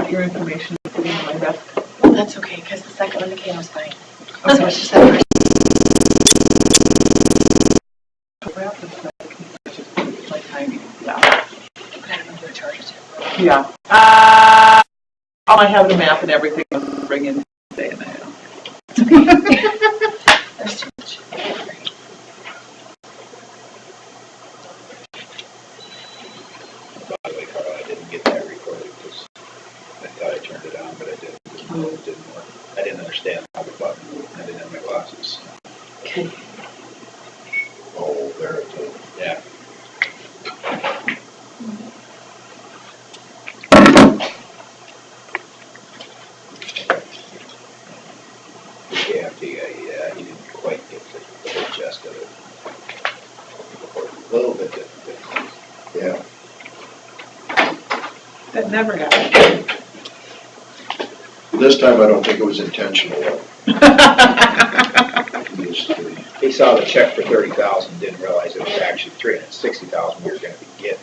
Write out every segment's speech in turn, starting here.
want your information sitting on my desk. Well, that's okay, because the second one that came was fine. Okay. So it's just that It's like tiny. Yeah. but I don't know who charged it. Yeah. I have the map and everything. I'll bring in today and I There's too much. By the way, Carl, I didn't get that recorded because I thought I turned it on, but I didn't. It didn't work. I didn't understand how the button moved. I didn't have my glasses. Okay. Oh, there it is. Yeah. Yeah, he didn't quite get the whole gist of it. A little bit different. Yeah. That never happened. This time I don't think it was intentional. He saw the check for $30,000, didn't realize it was actually $360,000 we were going to be getting.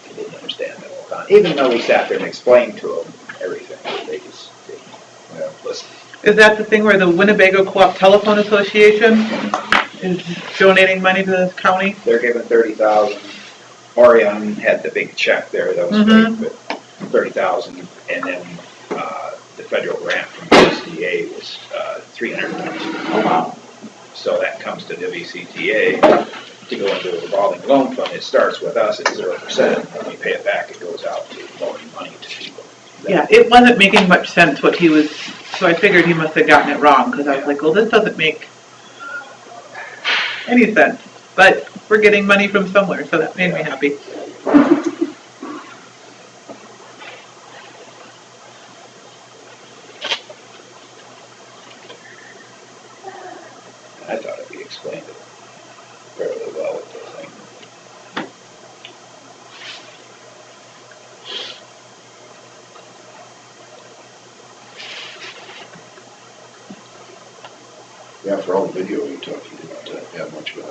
He didn't understand that whole time. Even though we sat there and explained to them everything, they just didn't listen. Is that the thing where the Winnebago Co-op Telephone Association is donating money to the county? They're giving $30,000. Orion had the big check there that was big, but $30,000, and then the federal grant from USDA was $300,000. Oh wow! So that comes to WCTA to go into a revolving loan fund. It starts with us at 0%. When we pay it back, it goes out to loaning money to people. Yeah, it wasn't making much sense what he was. So I figured he must have gotten it wrong because I was like, well, this doesn't make any sense. But we're getting money from somewhere, so that made me happy. I thought we explained it fairly well with the thing. Yeah, for all the video he took, he didn't have much of it.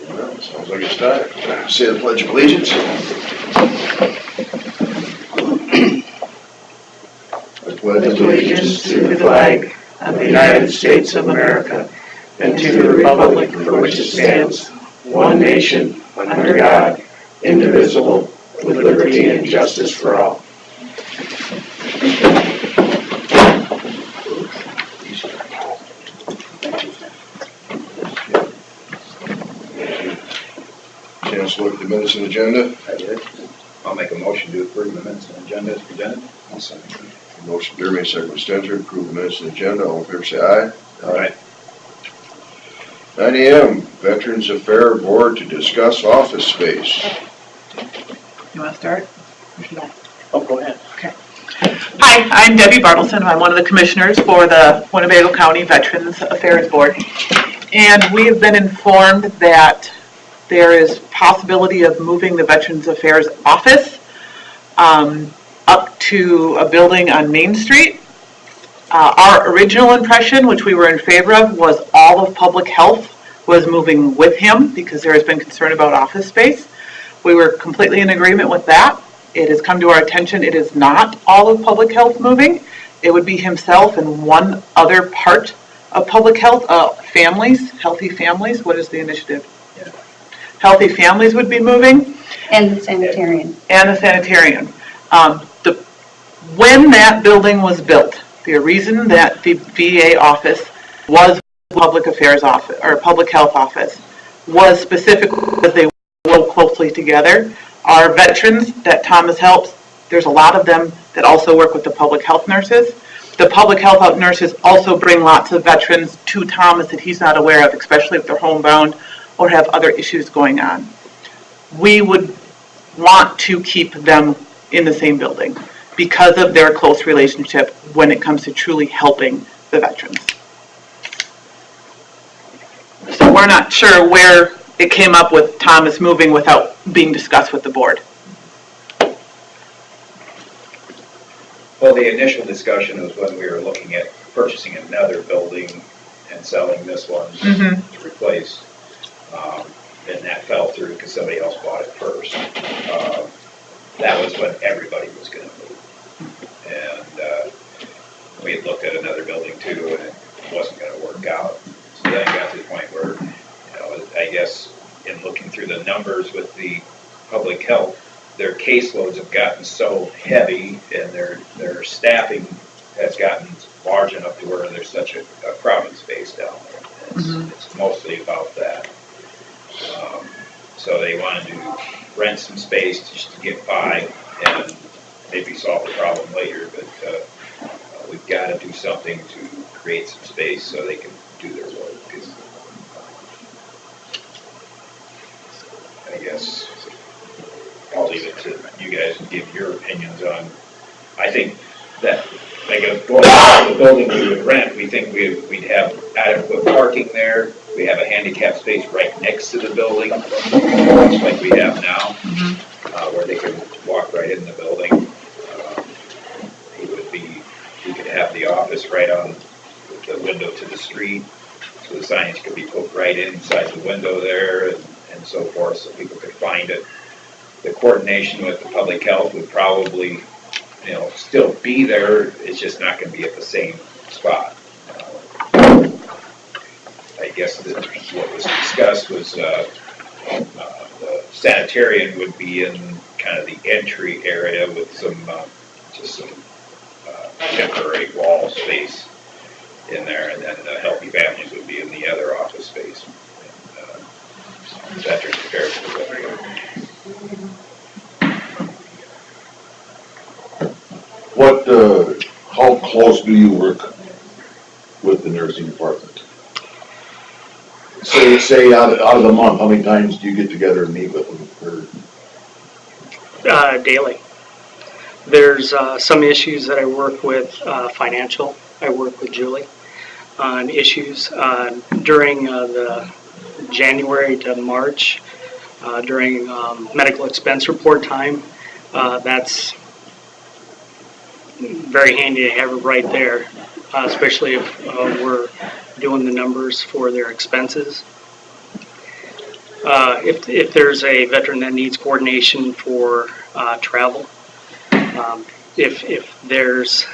Well, sounds like it's time. Say the Pledge of Allegiance. I pledge allegiance to the flag of the United States of America and to the republic for which it stands, one nation, under God, indivisible, with liberty and justice for all. Chance to look at the minutes and agenda. I did. I'll make a motion to approve the minutes and agenda as presented. I'll second. Motion Derby, second by Spencer, approve the minutes and agenda. All in favor say aye. Aye. 9 a.m. Veterans Affairs Board to discuss office space. You want to start? Or should I? Oh, go ahead. Okay. Hi, I'm Debbie Bartleson. I'm one of the commissioners for the Winnebago County Veterans Affairs Board. And we have been informed that there is possibility of moving the Veterans Affairs office up to a building on Main Street. Our original impression, which we were in favor of, was all of public health was moving with him because there has been concern about office space. We were completely in agreement with that. It has come to our attention, it is not all of public health moving. It would be himself and one other part of public health, families, healthy families. What is the initiative? Yeah. Healthy families would be moving. And the sanitarian. And the sanitarian. When that building was built, the reason that the VA office was public affairs office or public health office was specifically because they work closely together. Our veterans that Thomas helps, there's a lot of them that also work with the public health nurses. The public health nurses also bring lots of veterans to Thomas that he's not aware of, especially if they're homebound or have other issues going on. We would want to keep them in the same building because of their close relationship when it comes to truly helping the veterans. So we're not sure where it came up with Thomas moving without being discussed with the board. Well, the initial discussion was when we were looking at purchasing another building and selling this one to replace. somebody else bought it first. That was when everybody was gonna move. And we had looked at another building too, and it wasn't gonna work out. So then it got to the point where, I guess in looking through the numbers with the public health, their caseloads have gotten so heavy and their staffing has gotten large enough to where there's such a crowding space down there. It's mostly about that. So they wanted to rent some space just to get by and maybe solve the problem later, but we've got to do something to create some space so they can do their work. I guess I'll leave it to you guys to give your opinions on. I think that, like, going back to the building we would rent, we think we'd have adequate parking there. We have a handicap space right next to the building, much like we have now, where they can walk right in the building. We could have the office right on the window to the street, so the signage could be put right inside the window there and so forth, so people could find it. The coordination with the public health would probably, still be there. It's just not going to be at the same spot. I guess what was discussed was the sanitarian would be in kind of the entry area with some temporary wall space in there, and then the healthy families would be in the other office space. Veterans Affairs would be there. How close do you work with the nursing department? Say out of the month, how many times do you get together and meet with them? Daily. There's some issues that I work with financial. I work with Julie on issues during the January to March, during medical expense report time. That's very handy to have it right there, especially if we're doing the numbers for their expenses. If there's a veteran that needs coordination for travel, if there's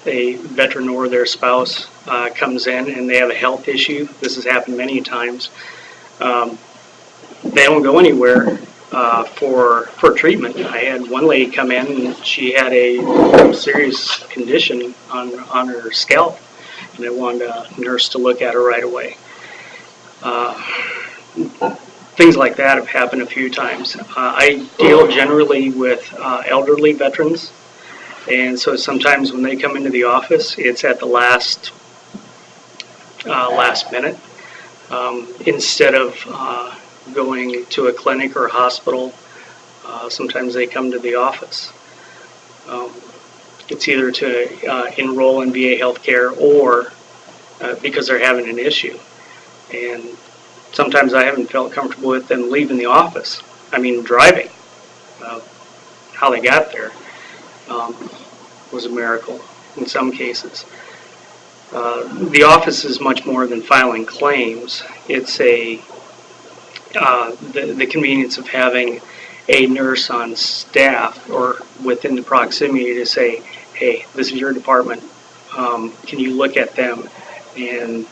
a veteran or their spouse comes in and they have a health issue, this has happened many times, they don't go anywhere for treatment. I had one lady come in and she had a serious condition on her scalp, and I wanted a nurse to look at her right away. Things like that have happened a few times. I deal generally with elderly veterans, and so sometimes when they come into the office, it's at the last minute. Instead of going to a clinic or a hospital, sometimes they come to the office. It's either to enroll in VA healthcare or because they're having an issue. And sometimes I haven't felt comfortable with them leaving the office. I mean, driving. How they got there was a miracle in some cases. The office is much more than filing claims. It's the convenience of having a nurse on staff or within the proximity to say, hey, this is your department. Can you look at them and,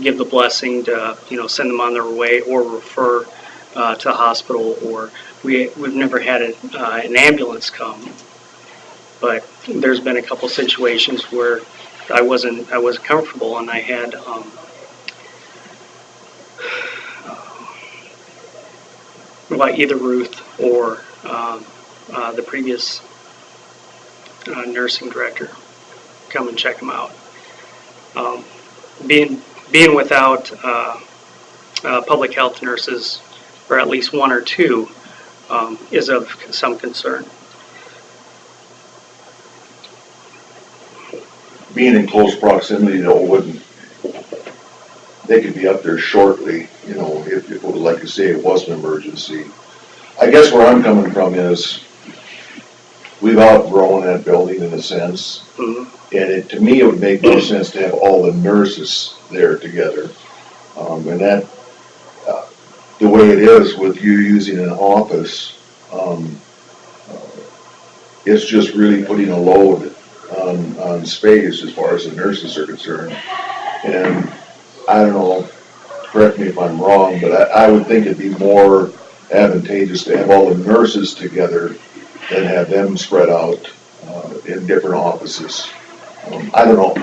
give the blessing to, send them on their way or refer to a hospital, or we've never had an ambulance come, but there's been a couple situations where I wasn't comfortable, and I had either Ruth or the previous nursing director come and check them out. Being without public health nurses, or at least one or two, is of some concern. Being in close proximity, they could be up there shortly, if it would, like you say, it was an emergency. I guess where I'm coming from is we've outgrown that building in a sense. Mm-hmm. And to me, it would make more sense to have all the nurses there together. And that, the way it is with you using an office, it's just really putting a load on space as far as the nurses are concerned. And I don't know, correct me if I'm wrong, but I would think it'd be more advantageous to have all the nurses together than have them spread out in different offices. I don't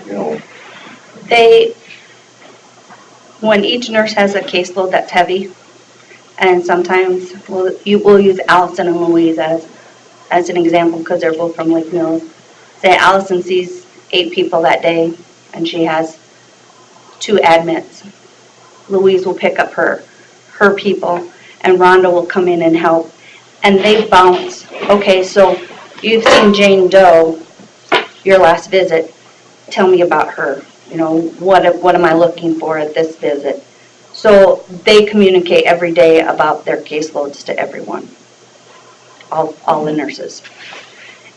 know, When each nurse has a caseload that's heavy, and sometimes we'll use Allison and Louise as an example because they're both from Lake Mills. Say Allison sees 8 people that day and she has 2 admits. Louise will pick up her people and Rhonda will come in and help. And they bounce. Okay, so you've seen Jane Doe, your last visit. Tell me about her. You know, what am I looking for at this visit? So they communicate every day about their caseloads to everyone, all the nurses.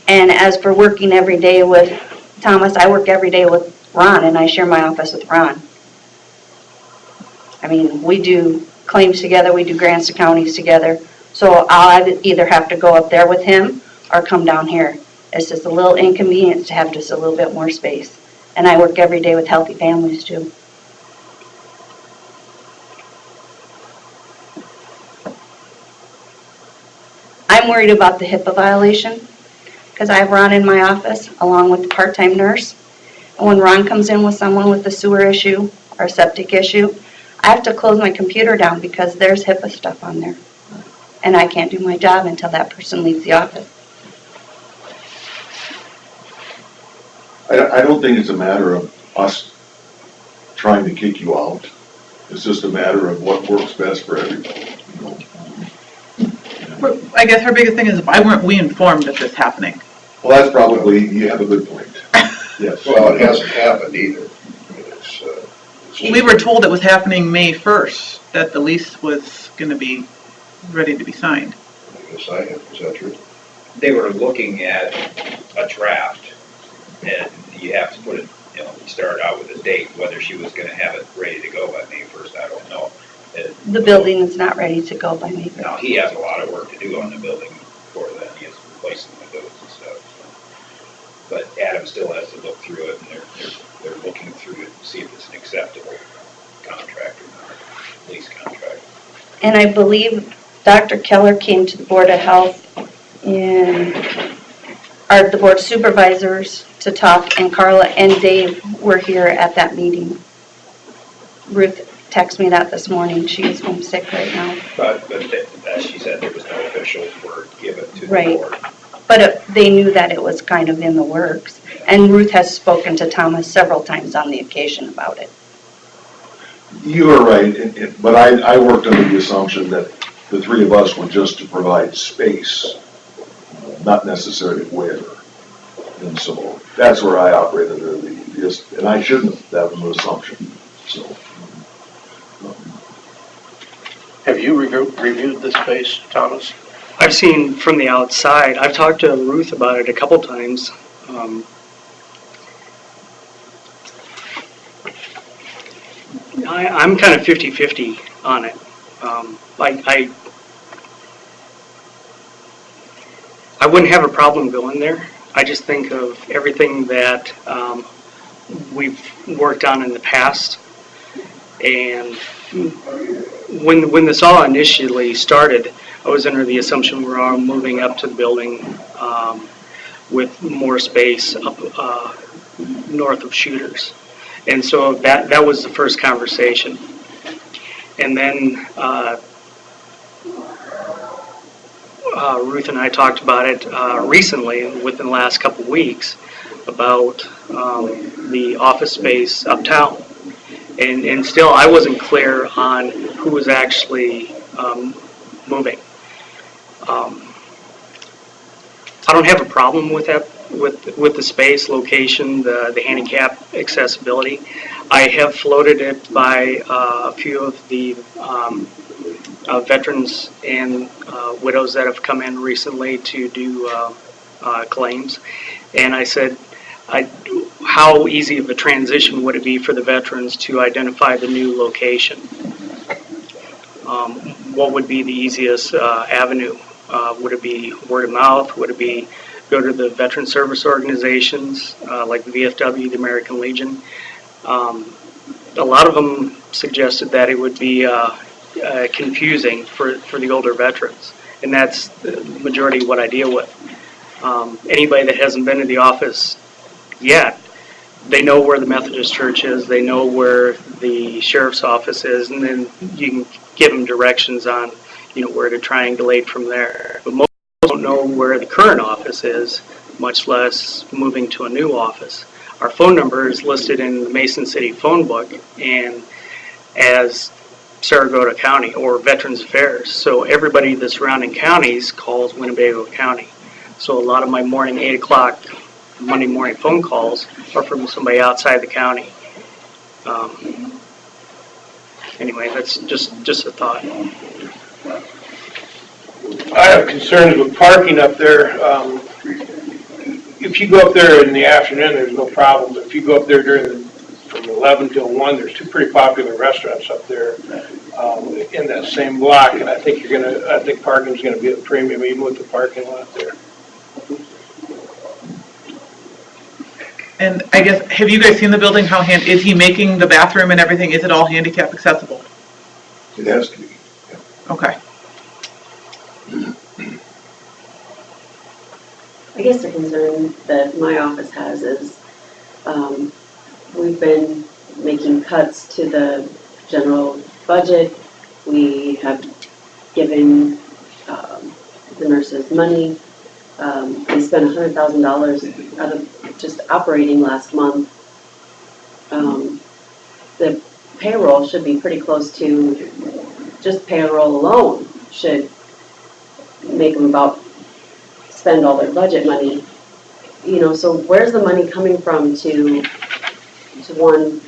And as for working every day with Thomas, I work every day with Ron, and I share my office with Ron. I mean, we do claims together, we do grants to counties together, so I'll either have to go up there with him or come down here. It's just a little inconvenient to have just a little bit more space. And I work every day with healthy families too. I'm worried about the HIPAA violation because I have Ron in my office along with the part-time nurse. And when Ron comes in with someone with a sewer issue or a septic issue, I have to close my computer down because there's HIPAA stuff on there. And I can't do my job until that person leaves the office. I don't think it's a matter of us trying to kick you out. It's just a matter of what works best for everybody, you know. I guess her biggest thing is, why weren't we informed of this happening? Well, that's probably, you have a good point. Yes. Well, it hasn't happened either. I mean, it's just- We were told it was happening May 1st, that the lease was gonna be ready to be signed. I guess I have, is that true? They were looking at a draft, and you have to put it, you start out with a date, whether she was gonna have it ready to go by May 1st, I don't know. The building is not ready to go by May 1st. Now, he has a lot of work to do on the building before then, he has to replace the windows and stuff. But Adam still has to look through it, and they're looking through it to see if it's an acceptable contract or not, lease contract. And I believe Dr. Keller came to the Board of Health or the Board of Supervisors to talk, and Carla and Dave were here at that meeting. Ruth texted me that this morning. She is homesick right now. But as she said, there was no official word given to the Right. board. But they knew that it was kind of in the works. And Ruth has spoken to Thomas several times on the occasion about it. You are right, but I worked under the assumption that the 3 of us were just to provide space, not necessarily waiver. And so that's where I operated, and I shouldn't have, that was an assumption, so. Have you reviewed the space, Thomas? I've seen from the outside. I've talked to Ruth about it a couple times. I'm kind of 50-50 on it. I wouldn't have a problem going there. I just think of everything that we've worked on in the past. And when this all initially started, I was under the assumption we were all moving up to the building with more space up north of Shooters. And so that was the first conversation. And then Ruth and I talked about it recently, within the last couple of weeks, about the office space uptown. And still, I wasn't clear on who was actually moving. I don't have a problem with that, with the space, location, the handicap accessibility. I have floated it by a few of the veterans and widows that have come in recently to do claims. And I said, how easy of a transition would it be for the veterans to identify the new location? what would be the easiest avenue? Would it be word of mouth? Would it be go to the veteran service organizations like the VFW, the American Legion? A lot of them suggested that it would be confusing for the older veterans, and that's the majority of what I deal with. Anybody that hasn't been to the office yet, they know where the Methodist Church is, they know where the sheriff's office is, and then you can give them directions on, where to triangulate from there. But most don't know where the current office is, much less moving to a new office. Our phone number is listed in the Mason City phone book and as Sarasota County or Veterans Affairs. So everybody the surrounding counties calls Winnebago County. So a lot of my morning 8 o'clock Monday morning phone calls are from somebody outside the county. Anyway, that's just a thought. I have concerns with parking up there. If you go up there in the afternoon, there's no problem. But if you go up there from 11 till 1, there's two pretty popular restaurants up there in that same block, and I think parking's gonna be at a premium even with the parking lot there. And I guess, have you guys seen the building? Is he making the bathroom and everything? Is it all handicap accessible? It has to be. Okay. I guess the concern that my office has is we've been making cuts to the general budget. We have given the nurses money. We spent $100,000 out of just operating last month. The payroll should be pretty close to, just payroll alone should make them about spend all their budget money. So where's the money coming from to one,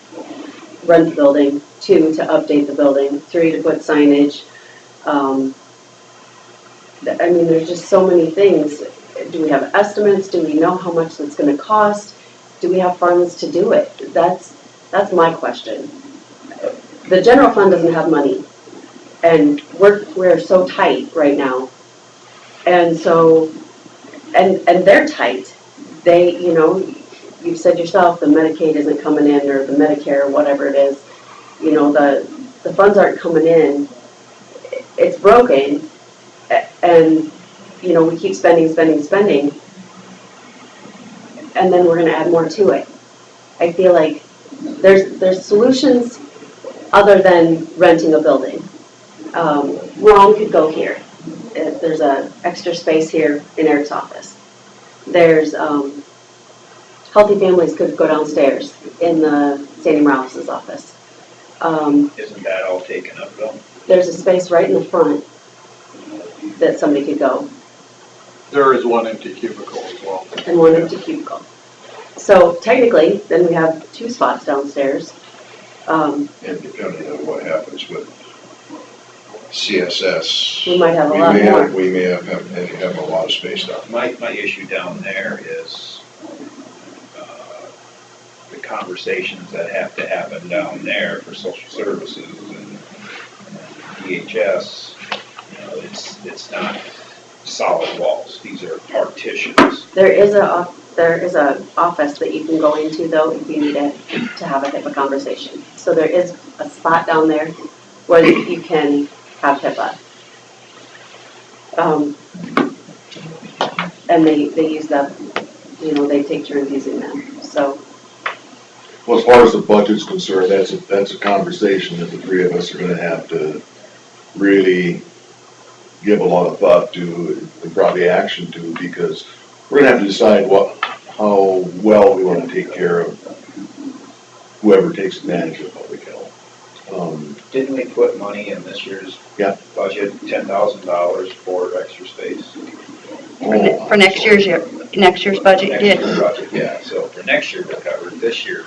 rent the building, 2, to update the building, 3, to put signage. There's just so many things. Do we have estimates? Do we know how much it's going to cost? Do we have funds to do it? That's my question. The general fund doesn't have money, and we're so tight right now, and so and they're tight. They, you've said yourself, the Medicaid isn't coming in, or the Medicare, whatever it is. The funds aren't coming in. It's broken, and we keep spending, and then we're going to add more to it. I feel like there's solutions other than renting a building. Ron could go here. There's a extra space here in Eric's office. There's Healthy Families could go downstairs in the Sandy Morales' office. Isn't that all taken up though? There's a space right in the front that somebody could go. There is one empty cubicle as well. And one empty cubicle. So technically, then we have 2 spots downstairs. And depending on what happens with CSS. We might have a lot more. We may have a lot of space down. My issue down there is the conversations that have to happen down there for social services and DHS. It's not solid walls. These are partitions. There is a office that you can go into though if you need it to have a HIPAA conversation. So there is a spot down there where you can have HIPAA. And they use that, they take turns using them. So. Well, as far as the budget's concerned, that's a conversation that the 3 of us are gonna have to really give a lot of thought to and probably action to, because we're gonna have to decide how well we wanna take care of whoever takes advantage of public health. Didn't we put money in this year's budget, $10,000 for extra space? For next year's budget, Next year's yeah. budget, yeah. So for next year we're covered. This year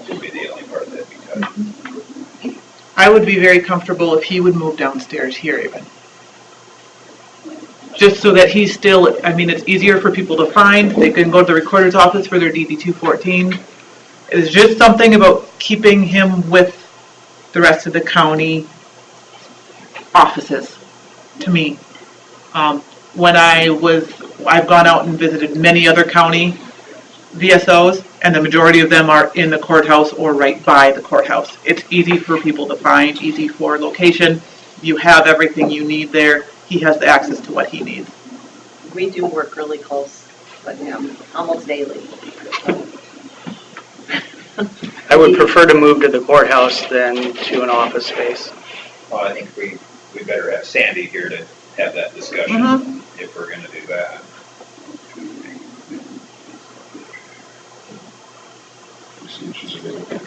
would be the only part that'd be cut. I would be very comfortable if he would move downstairs here even. Just so that he's still, it's easier for people to find. They can go to the recorder's office for their DD 214. It's just something about keeping him with the rest of the county offices to me. When I've gone out and visited many other county VSOs, and the majority of them are in the courthouse or right by the courthouse. It's easy for people to find, easy for location. You have everything you need there. He has the access to what he needs. We do work really close with him, almost daily. I would prefer to move to the courthouse than to an office space. Well, I think we better have Sandy here to have that discussion if we're gonna do that. See if she's available.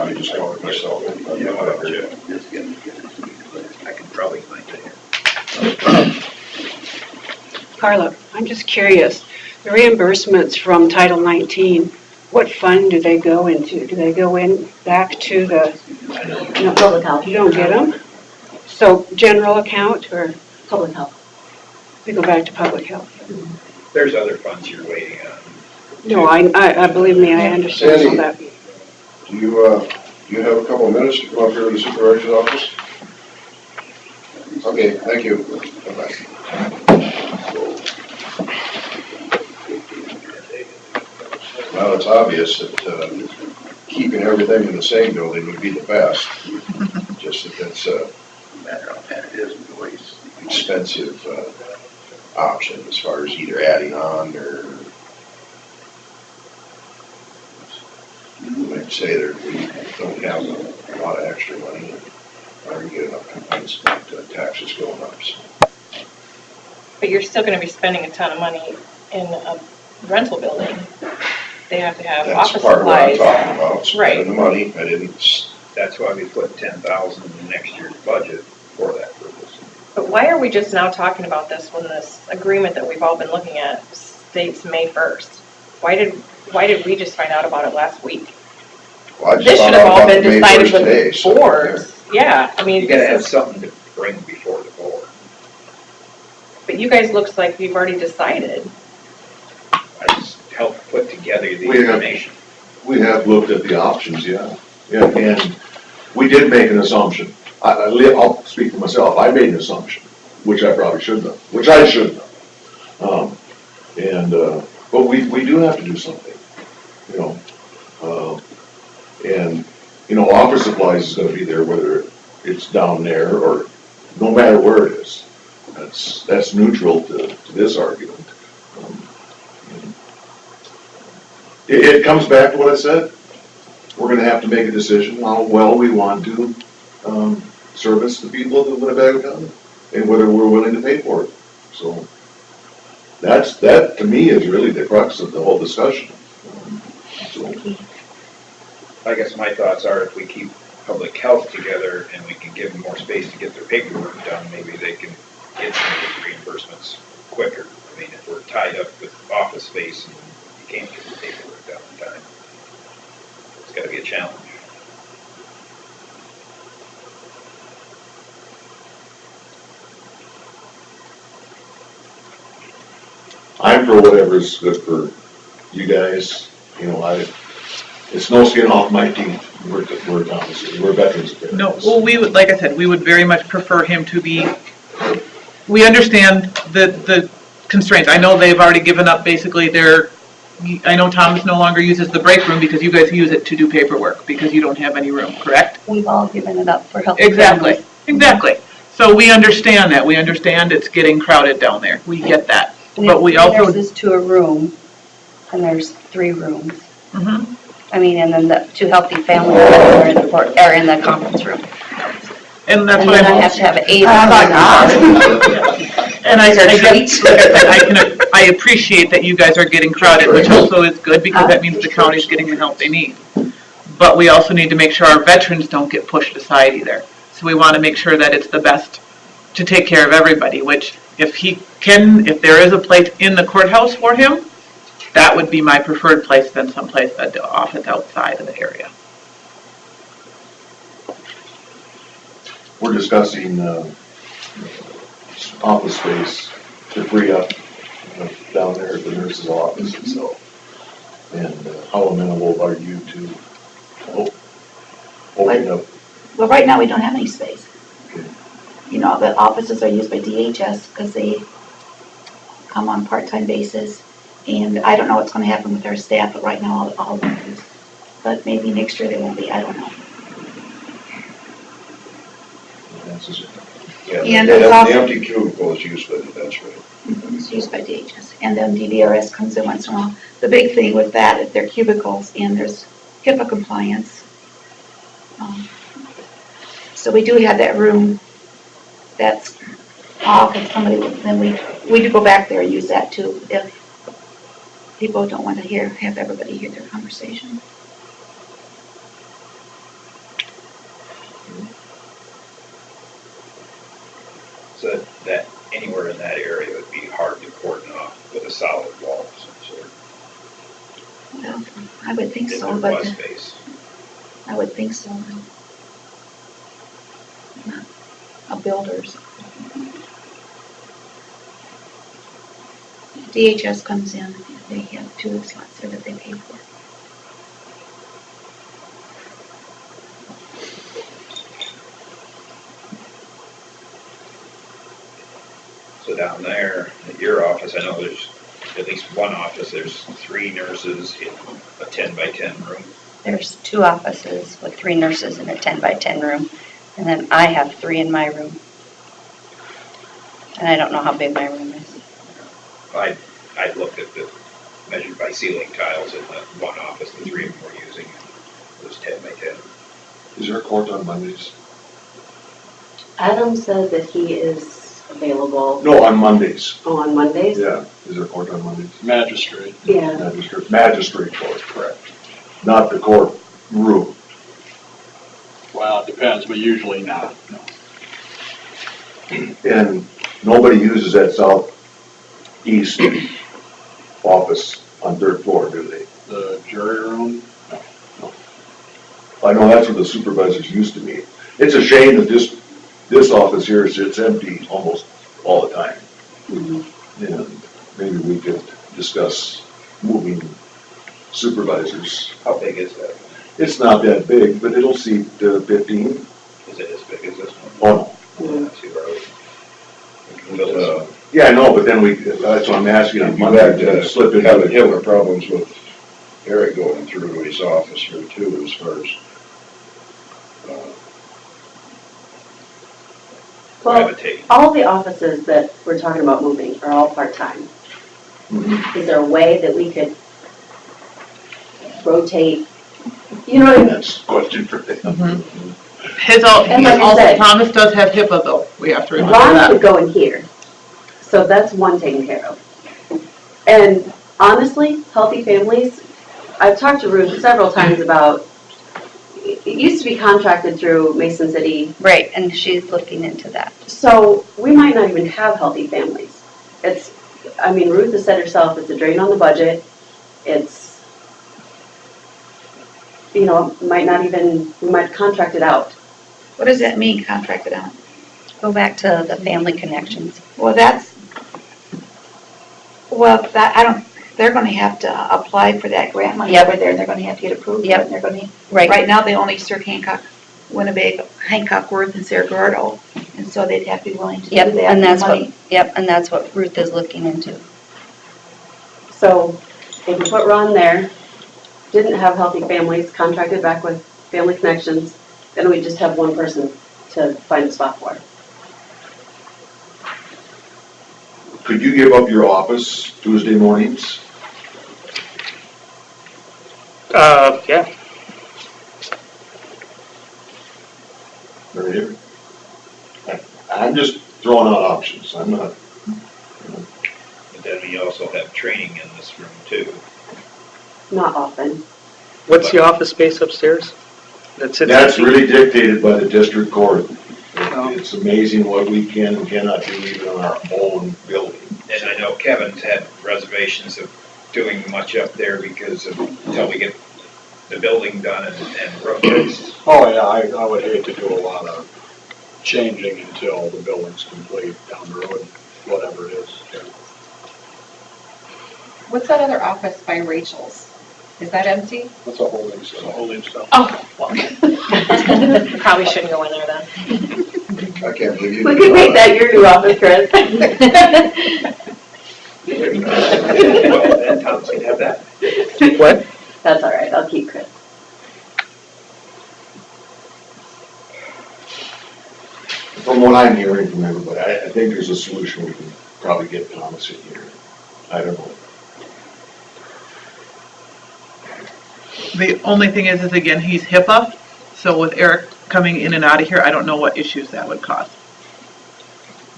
I just call it myself. Yeah, whatever. I can probably find it here. Carla, I'm just curious, the reimbursements from Title 19, what fund do they go into? Do they go in back to the, No, public health. you don't get them? So general account or Public health. they go back to public health? There's other funds you're waiting on. No, I believe me, I understand all Sandy. that. Do you have a couple of minutes to come up here to the supervisor's office? Okay, thank you. Bye-bye. Well, it's obvious that keeping everything in the same building would be the best. Just that that's a expensive option as far as either adding on or like say that we don't have a lot of extra money or we get enough complaints about taxes going up. So But you're still gonna be spending a ton of money in a rental building. They have to have that's office part of what I'm supplies. talking about, spending the money. I didn't, That's why we put 10,000 in next year's budget for that purpose. But why are we just now talking about this when this agreement that we've all been looking at states May 1st? Why did we just find out about it last week? well, I just This found should have out all about been the May decided 1st with today, so, boards. Yeah, I mean, You gotta have this is, something to bring before the board. but you guys looks like you've already decided. I just helped put together the We have- information. We have looked at the options, yeah. Yeah, and we did make an assumption. I'll speak for myself. I made an assumption, which I probably shouldn't have, which I shouldn't have. But we do have to do something, you know. And, you know, office supplies is gonna be there whether it's down there or no matter where it is. That's neutral to this argument. It comes back to what I said. We're gonna have to make a decision how well we want to, service the people of Winnebago County and whether we're willing to pay for it. So that to me is really the crux of the whole discussion. So, I guess my thoughts are if we keep public health together and we can give them more space to get their paperwork done, maybe they can get some of these reimbursements quicker. I mean, if we're tied up with office space and you can't get the paperwork done in time, it's gotta be a challenge. I'm for whatever's good for you guys, you know, it's no skin off my teeth. We're veterans affairs. No, well, we would, like I said, we would very much prefer him to be, we understand the constraints. I know they've already given up basically I know Thomas no longer uses the break room because you guys use it to do paperwork because you don't have any room, correct? We've all given it up for help. Exactly, exactly. So we understand that. We understand it's getting crowded down there. We get that. But we also. Nurses to a room, and there's 3 rooms. Mhm. I mean, and then the 2 healthy families that are in the conference room. And that's And what then I I'm. have to have 8. Oh my God. And I appreciate that you guys are getting crowded, which also is good because that means the county's getting the help they need. But we also need to make sure our veterans don't get pushed aside either. So we want to make sure that it's the best to take care of everybody, which if there is a place in the courthouse for him, that would be my preferred place than someplace at the office outside of the area. We're discussing, office space to free up down there at the nurse's office and so. And how amenable are you to opening up Well, right now, we don't have any space. You know, the offices are used by DHS because they come on part-time basis. And I don't know what's gonna happen with our staff, but right now, all of them is. But maybe next year they won't be, I don't know. Yeah, And the there's also- empty cubicle is used by the veteran. It's used by DHS, and then DVRS comes in once in a while. The big thing with that, if they're cubicles and there's HIPAA compliance. So we do have that room that's off, if somebody, then we do go back there and use that too, if people don't want to have everybody hear their conversation. So that, anywhere in that area would be hard to cordon off with a solid wall of some sort. Well, I would think If so, there but was space. I would think so. Not a builder's. DHS comes in, they have 2 slots there that they pay for. So down there at your office, I know there's at least one office, there's 3 nurses in a 10 by 10 room. There's 2 offices with 3 nurses in a 10 by 10 room, and then I have 3 in my room. And I don't know how big my room is. I looked at the, measured by ceiling tiles in the one office, the 3 of them were using, it was 10 by 10. Is there a court on Mondays? Adam said that he is available. No, on Mondays. Oh, on Mondays? Yeah, is there a court on Mondays? Magistrate. Yeah. Magistrate court, correct. Not the court room. Well, it depends, but usually not, no. And nobody uses that southeast office on 3rd floor, do they? The jury room? I know that's where the supervisors used to meet. It's a shame that this office here sits empty almost all the time. And maybe we could discuss moving supervisors. How big is that? It's not that big, but it'll seat 15. Is it as big as this one? Oh, no. Yeah, see where we can build this. Yeah, I know, but then that's what I'm asking. You had slip in. having Hitler problems with Eric going through to his office here too, as far as, Well, Gravitate. all the offices that we're talking about moving are all part-time. Mhm. Is there a way that we could rotate, you know what I mean? That's a question for them. His, And like you said- Thomas does have HIPAA though, we have to remember Ron that. could go in here, so that's one taken care of. And honestly, Healthy Families, I've talked to Ruth several times about, it used to be contracted through Mason City, Right, and she's looking into that. so we might not even have Healthy Families. It's, I mean, Ruth has said herself, it's a drain on the budget, it's, you know, might not even, we might contract it out. What does that mean, contracted out? Go back to the family connections. Well, I don't, they're gonna have to apply for that grant money Yep. over there, and they're gonna have to get approved. Yep. And they're gonna, Right. right now, they only serve Winnebago, Hancock, Worth, and Cerro Gordo, and so they'd have to be willing to do Yep, that. and that's money. and that's what Ruth is looking into. So if we put Ron there, didn't have Healthy Families, contracted back with Family Connections, then we just have one person to find a spot for. Could you give up your office Tuesday mornings? Yeah, Or here? I'm just throwing out options. I'm not. But then we also have training in this room too. Not often. what's the office space upstairs? That's Really dictated by the district court. Oh. It's amazing what we can and cannot do even in our own building. And I know Kevin's had reservations of doing much up there because until we get the building done and roads. Oh, yeah, I would hate to do a lot of changing until the building's complete down the road, whatever it is. Yeah. What's that other office by Rachel's? Is that empty? That's a holding cell. Holding cell. Oh, well. Probably shouldn't go in there then. I can't believe you. We could make that your new office, Chris. Well, then Tom's gonna have that. What? That's all right, I'll keep Chris. From what I'm hearing from everybody, I think there's a solution. We can probably get Thomas in here. I don't know. The only thing is again, he's HIPAA, so with Eric coming in and out of here, I don't know what issues that would cause.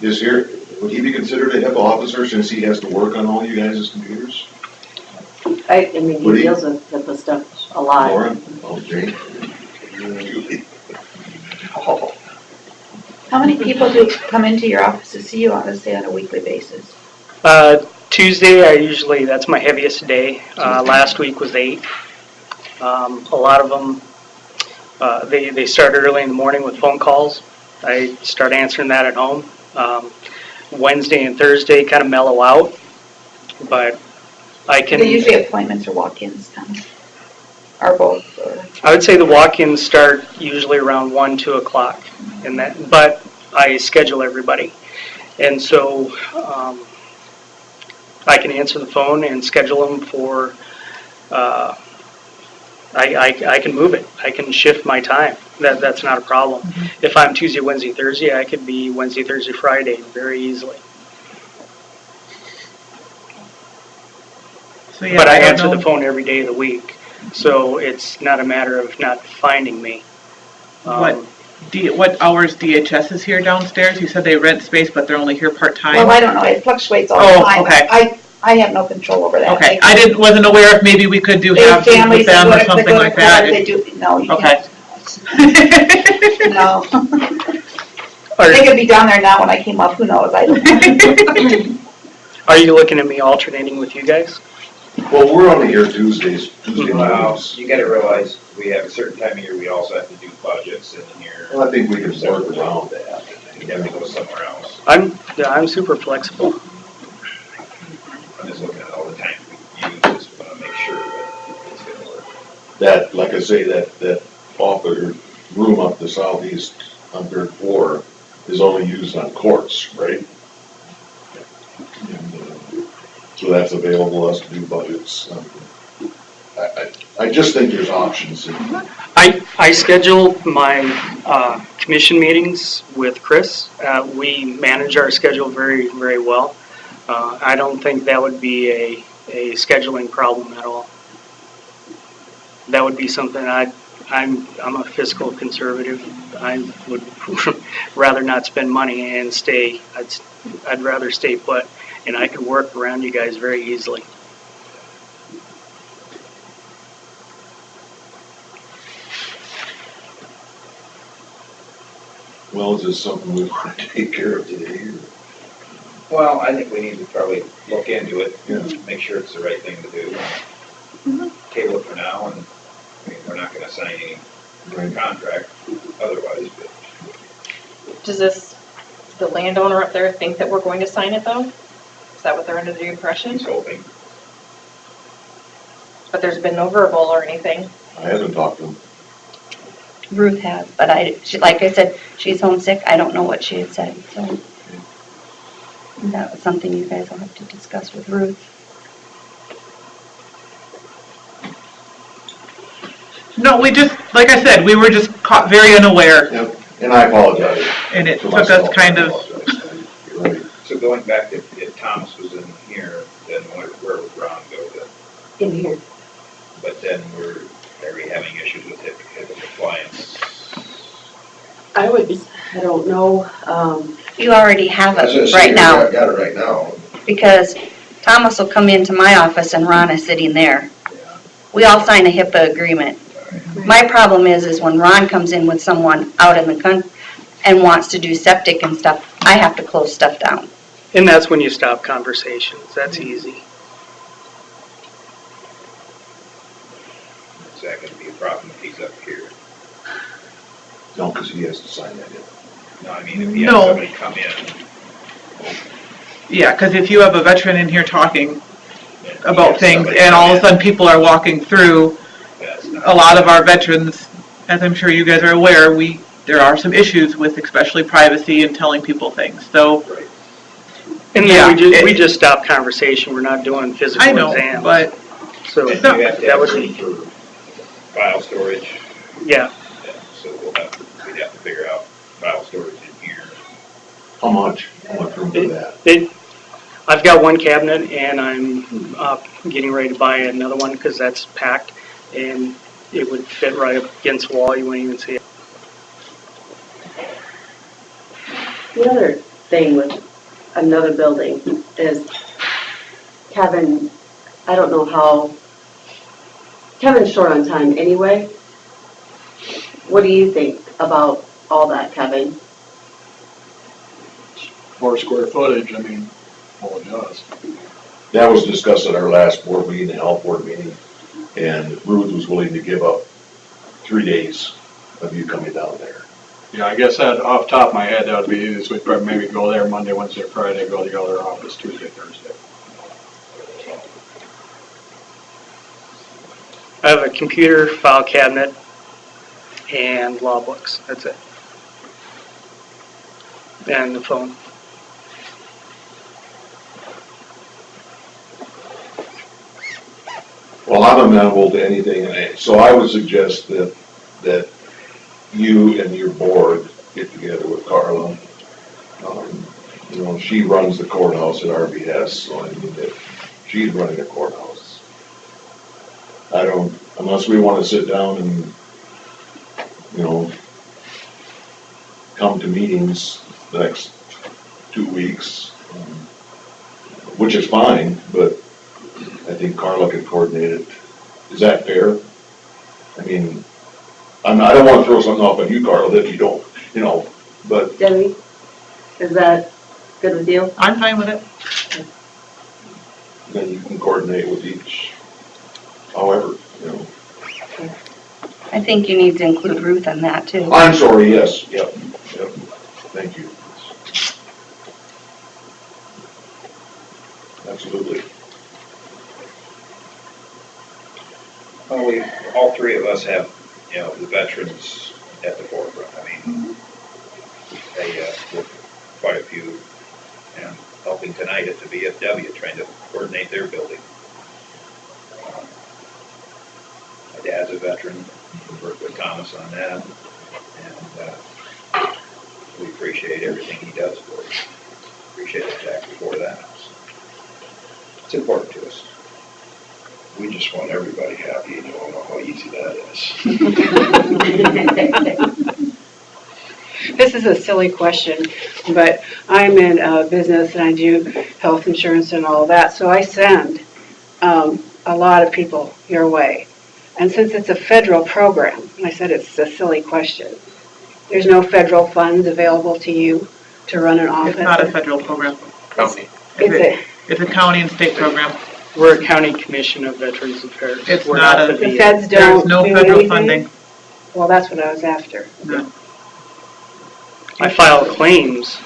Would he be considered a HIPAA officer since he has to work on all you guys' computers? I mean, Would he he? deals with HIPAA stuff a lot. Lauren? Okay. Julie? Oh, How many people do come into your office to see you on, say, on a weekly basis? Tuesday, that's my heaviest day. Last week was 8. A lot of them, they start early in the morning with phone calls. I start answering that at home. Wednesday and Thursday kind of mellow out, but I can. Are they usually appointments or walk-ins, Tom? Or both? Or? I would say the walk-ins start usually around 1, 2 o'clock, and that. But I schedule everybody, and so I can answer the phone and schedule them for. I can move it. I can shift my time. That's not a problem. Mm-hmm. If I'm Tuesday, Wednesday, Thursday, I could be Wednesday, Thursday, Friday very easily. So, yeah, but I answer the phone every day of the week, so it's not a matter of not finding me. What hours DHS is here downstairs? You said they rent space, but they're only here part-time? Well, I don't know. It fluctuates all the time. Okay. I have no control over that. Okay, I wasn't aware if maybe we could have families with them or that something go to like that. They do, no, you Okay. can't. No. They could be down there now when I came up. Who knows? I don't know. Are you looking at me alternating with you guys? Well, we're only here Tuesdays. Tuesday Well, mornings. you gotta realize, we have a certain time of year, we also have to do budgets in here. Well, I think we can work around that. You'd have to go somewhere else. I'm super flexible. I'm just looking at all the time we use this, we wanna make sure that it's gonna work. That, like I say, that office room up the southeast on 3rd floor is only used on courts, right? And, so that's available us to do budgets. I just think there's options. I schedule my commission meetings with Chris. We manage our schedule very, very well. I don't think that would be a scheduling problem at all. That would be something I'm a fiscal conservative. I would rather not spend money and stay. I'd rather stay put, and I could work around you guys very easily. Well, is this something we want to take care of today? Or? Well, I think we need to probably look into it, Yeah. make sure it's the right thing to do. Table it for now, and we're not gonna sign any contract otherwise, but. Does the landowner up there think that we're going to sign it though? Is that what they're under the impression? He's hoping. But there's been no verbal or anything. I haven't talked to him. Ruth has, but like I said, she's homesick. I don't know what she had said, so that was something you guys will have to discuss with Ruth. No, like I said, we were just caught very unaware. Yep, and I apologize. And it took myself. us kind of. You're right. So going back to if Thomas was in here, then where would Ron go then? In here. But then are we having issues with HIPAA compliance? I don't know, You already have I was gonna it say, right now, Got it right now. because Thomas will come into my office and Ron is sitting there. Yeah. We all sign a HIPAA agreement. My problem is when Ron comes in with someone out in the country and wants to do septic and stuff, I have to close stuff down. And that's when you stop conversations. That's easy. Is that gonna be a problem if he's up here? No, because he has to sign that in. No, I mean, if he has No. somebody come in, Yeah, because if you have a veteran in here talking, yeah. about things, and all of a sudden people are walking through. A lot of our veterans, as I'm sure you guys are aware, there are some issues with especially privacy and telling people things, so. And Yeah, then we just stopped conversation, we're not doing physical I know, exams. but So And you have to that have would room be, for file storage, yeah, so we'd have to figure out file storage in here. How much room for that? I've got one cabinet and I'm getting ready to buy another one because that's packed and it would fit right up against the wall, you wouldn't even see it. The other thing with another building is Kevin, I don't know how, Kevin's short on time anyway. What do you think about all that, Kevin? More square footage, I mean, well, it does. That was discussed at our last board meeting, the health board meeting, and Ruth was willing to give up 3 days of you coming down there. Yeah, I guess that, off the top of my head, that would be easiest. We'd probably maybe go there Monday, Wednesday, Friday, go to the other office Tuesday, Thursday. I have a computer, file cabinet, and law books, that's it. And the phone. Well, I'm amenable to anything, so I would suggest that you and your board get together with Carla. She runs the courthouse at our behest, so I mean, if she's running the courthouse. Unless we want to sit down and, come to meetings the next 2 weeks, which is fine, but I think Carla can coordinate it. Is that fair? I mean, I don't want to throw something off on you, Carla, that you don't, but. Debbie, is that good with you? I'm fine with it. Then you can coordinate with each, however, I think you need to include Ruth in that too. I'm sorry, yes, yep, thank you. Absolutely. Well, all three of us have, the veterans at the forefront. I mean, with quite a few, and helping tonight at the VFW, trying to coordinate their building. My dad's a veteran, we work with Thomas on that, and we appreciate everything he does for us. Appreciate it, Jack, before that. It's important to us. We just want everybody happy, and you all know how easy that is. This is a silly question, but I'm in business and I do health insurance and all that, so I send a lot of people your way. And since it's a federal program, and I said it's a silly question, there's no federal funds available to you to run an office? It's not a federal program. County. It's a county and state program. We're a county commission of Veterans Affairs. It's We're not a- the The VA. feds There's don't no do federal anything? funding. Well, that's what I was after. No. I file claims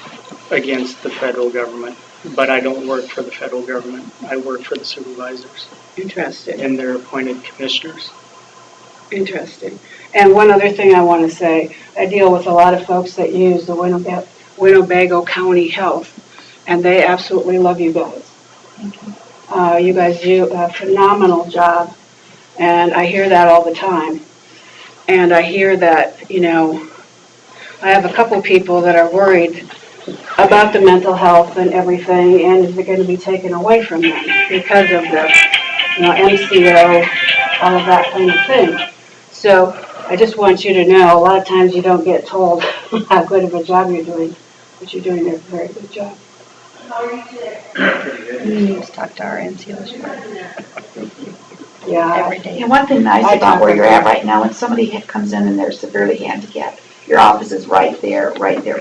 against the federal government, but I don't work for the federal government. I work for the supervisors Interesting. and their appointed commissioners. Interesting. And one other thing I want to say, I deal with a lot of folks that use the Winnebago County Health, and they absolutely love you guys. You guys do a phenomenal job, and I hear that all the time. And I hear that, I have a couple people that are worried about the mental health and everything, and is it going to be taken away from them because of the, MCO, all of that kind of thing. So I just want you to know, a lot of times you don't get told how good of a job you're doing, but you're doing a very good job. You need to talk to our MCOs Yeah. every day. And one thing nice about where you're at right now, when somebody comes in and they're severely handicapped, your office is right there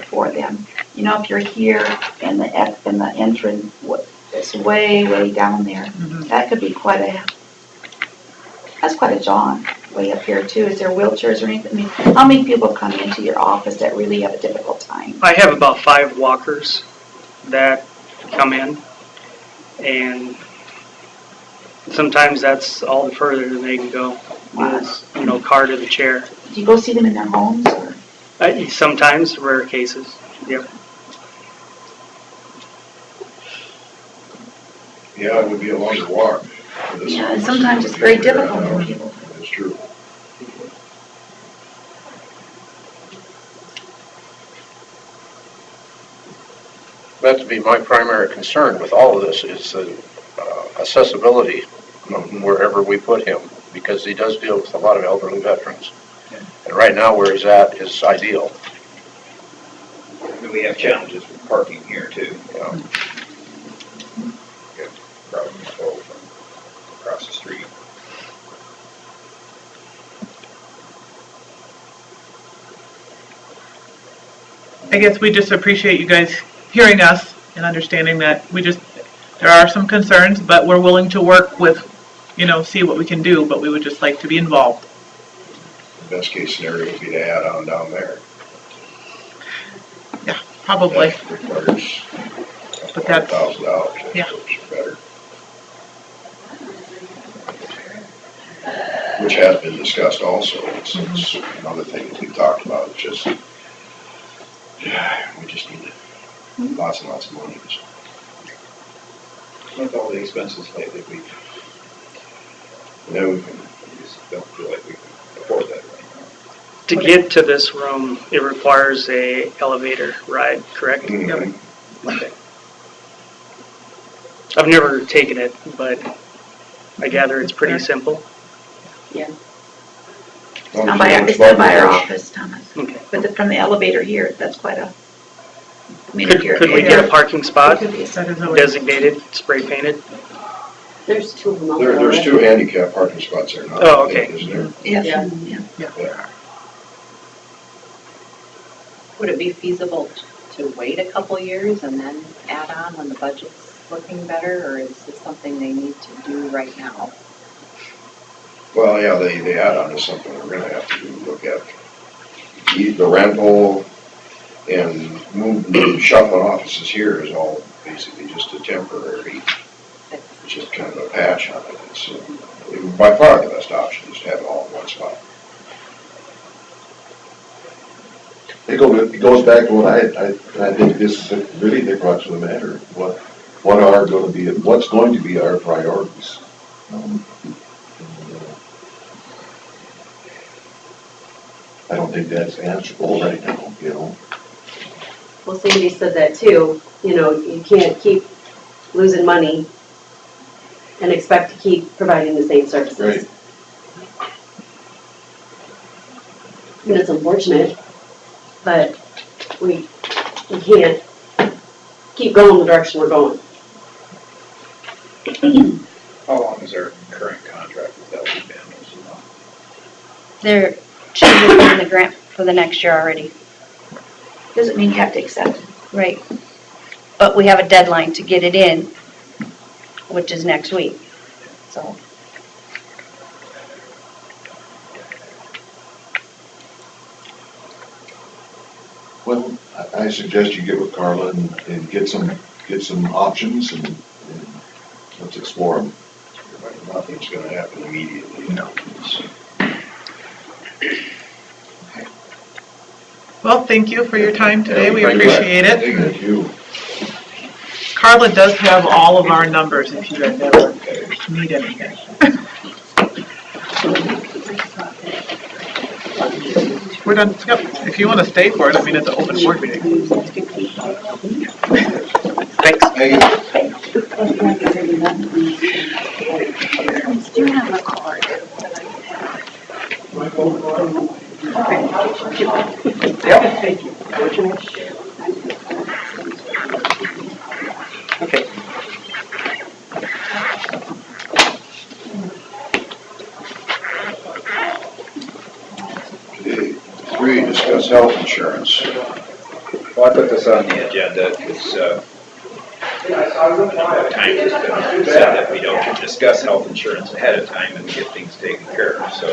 for them. If you're here in the entrance, it's way down there. That could be that's quite a jaunt way up here too. Is there wheelchairs or anything? I mean, how many people come into your office that really have a difficult time? I have about 5 walkers that come in, and Sometimes that's all the further than they can go, is, car to the chair. Do you go see them in their homes or? Sometimes, rare cases, yep. Yeah, it would be a longer walk. for this Yeah, one. and sometimes it's very difficult for people. That's true. That'd be my primary concern with all of this is the accessibility wherever we put him, because he does deal with a lot of elderly veterans. And right now where he's at is ideal. And we have challenges with parking here too. Get crowd control from across the street. I guess we just appreciate you guys hearing us and understanding that there are some concerns, but we're willing to work with, see what we can do, but we would just like to be involved. The best case scenario would be to add on down there. Yeah, probably. That requires But that's- $1,000, yeah. which is better. Which has been discussed also. It's another thing that we've talked about, it's just, we just need lots and lots of money. With all the expenses lately, we just don't feel like we can afford that right now. To get to this room, it requires a elevator ride, correct? Mhm. Okay. I've never taken it, but I gather it's pretty simple. It's not by our office, Thomas. Okay. But from the elevator here, that's quite a, I mean, if you're. Could we get a parking spot That is always- designated, spray painted? There's two of them out there. There's two handicap parking spots there now. Oh, I think, okay. Isn't there? Yeah, Yeah. Would it be feasible to wait a couple years and then add on when the budget's looking better, or is this something they need to do right now? Well, yeah, the add-on is something we're gonna have to look at. The rental and shuffling offices here is all basically just a temporary, it's just kind of a patch on it. It's by far the best option is to have it all in one spot. It goes back to what I think this is really the crux of the matter. What's going to be our priorities? I don't think that's answerable right now, Well, Sandy said that too, you can't keep losing money and expect to keep providing the same services. Right. And it's unfortunate, but we can't keep going the direction we're going. How long is our current contract with LD Daniels? They're choosing the grant for the next year already. doesn't mean you have to accept it. Right. But we have a deadline to get it in, which is next week, so. Well, I suggest you get with Carla and get some options and let's explore them. Nothing's gonna happen immediately. No. Well, thank you for your time today. We appreciate it. Thank you. Carla does have all of our numbers if you guys ever need anything. We're done. Yep. If you want to stay for it, it's an open board meeting. Thanks. Thank you. Do you have a card? Okay. Okay, 3, discuss health insurance. Well, I put this on the agenda because time has been said that we don't discuss health insurance ahead of time and get things taken care of, so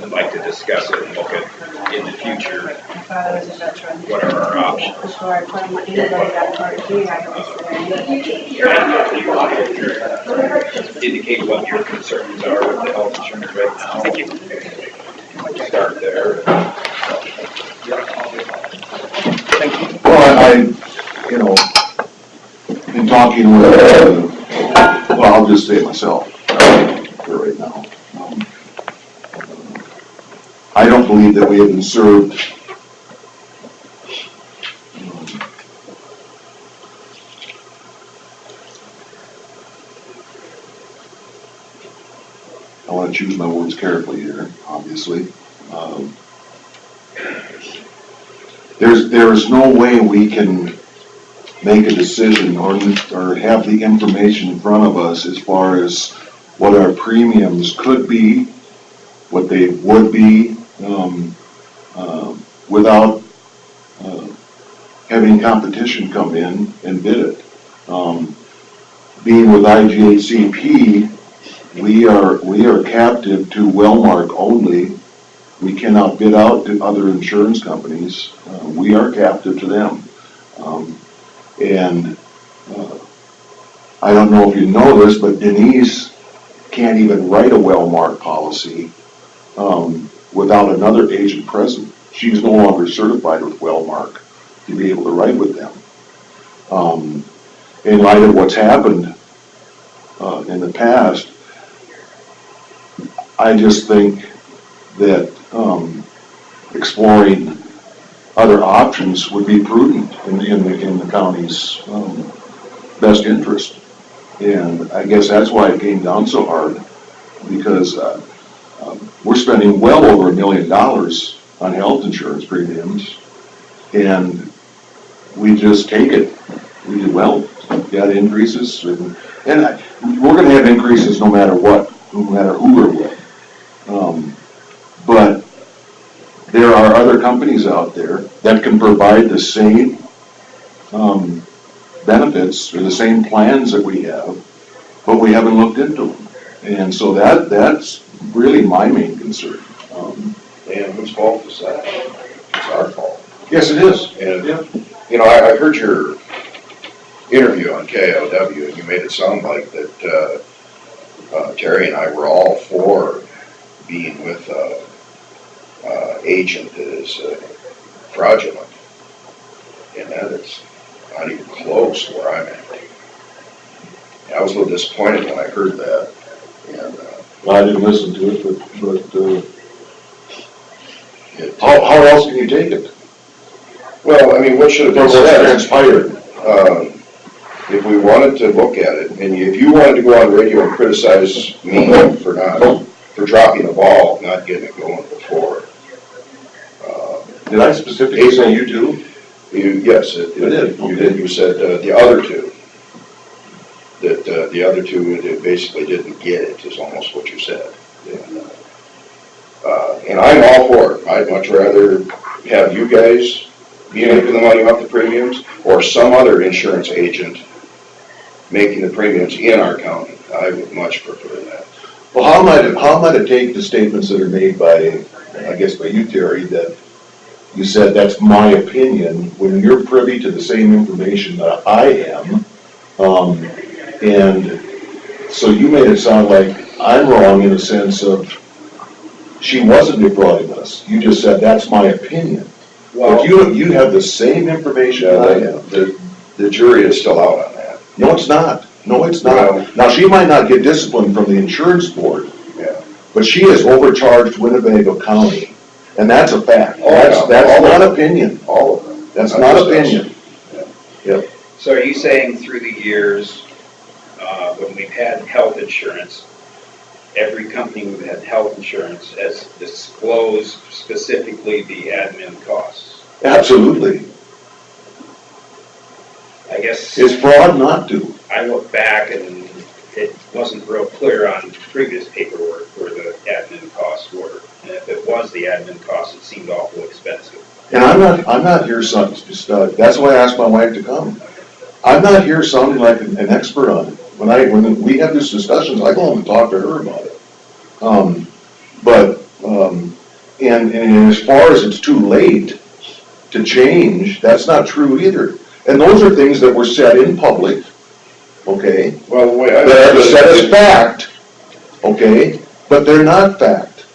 would like to discuss it and look at in the future, My father was a veteran. what are our options. Before I put him, anybody got Part D, I always said, Indicate what your concerns are with the health insurance right now. Thank you. Start there. Well, in talking with, well, I'll just say myself, for right now. I don't believe that we have been served I want to choose my words carefully here, obviously. There is no way we can make a decision or have the information in front of us as far as what our premiums could be, what they would be, without having competition come in and bid it. Being with IGHCP, we are captive to Wellmark only. We cannot bid out to other insurance companies. We are captive to them. And I don't know if you know this, but Denise can't even write a Wellmark policy without another agent present. She's no longer certified with Wellmark to be able to write with them. In light of what's happened in the past, I just think that exploring other options would be prudent in the county's best interest. And I guess that's why it came down so hard, because we're spending well over $1 million on health insurance premiums, and we just take it. We do well, got increases, and we're gonna have increases no matter what, no matter who we're with. But there are other companies out there that can provide the same benefits or the same plans that we have, but we haven't looked into them. And so that's really my main concern. And whose fault is that? It's our fault. Yes, it is. And, Yeah. you know, I heard your interview on KOW, and you made it sound like that Terry and I were all for being with an agent that is fraudulent. And that is not even close to where I'm at. I was a little disappointed when I heard that. And Well, I didn't listen to it, but how else can you take it? well, I mean, what should have been What's said? transpired? If we wanted to look at it, and if you wanted to go on radio and criticize me for dropping the ball, not getting it going before. Did I specifically say you too? Yes, it did. You did. You said the other two. That the other two basically didn't get it, is almost what you said. And I'm all for it. I'd much rather have you guys be making the money off the premiums, or some other insurance agent making the premiums in our county. I would much prefer that. Well, how am I to take the statements that are made by, I guess by you, Terry, that you said that's my opinion, when you're privy to the same information that I am, and so you made it sound like I'm wrong in the sense of she wasn't defrauding us. You just said that's my opinion. Well, But you have the same information that I have. the jury is still out on that. No, it's not. No, it's not. Well- Now, she might not get disciplined from the insurance board, Yeah. but she has overcharged Winnebago County, and that's a fact. Oh, yeah. That's All of not them. opinion. All of them. That's Not not just us. opinion. Yep. So are you saying through the years, when we've had health insurance, every company we've had health insurance has disclosed specifically the admin costs? Absolutely. I guess It's fraud not to. I look back and it wasn't real clear on previous paperwork where the admin costs were. And if it was the admin costs, it seemed awful expensive. And I'm not here that's why I asked my wife to come. I'm not here sounding like an expert on it. When we have these discussions, I go home and talk to her about it. But And as far as it's too late to change, that's not true either. And those are things that were said in public, okay? Well, the way I. That are set as fact, okay? But they're not fact.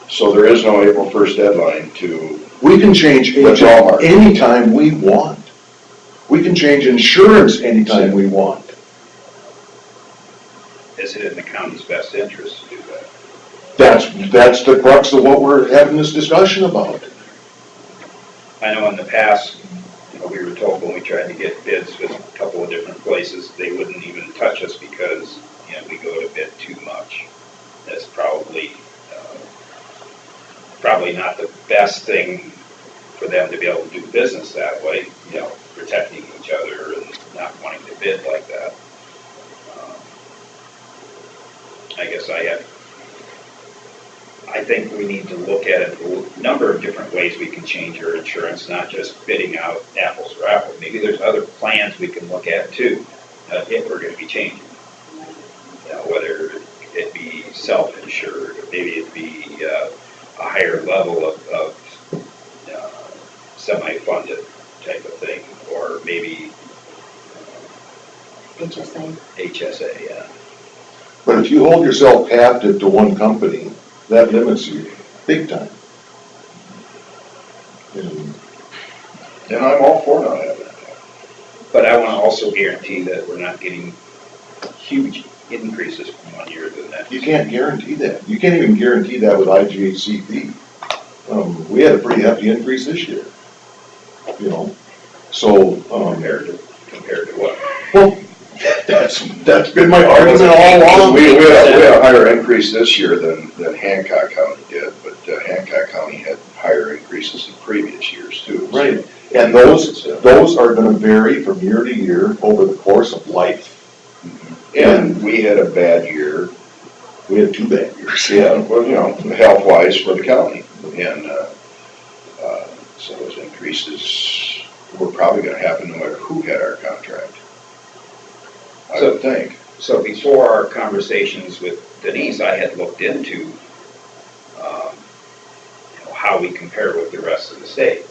So there is no April 1st deadline to, We can change That's all, agent Mark. anytime we want. We can change insurance anytime we want. Is it in the county's best interest to do that? That's the crux of what we're having this discussion about. I know in the past, we were told when we tried to get bids with a couple of different places, they wouldn't even touch us because, we go to bid too much. That's probably not the best thing for them to be able to do business that way, protecting each other and not wanting to bid like that. I guess I think we need to look at it, a number of different ways we can change our insurance, not just bidding out apples for apples. Maybe there's other plans we can look at too, if we're going to be changing. Whether it be self-insured, maybe it be a higher level of semi-funded type of thing, or maybe HSA, yeah. But if you hold yourself captive to one company, that limits you big time. and I'm all for not having it. But I want to also guarantee that we're not getting huge increases from one year to the next. You can't guarantee that. You can't even guarantee that with IGHCP. We had a pretty hefty increase this year, so. Compared to what? Well, that's been my argument all along. We had a higher increase this year than Hancock County did, but Hancock County had higher increases in previous years too. Right, and those are gonna vary from year to year over the course of life. And we had a bad year. We had 2 bad years. Yeah, well, health-wise for the county. And so those increases were probably gonna happen no matter who had our contract, I would think. So before our conversations with Denise, I had looked into how we compare with the rest of the state.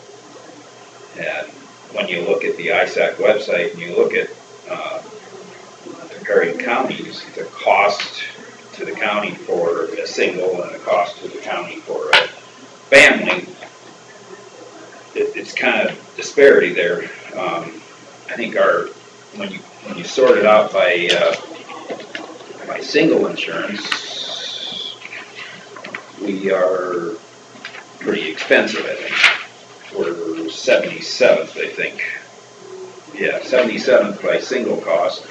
And when you look at the ISAC website and you look at comparing counties, the cost to the county for a single and the cost to the county for a family, it's kind of disparity there. I think when you sort it out by single insurance, we are pretty expensive, I think. We're 77th, I think. Yeah, 77th by single cost.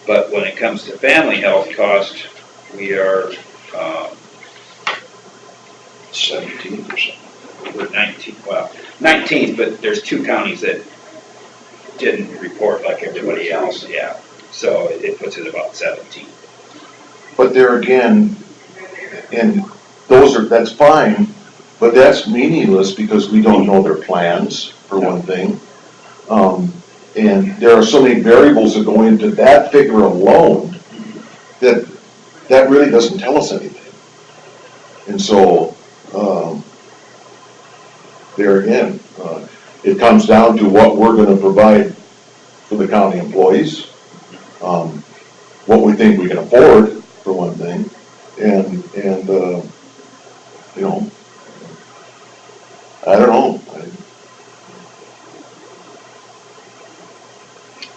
But when it comes to family health cost, we are 17%. We're 19, well, 19, but there's 2 counties that didn't report like everybody else, yeah. So it puts it about 17. But there again, and that's fine, but that's meaningless because we don't know their plans, for one thing. And there are so many variables that go into that figure alone that really doesn't tell us anything. And so, there again, it comes down to what we're gonna provide for the county employees, what we think we can afford, for one thing, and I don't know.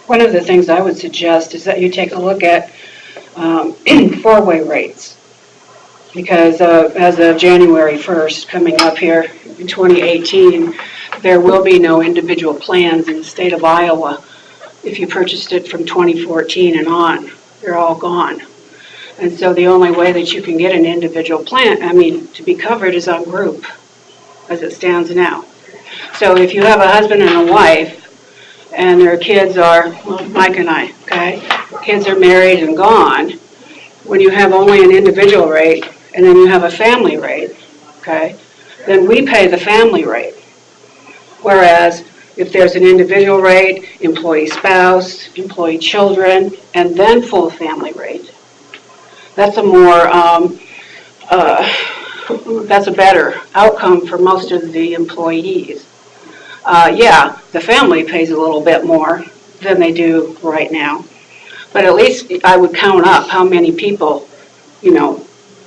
One of the things I would suggest is that you take a look at four-way rates. Because as of January 1st, coming up here in 2018, there will be no individual plans in the state of Iowa. If you purchased it from 2014 and on, they're all gone. And so the only way that you can get an individual plan, to be covered is on group, as it stands now. So if you have a husband and a wife, and their kids are, well, Mike and I, okay? Kids are married and gone. When you have only an individual rate, and then you have a family rate, okay? Then we pay the family rate. Whereas if there's an individual rate, employee spouse, employee children, and then full family rate, that's a more that's a better outcome for most of the employees. Yeah, the family pays a little bit more than they do right now, but at least I would count up how many people,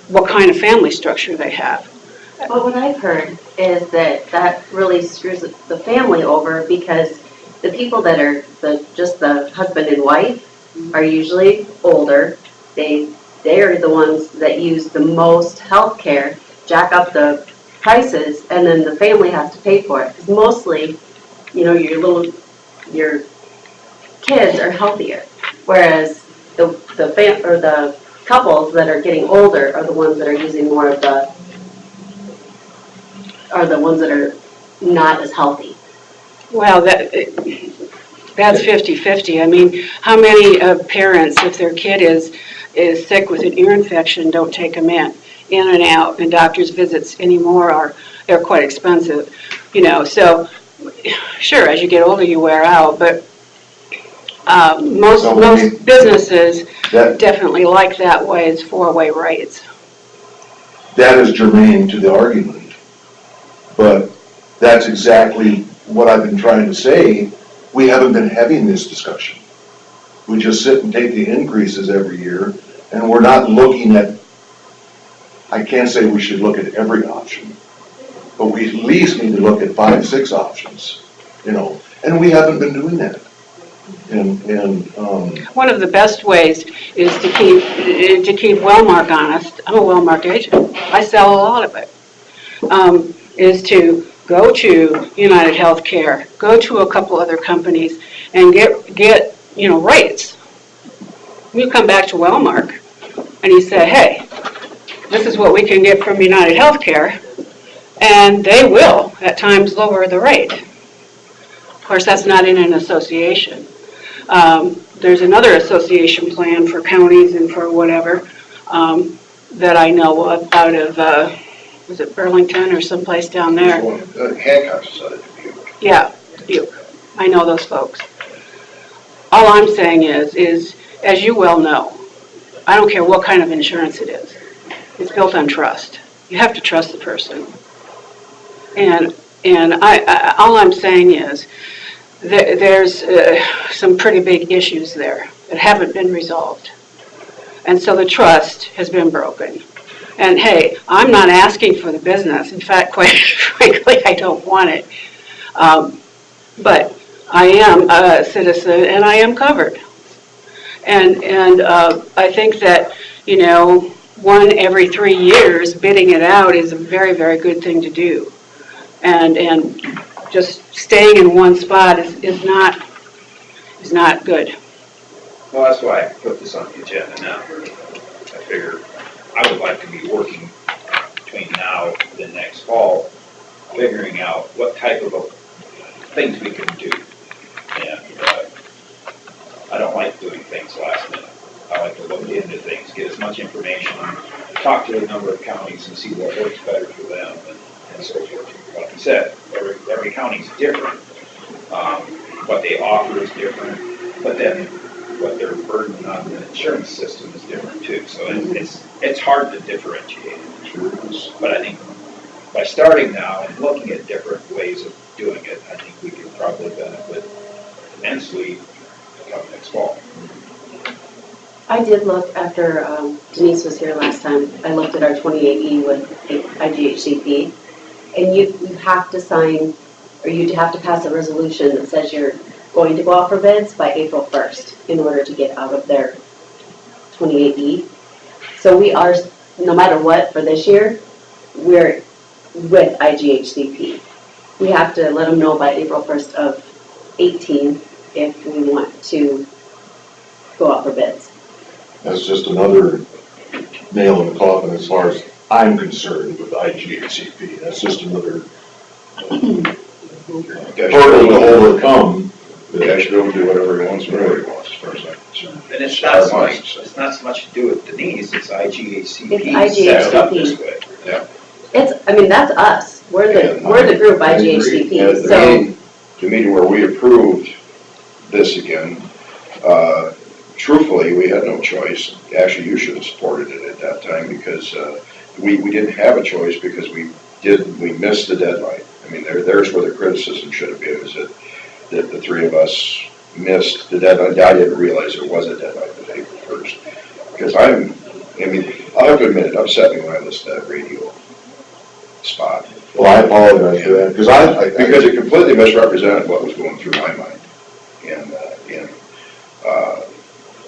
what kind of family structure they have. But what I've heard is that really screws the family over because the people that are just the husband and wife are usually older. They are the ones that use the most health care, jack up the prices, and then the family has to pay for it. Because mostly, your kids are healthier, whereas the couples that are getting older are the ones that are using more of are the ones that are not as healthy. Well, that's 50-50. I mean, how many parents, if their kid is sick with an ear infection, don't take them in and out, and doctor's visits anymore they're quite expensive, so sure, as you get older, you wear out, but most businesses definitely like that way. It's four-way rates. That is germane to the argument, but that's exactly what I've been trying to say. We haven't been having this discussion. We just sit and take the increases every year, and we're not looking at, I can't say we should look at every option, but we at least need to look at 5, 6 options, and we haven't been doing that. One of the best ways is to keep Wellmark honest. I'm a Wellmark agent. I sell a lot of it. Is to go to United Healthcare, go to a couple other companies, and get rates. You come back to Wellmark, and you say, hey, this is what we can get from United Healthcare, and they will at times lower the rate. Of course, that's not in an association. There's another association plan for counties and for whatever that I know of out of, was it Burlington or someplace down there? Hancock's decided to be. Yeah, Duke. I know those folks. All I'm saying is, as you well know, I don't care what kind of insurance it is. It's built on trust. You have to trust the person. And all I'm saying is, there's some pretty big issues there that haven't been resolved. And so the trust has been broken. And hey, I'm not asking for the business. In fact, quite frankly, I don't want it. But I am a citizen and I am covered. And I think that, 1 every 3 years, bidding it out is a very, very good thing to do. And just staying in one spot is not good. Well, that's why I put this on the agenda now. I figure I would like to be working between now and the next fall, figuring out what type of things we can do. And I don't like doing things last minute. I like to look into things, get as much information, talk to a number of counties and see what works better for them and so forth. Like you said, every county's different. What they offer is different, but then what their burden on the insurance system is different too. So it's hard to differentiate. But I think by starting now and looking at different ways of doing it, I think we could probably benefit immensely come next fall. I did look after Denise was here last time. I looked at our 28E with IGHCP, and you have to sign, or you have to pass a resolution that says you're going to go out for bids by April 1st in order to get out of their 28E. So we are, no matter what, for this year, we're with IGHCP. We have to let them know by April 1st of 18 if we want to go out for bids. That's just another nail in the coffin as far as I'm concerned with IGHCP. That's just another hurdle to overcome. The guy should be able to do whatever he wants, whenever he wants, as far as I'm concerned. And it's not so much to do with Denise, it's IGHCP. It's set up IGHCP. this way. Yeah. That's us. We're the group IGHCP. So To me, where we approved this again, truthfully, we had no choice. Actually, you should have supported it at that time because we didn't have a choice because we missed the deadline. I mean, there's where the criticism should have been, is that the three of us missed the deadline. I didn't realize there was a deadline the day first. Because I have to admit, it upset me when I listened to that radio spot. Well, I apologize for that, because it completely misrepresented what was going through my mind.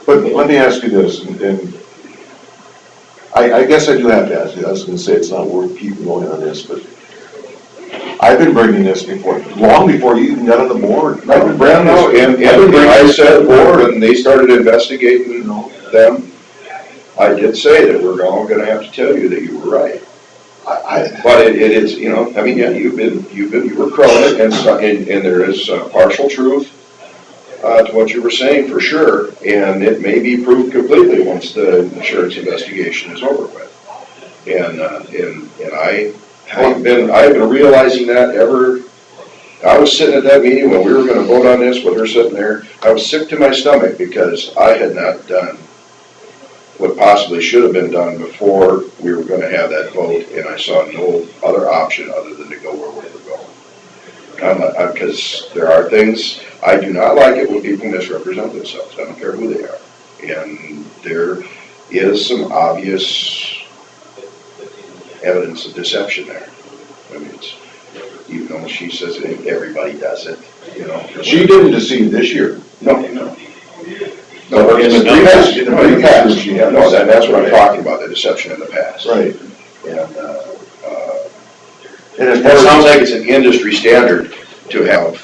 But let me ask you this, and I guess I do have to ask you, I was gonna say it's not worth keeping going on this, but I've been bringing this before, long before you even got on the board. I've been bringing this. And I said when they started investigating them, I did say that we're all gonna have to tell you that you were right. But it is, you know, I mean, yeah, you were crowing it, and there is partial truth to what you were saying for sure, and it may be proved completely once the insurance investigation is over with. And I've been realizing that I was sitting at that meeting when we were gonna vote on this with her sitting there. I was sick to my stomach because I had not done what possibly should have been done before we were gonna have that vote, and I saw no other option other than to go where we were going. Because there are things, I do not like it when people misrepresent themselves, I don't care who they are. And there is some obvious evidence of deception there. I mean, even though she says everybody does it, you know. She didn't deceive this year. No. No, in the previous year, no, that's what I'm talking about, the deception in the past. Right. And it sounds like it's an industry standard to have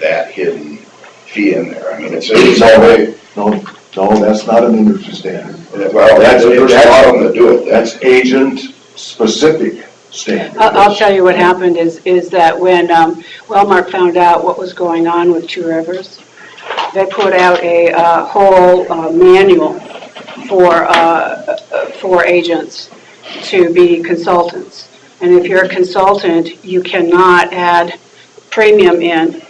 that hidden fee in there. I mean, it's already. No, that's not an industry standard. Well, there's a lot of them that do it. That's agent-specific standard. I'll tell you what happened is that when Wellmark found out what was going on with Two Rivers, they put out a whole manual for agents to be consultants. And if you're a consultant, you cannot add premium in.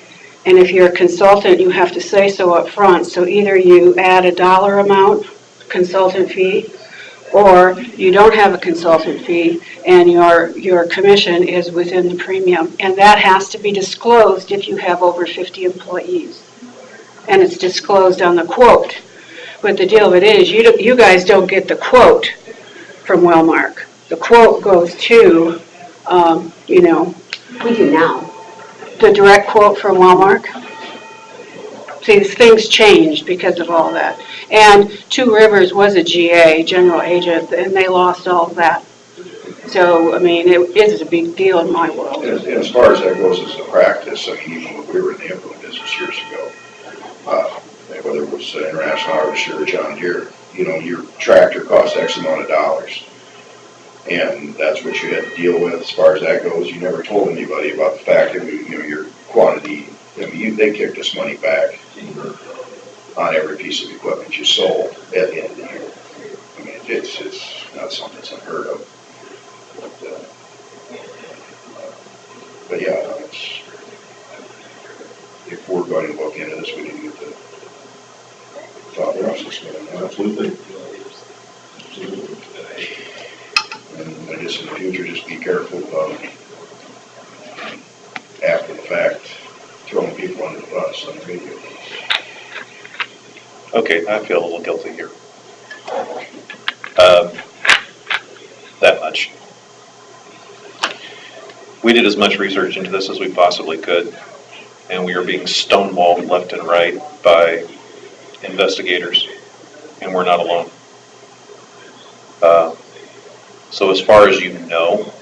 And if you're a consultant, you have to say so up front. So either you add a dollar amount, consultant fee, or you don't have a consultant fee and your commission is within the premium. And that has to be disclosed if you have over 50 employees. And it's disclosed on the quote. But the deal of it is, you guys don't get the quote from Wellmark. The quote goes to, We do now. the direct quote from Wellmark. See, things changed because of all that. And Two Rivers was a GA, general agent, and they lost all of that. So, I mean, it is a big deal in my world. And as far as that goes as a practice, I mean, even when we were in the implement business years ago, whether it was International Harvester or John Deere, you know, your tractor costs X amount of dollars. And that's what you had to deal with as far as that goes. You never told anybody about the fact that your quantity, they kicked us money back on every piece of equipment you sold at the end of the year. I mean, it's not something that's unheard of. But yeah, if we're going to look into this, we need to get the thought process going. Absolutely. And I guess in the future, just be careful about, after the fact, throwing people under the bus on the radio. Okay, I feel a little guilty here. That much. We did as much research into this as we possibly could, and we are being stonewalled left and right by investigators, and we're not alone. So as far as you know,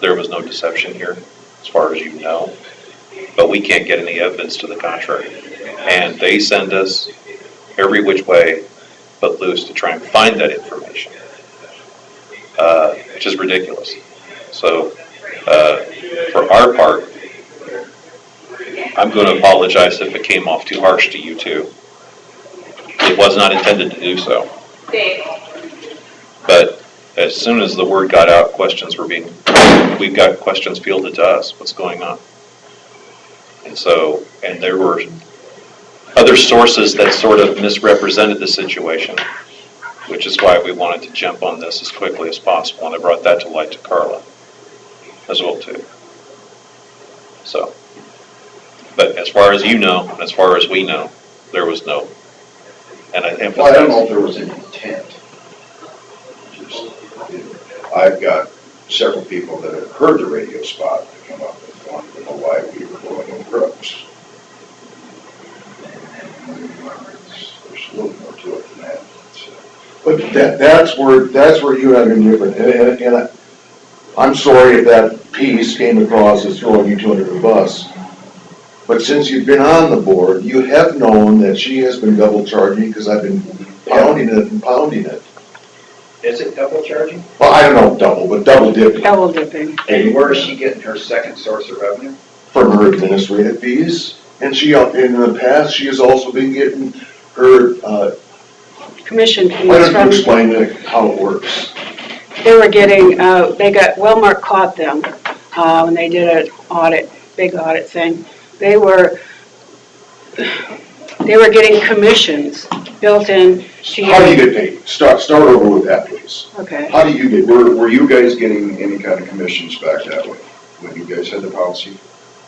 there was no deception here, as far as you know, but we can't get any evidence to the contrary. And they send us every which way but loose to try and find that information, which is ridiculous. So for our part, I'm going to apologize if it came off too harsh to you too. It was not intended to do so. But as soon as the word got out, we've got questions fielded to us, what's going on? And there were other sources that sort of misrepresented the situation. which is why we wanted to jump on this as quickly as possible, and I brought that to light to Carla as well too. So, but as far as you know, and as far as we know, there was no, and I emphasize. Well, I don't know if there was an intent. Just, I've got several people that have heard the radio spot that come up and wanted to know why we were going in groups. There's a little more to it than that. But that's where you have a different, and I'm sorry if that piece came across as throwing you two under the bus. But since you've been on the board, you have known that she has been double charging, because I've been pounding it. Is it double charging? Well, I don't know double, but double dipping. Double dipping. And where is she getting her second source of revenue? From her administrative fees, and she, in the past, she has also been getting her, Commission why fees don't you from, explain how it works? they were getting, Wellmark caught them when they did an audit, big audit thing. They were getting commissions built in to How do you get paid? Start over with that, please. Okay. How do you get, Were you guys getting any kind of commissions back that way, when you guys had the policy?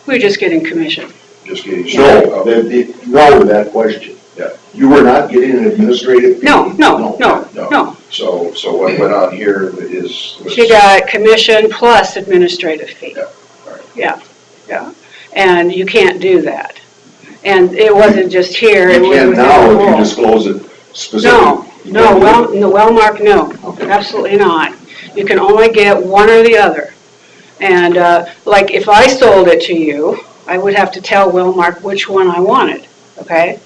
We're just getting commission. Just getting? no to that question. Yeah. You were not getting an administrative fee? No. So what went on here was. She got commission plus administrative fee. Yeah, all right. Yeah. And you can't do that. And it wasn't just here. You it was can within now the if you rules. disclose it specifically. Wellmark, no, Okay. absolutely not. You can only get one or the other. And like if I sold it to you, I would have to tell Wellmark which one I wanted, okay?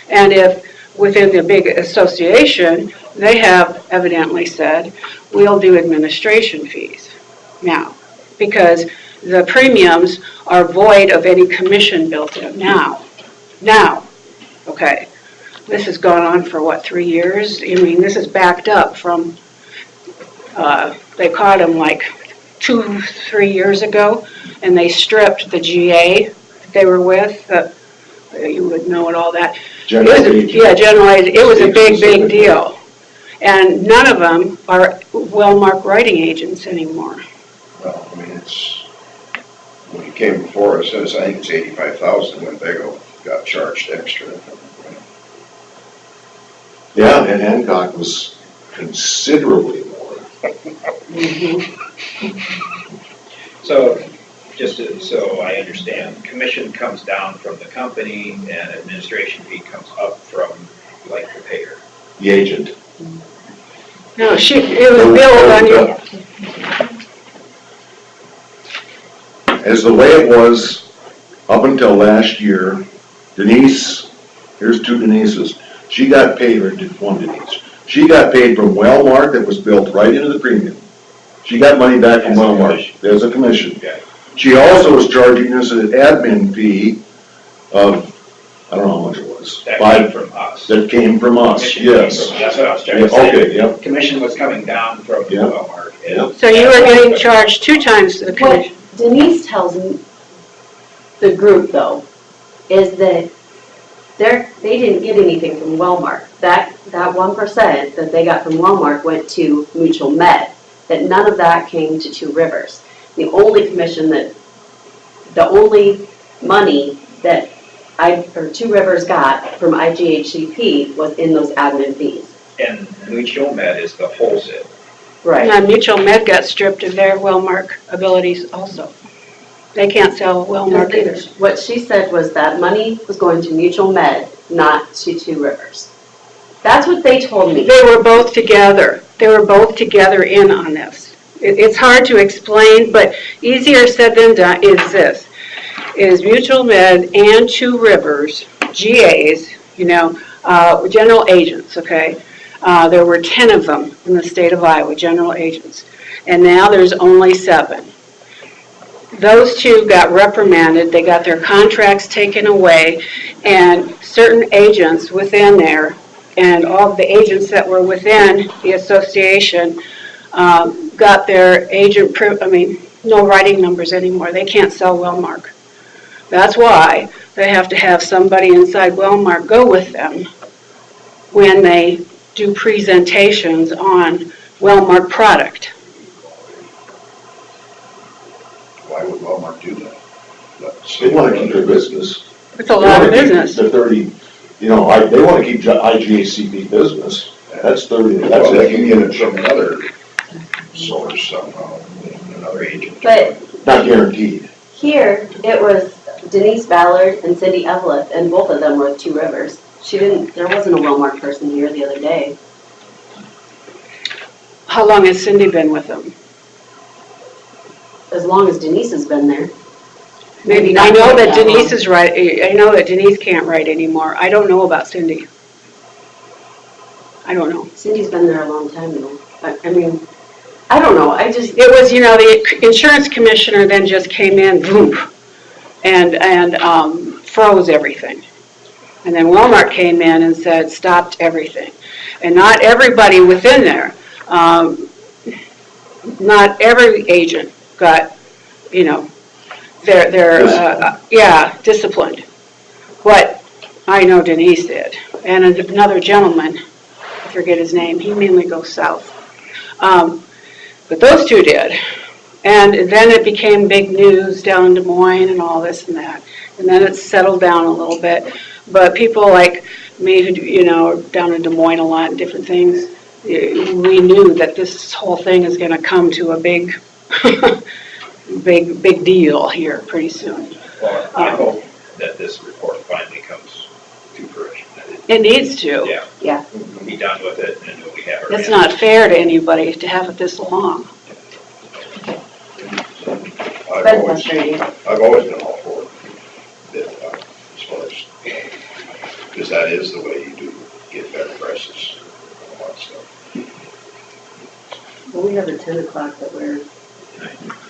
And if within the big association, they have evidently said, we'll do administration fees now, because the premiums are void of any commission built in now, okay? This has gone on for what, 3 years? I mean, this is backed up from, they caught them like 2-3 years ago, and they stripped the GA they were with, you would know it all that. General agent. Yeah, general agent. It was a big deal. And none of them are Wellmark writing agents anymore. Well, I mean, when he came before us, I think it's 85,000 Winnebago got charged extra. Yeah, and Hancock was considerably more. So, so I understand, commission comes down from the company and administration fee comes up from like the payer. The agent. No, it was billed on you. As the way it was up until last year, Denise, here's two Denises, she got paid, or one Denise, she got paid from Wellmark that was built right into the premium. She got money back from Wellmark, there's a commission. Okay. She also was charging us an admin fee of, I don't know how much it was. That came from us. That came from us, Commission came yes. from- That's what I was trying Yeah, to say. okay, yep. Commission was coming down from Yeah. Wellmark. and- So you were getting charged 2 times the What commission. Denise tells me, the group though, is that they didn't get anything from Wellmark. That 1% that they got from Wellmark went to Mutual Med, that none of that came to Two Rivers. The only money that Two Rivers got from IGHCP was in those admin fees. And Mutual Med is the wholesale. Right. And Mutual Med got stripped of their Wellmark abilities also. They can't sell Wellmark either. What she said was that money was going to Mutual Med, not to Two Rivers. That's what they told me. They were both together. They were both together in on this. It's hard to explain, but easier said than done is this. Is Mutual Med and Two Rivers, GAs, general agents, okay? There were 10 of them in the state of Iowa, general agents. And now there's only 7. Those 2 got reprimanded, they got their contracts taken away, and certain agents within there, and all of the agents that were within the association, got their no writing numbers anymore. They can't sell Wellmark. That's why they have to have somebody inside Wellmark go with them when they do presentations on well-marked product. Why would Walmart do that? They wanna keep their business. It's a lot of business. The 30, they wanna keep IGACP business. That's 30, Well, that's they can get it. it from another source somehow, another agent. But Not guaranteed. here, it was Denise Ballard and Cindy Eveleth, and both of them were with Two Rivers. There wasn't a Walmart person here the other day. How long has Cindy been with them? As long as Denise has been there. Maybe, I know that Denise is right, I know that Denise can't write anymore. I don't know about Cindy. I don't know. Cindy's been there a long time though. I mean, I don't know, I just, It was, the insurance commissioner then just came in, boom, and froze everything. And then Walmart came in and said, stopped everything. And not everybody within there, not every agent got, disciplined. But I know Denise did. And another gentleman, I forget his name, he mainly goes south. But those two did. And then it became big news down in Des Moines and all this and that. And then it settled down a little bit. But people like me who, down in Des Moines a lot and different things, we knew that this whole thing is going to come to a big, big deal here pretty soon. Well, I hope that this report finally comes to fruition. It needs to. Yeah. We'll be done with it and we have our. It's not fair to anybody to have it this long. been frustrating. I've always been all for it, as far as, because that is the way you do get better prices on a lot of stuff. Well, we have a 10 o'clock that we're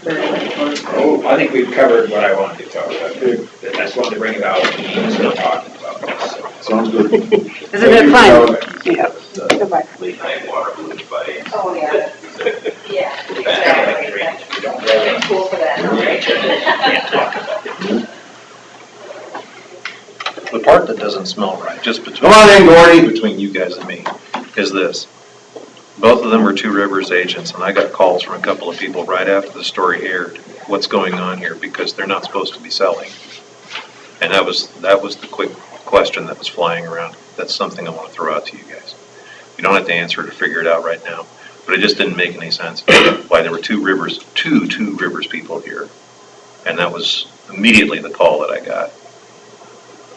very late for. Oh, I think we've covered what I wanted to talk about. And I just wanted to bring it out and start talking about this. So. Sounds good. Isn't it fun? Yeah. Goodbye. Late night water blue by. Oh, yeah. Yeah, exactly. Don't really. Cool for that. Can't talk about it. The part that doesn't smell right, just between. Come on in, Gordy. Between you guys and me, is this. Both of them were Two Rivers agents, and I got calls from a couple of people right after the story aired. What's going on here? Because they're not supposed to be selling. And that was the quick question that was flying around. That's something I want to throw out to you guys. You don't have to answer to figure it out right now, but it just didn't make any sense why there were Two Rivers people here. And that was immediately the call that I got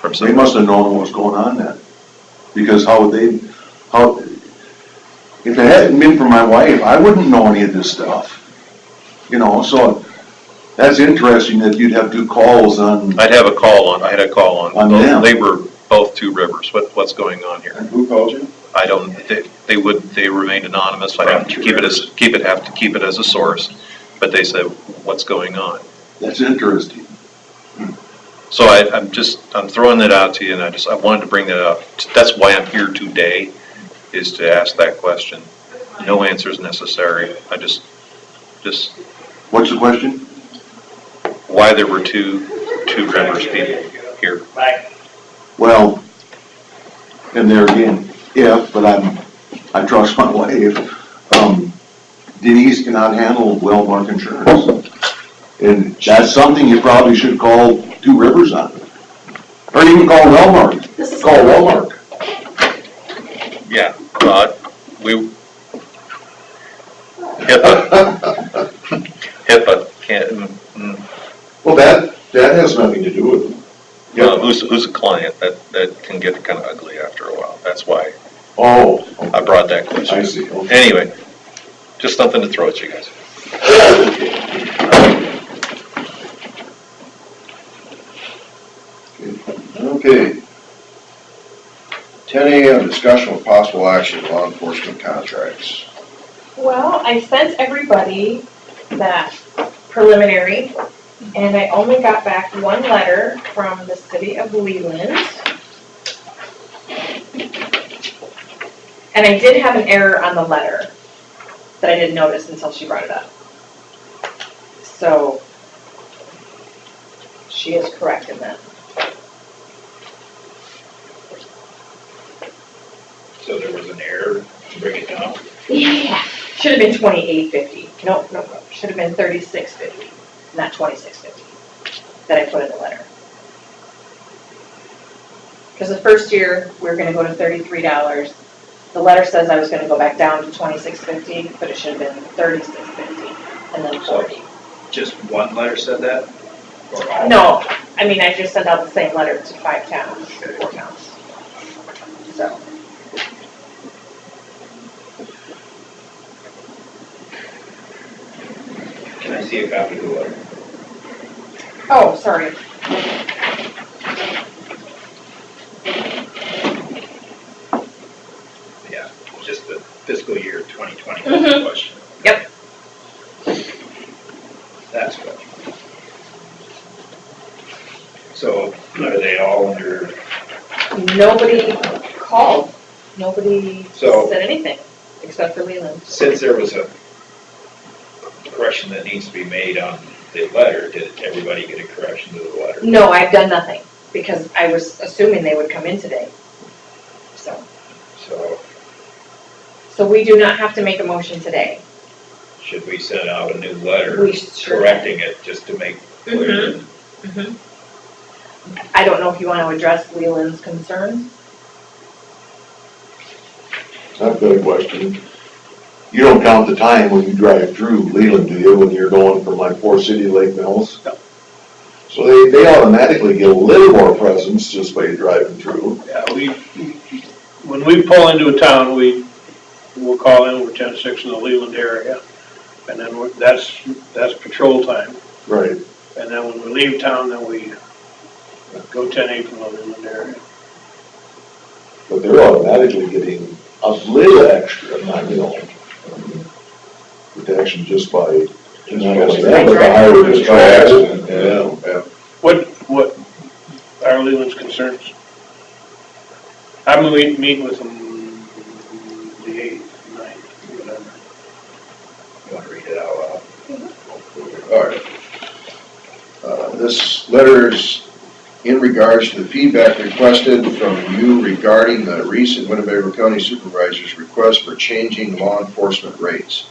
from They somebody. must have known what was going on then. Because if it hadn't been for my wife, I wouldn't know any of this stuff. So that's interesting that you'd have two calls on. I had a call on. On them. They were both Two Rivers. What's going on here? And who called you? I don't, they remained anonymous. I have to keep it as a source. But they said, what's going on? That's interesting. So I'm throwing that out to you, and I wanted to bring that up. That's why I'm here today, is to ask that question. No answers necessary. I just, What's the question? why there were two Rivers people here. Well, and there again, but I trust my wife. Denise cannot handle well-marked insurance. And that's something you probably should call Two Rivers on. Or even call Wellmark. Call Wellmark. Yeah, HIPAA can't, Well, that has nothing to do with it. who's a client, that can get kind of ugly after a while. That's why Oh, I brought that question. I see. Okay. Anyway, just something to throw at you guys. Okay. 10 a.m. discussion with possible action, law enforcement contracts. Well, I sent everybody that preliminary, and I only got back one letter from the city of Leland. And I did have an error on the letter that I didn't notice until she brought it up. So, she is correct in that. So there was an error there to bring it down? Yeah, should have been 2850. No, should have been 3650, not 2650, that I put in the letter. Because the first year, we were gonna go to $33. The letter says I was gonna go back down to 2650, but it should have been 3650, and then 40. Just one letter said that? Or all? No, I mean, I just sent out the same letter to 5 towns, 4 towns. So. Can I see a copy of the letter? Oh, sorry. Yeah, just the fiscal year 2020 Mhm. question. Yep. That's what. So are they all under, Nobody called. Nobody So- said anything, except for Leland. since there was a correction that needs to be made on the letter, did everybody get a correction to the letter? No, I've done nothing, because I was assuming they would come in today. So we do not have to make a motion today. Should we send out a new letter We sure correcting it just to make clear? Mhm. I don't know if you want to address Leland's concerns. That's a good question. You don't count the time when you drive through Leland, do you, when you're going from like Fort City to Lake Mills? No. So they automatically get a little more presence just by driving through. Yeah, when we pull into a town, we'll call in, we're 10-6 in the Leland area. And then that's patrol time. Right. And then when we leave town, then we go 10-8 from the Leland area. But they're automatically getting a little extra, not, protection just by, not only that, but the highway just by accident, yeah. What are Leland's concerns? I'm meeting with them the 8th, 9th, whatever. You want to read it out loud? All right. This letter is in regards to the feedback requested from you regarding the recent Winnebago County Supervisor's request for changing law enforcement rates.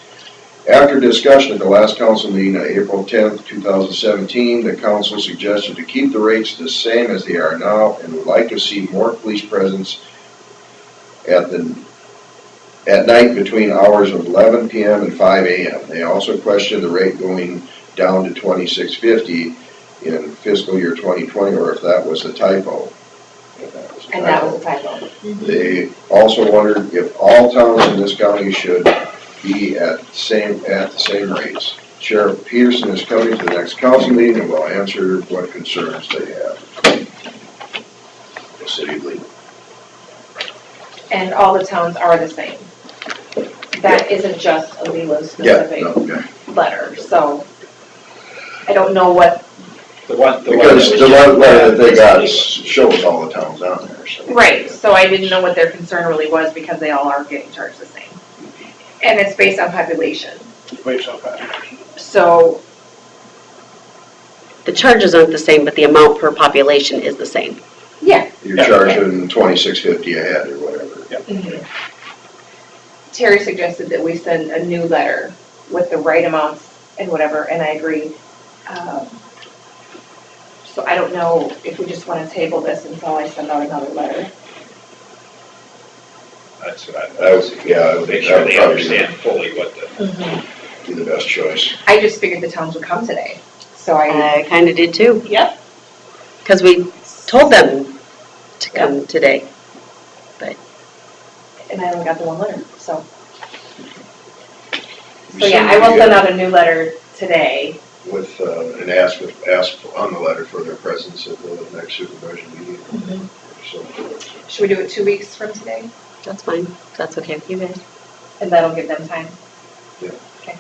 After discussion at the last council meeting on April 10th, 2017, the council suggested to keep the rates the same as they are now and would like to see more police presence at night between hours of 11 p.m. and 5 a.m. They also questioned the rate going down to $26.50 in fiscal year 2020, or if that was a typo. And that was a typo. They also wondered if all towns in this county should be at the same rates. Sheriff Peterson is coming to the next council meeting and will answer what concerns they have. The city of Lee. And all the towns are the same. That isn't just a Leland specific letter, so I don't know what. Because the letter that they got shows all the towns on there, so. Right, so I didn't know what their concern really was because they all are getting charged the same. And it's based on population. It's based on population. So, The charges aren't the same, but the amount per population is the same. yeah. You're charging $26.50 a head or whatever. Mhm. Terry suggested that we send a new letter with the right amounts and whatever, and I agree. So I don't know if we just want to table this until I send out another letter. That's what I would make sure they understand fully what the. Be the best choice. I just figured the towns would come today, so I kind of did too, Yep. because we told them to come today. And I only got the one letter, so. So yeah, I will send out a new letter today. With, and ask on the letter for their presence at the next supervision meeting. So, Should we do it 2 weeks from today? That's fine, that's okay with you guys. And that'll give them time? Yeah. Okay.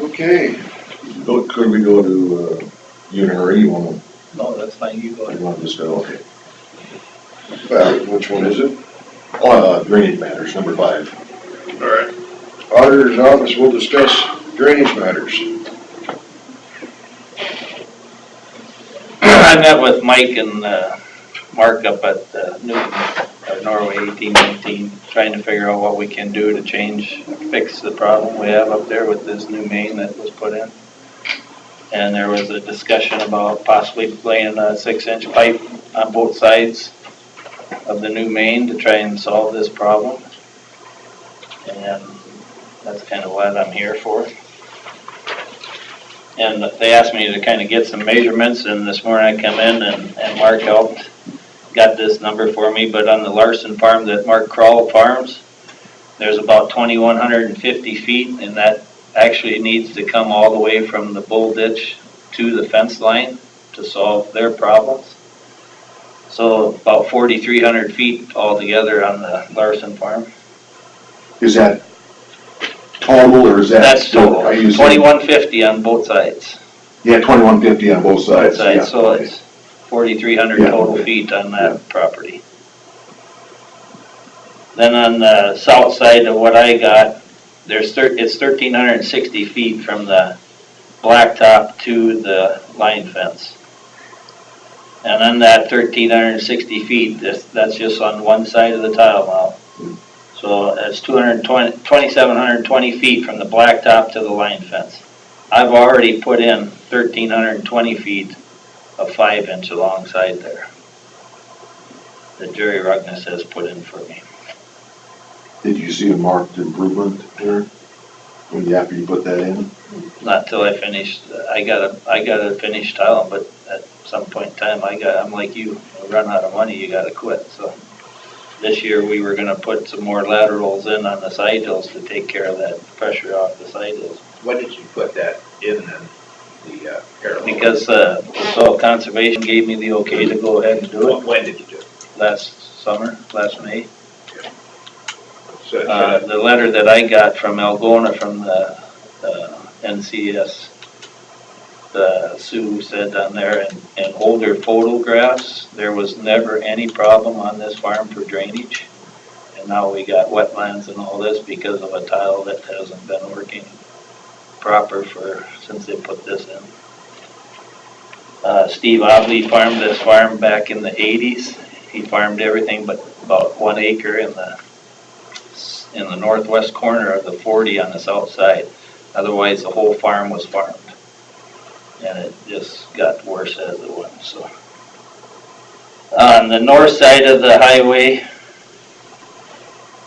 Okay. Could we go to, unit, or you want No, that's fine, you go to, ahead. you want to discuss? Okay. Which one is it? Drainage matters, number 5. All right. Auditor's office will discuss drainage matters. I met with Mike and Mark up at Newton, or Norway 1819, trying to figure out what we can do to fix the problem we have up there with this new main that was put in. And there was a discussion about possibly laying a 6-inch pipe on both sides of the new main to try and solve this problem. And that's kind of what I'm here for. And they asked me to kind of get some measurements, and this morning I come in and Mark helped, got this number for me, but on the Larson farm that Mark Kroll farms, there's about 2,150 feet, and that actually needs to come all the way from the bull ditch to the fence line to solve their problems. So about 4,300 feet altogether on the Larson farm. Is that total, or is that? That's total, are you saying- 2,150 on both sides. Yeah, 2,150 on both sides. Both sides, yeah. so it's 4,300 Yeah, total okay. feet on that property. Then on the south side of what I got, it's 1,360 feet from the blacktop to the line fence. And on that 1,360 feet, that's just on one side of the tile now. So that's 2,720 feet from the blacktop to the line fence. I've already put in 1,320 feet of 5-inch alongside there that Jerry Rugness has put in for me. Did you see a marked improvement there after you put that in? Not till I finished. I got a finished tile, but at some point in time, I'm like you run out of money, you got to quit. So this year we were going to put some more laterals in on the side hills to take care of that pressure off the side hills. When did you put that in then, the parallel? Because the Soil Conservation gave me the okay to go ahead and do it. When did you do it? Last May. So The letter that I got from Algona from the NCS, Sue said on there, and older photographs, there was never any problem on this farm for drainage. And now we got wetlands and all this because of a tile that hasn't been working proper since they put this in. Steve Obley farmed this farm back in the 80s. He farmed everything but about 1 acre in the northwest corner of the 40 on the south side. Otherwise, the whole farm was farmed. And it just got worse as it went, so. On the north side of the highway,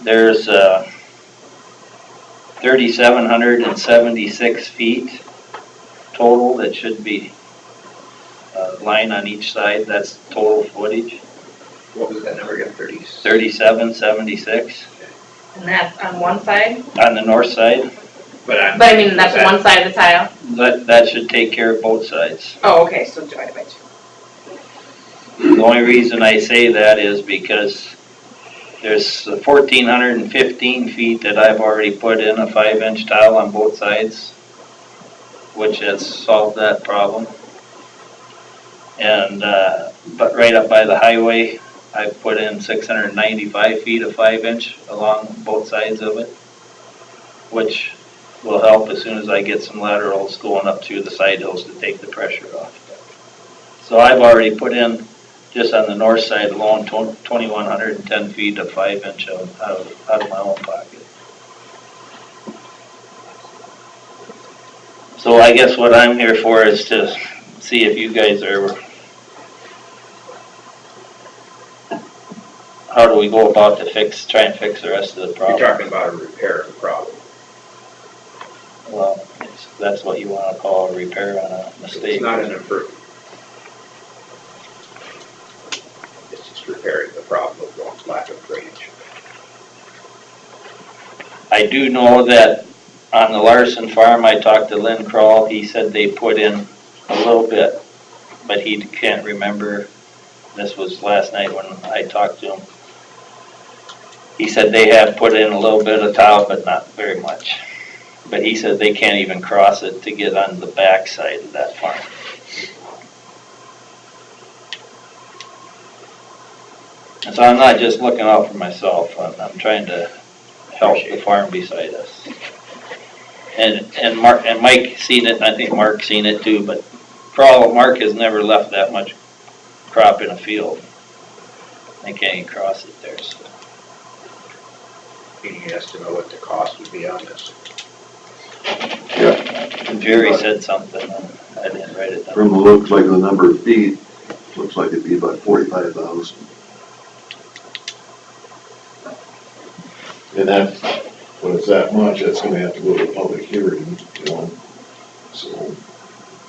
there's 3,776 feet total that should be line on each side. That's total footage. what was that number again, 30? 3,776 And that's on one side? on the north side. But I mean, that's one side of the tile? That should take care of both sides. Oh, okay, so divided by 2. The only reason I say that is because there's 1,415 feet that I've already put in a 5-inch tile on both sides, which has solved that problem. And, but right up by the highway, I've put in 695 feet of 5-inch along both sides of it, which will help as soon as I get some laterals going up through the side hills to take the pressure off. So I've already put in, just on the north side alone, 2,110 feet of 5-inch out of my own pocket. So I guess what I'm here for is to see if you guys are, how do we go about to try and fix the rest of the problem? You're talking about a repair of the problem. Well, that's what you want to call a repair on a mistake. It's not an improvement. It's just repairing the problem of lack of drainage. I do know that on the Larson farm, I talked to Lynn Kroll, he said they put in a little bit, but he can't remember. This was last night when I talked to him. He said they have put in a little bit of tile, but not very much. But he said they can't even cross it to get on the back side of that farm. And so I'm not just looking out for myself, I'm trying to help the farm beside us. And Mike seen it, and I think Mark seen it too, but Mark has never left that much crop in a field. I can't even cross it there, so. Any estimate what the cost would be on this? Jerry said something, I didn't write it down. From the looks like the number of feet, looks like it'd be about 45,000. And that's, when it's that much, that's gonna have to go to a public hearing, you know, so.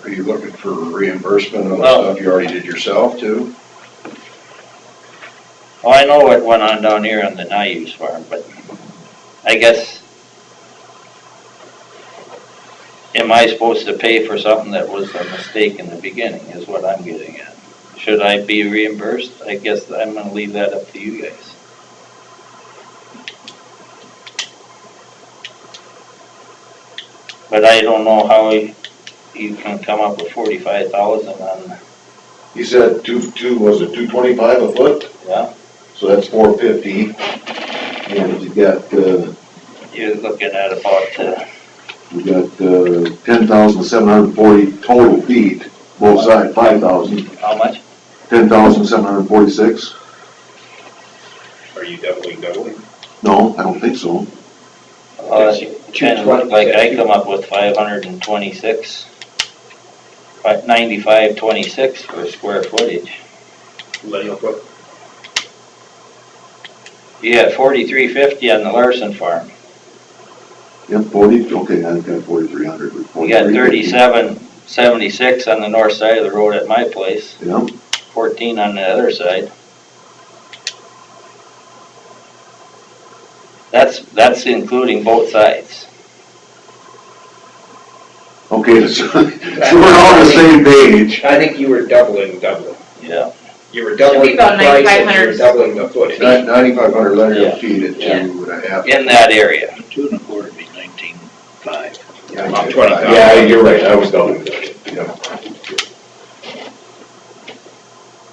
Are you looking for reimbursement on the Well- stuff you already did yourself too? Well, I know what went on down here on the Naives farm, but I guess, am I supposed to pay for something that was a mistake in the beginning, is what I'm getting at. Should I be reimbursed? I guess I'm gonna leave that up to you guys. But I don't know how you can come up with 45,000 on, He said was it 225 a foot? yeah, So that's 450. And you got, you're looking at about, you got, 10,740 total feet, both sides, 5,000, how much? 10,746. Are you doubling? No, I don't think so. Kind of looked like I come up with 526, 95.26 for square footage. Lineal foot? You got 4350 on the Larson farm. Yep, 40, okay, I've got 4,300. We got 3776 on the north side of the road at my place, Yep, 14 on the other side. That's including both sides. okay, so we're on the same page. I think you were doubling. Yeah. You were doubling the about price and you 9,500. were doubling the footage. 9,500 linear Yeah. feet at Yeah. 2.5. In that area. 2.25 would be 19.5. Yeah, About 20,000. Yeah, you're right, I was doubling that. Yeah.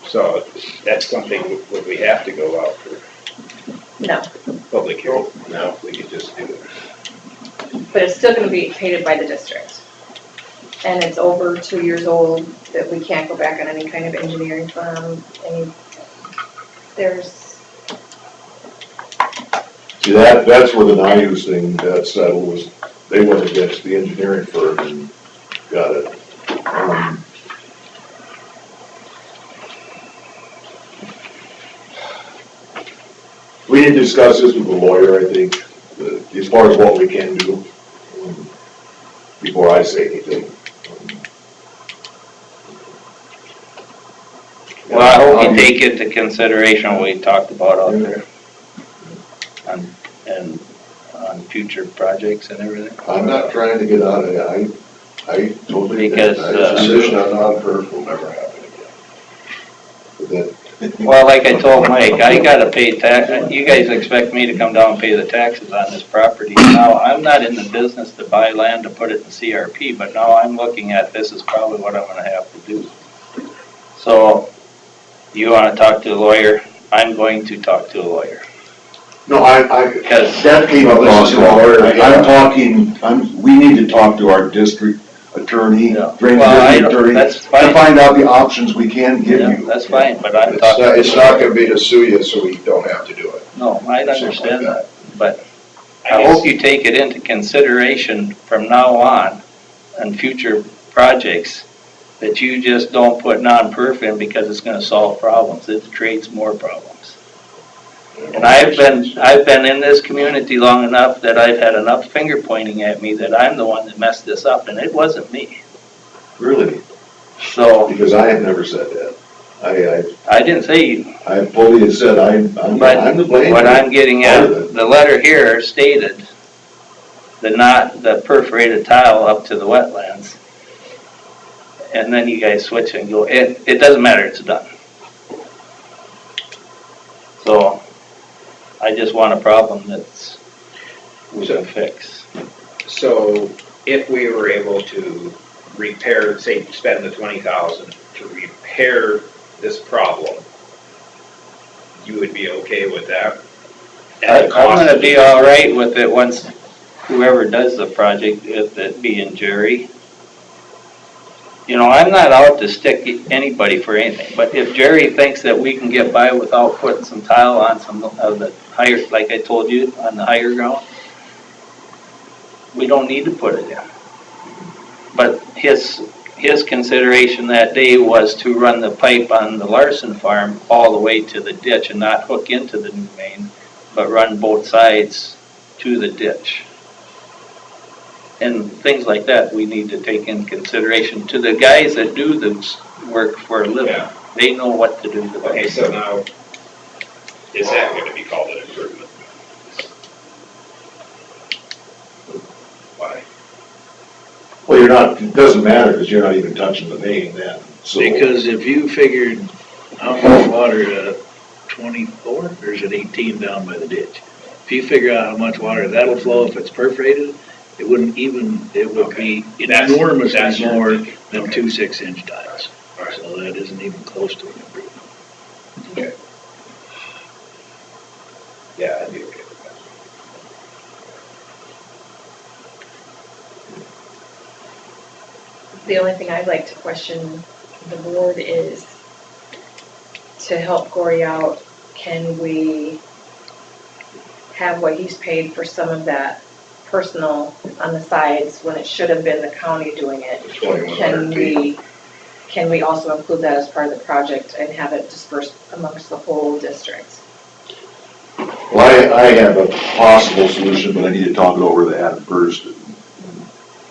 So that's something, would we have to go out for No, public hearing? No, we could just do it. but it's still gonna be paid by the district. And it's over 2 years old, that we can't go back on any kind of engineering firm, there's, See, that's where the Naives thing got settled, was they went against the engineering firm and got it. We need to discuss this with the lawyer, I think, as far as what we can do, before I say anything. Well, I hope you take into consideration what we talked about out there. And on future projects and everything. I'm not trying to get out of it, I totally. Because, Decision on non-perf will never happen again. Well, like I told Mike, I gotta pay tax, you guys expect me to come down and pay the taxes on this property. Now, I'm not in the business to buy land to put it in CRP, but now I'm looking at this is probably what I'm gonna have to do. So, you wanna talk to a lawyer? I'm going to talk to a lawyer. No, Because that came Well, this across, is a lawyer, yeah. we need to talk to our district attorney, Yeah. drainage Well, I district don't- attorney, that's to fine. find out the options we can give Yeah, you. that's fine, but I'm It's talking. not gonna be to sue you so we don't have to do it. No, I Something like understand that. that, but I I guess- hope you take it into consideration from now on future projects, that you just don't put non-perf in because it's gonna solve problems, it creates more problems. And I've been in this community long enough that I've had enough finger pointing at me that I'm the one that messed this up, and it wasn't me. Really, So, because I have never said that. I didn't say you, I fully said I'm but the blame. what I'm getting Part at, of it. the letter here stated the perforated tile up to the wetlands. And then you guys switch and go, it doesn't matter, it's done. So, I just want a problem that's, we can fix. So if we were able to repair, say, spend the 20,000 to repair this problem, you would be okay with that? And the I'm cost gonna of be the- all right with it once whoever does the project, if it being Jerry, You know, I'm not out to stick anybody for anything, but if Jerry thinks that we can get by without putting some tile on some of the higher, like I told you, on the higher ground, we don't need to put it in. But his consideration that day was to run the pipe on the Larson farm all the way to the ditch and not hook into the new main, but run both sides to the ditch. And things like that, we need to take in consideration. To the guys that do this work for a living, Yeah. they know what to do to the Okay, so now, is that going to be called an improvement? Why? Well, you're not, it doesn't matter, because you're not even touching the main then, so. Because if you figured how much water, 24, or is it 18 down by the ditch? If you figure out how much water that'll flow if it's perforated, it wouldn't even, it would be That's enormously more your thinking. than Okay. 2 6-inch tiles. All right. So that isn't even close to an improvement. Okay. Yeah, I'd be okay with that. The only thing I'd like to question the board is to help Gory out, can we have what he's paid for some of that personal on the sides when it should have been the county doing it? The 2,100 feet. Can we also include that as part of the project and have it dispersed amongst the whole district? Well, I have a possible solution, but I need to talk it over with Adam first.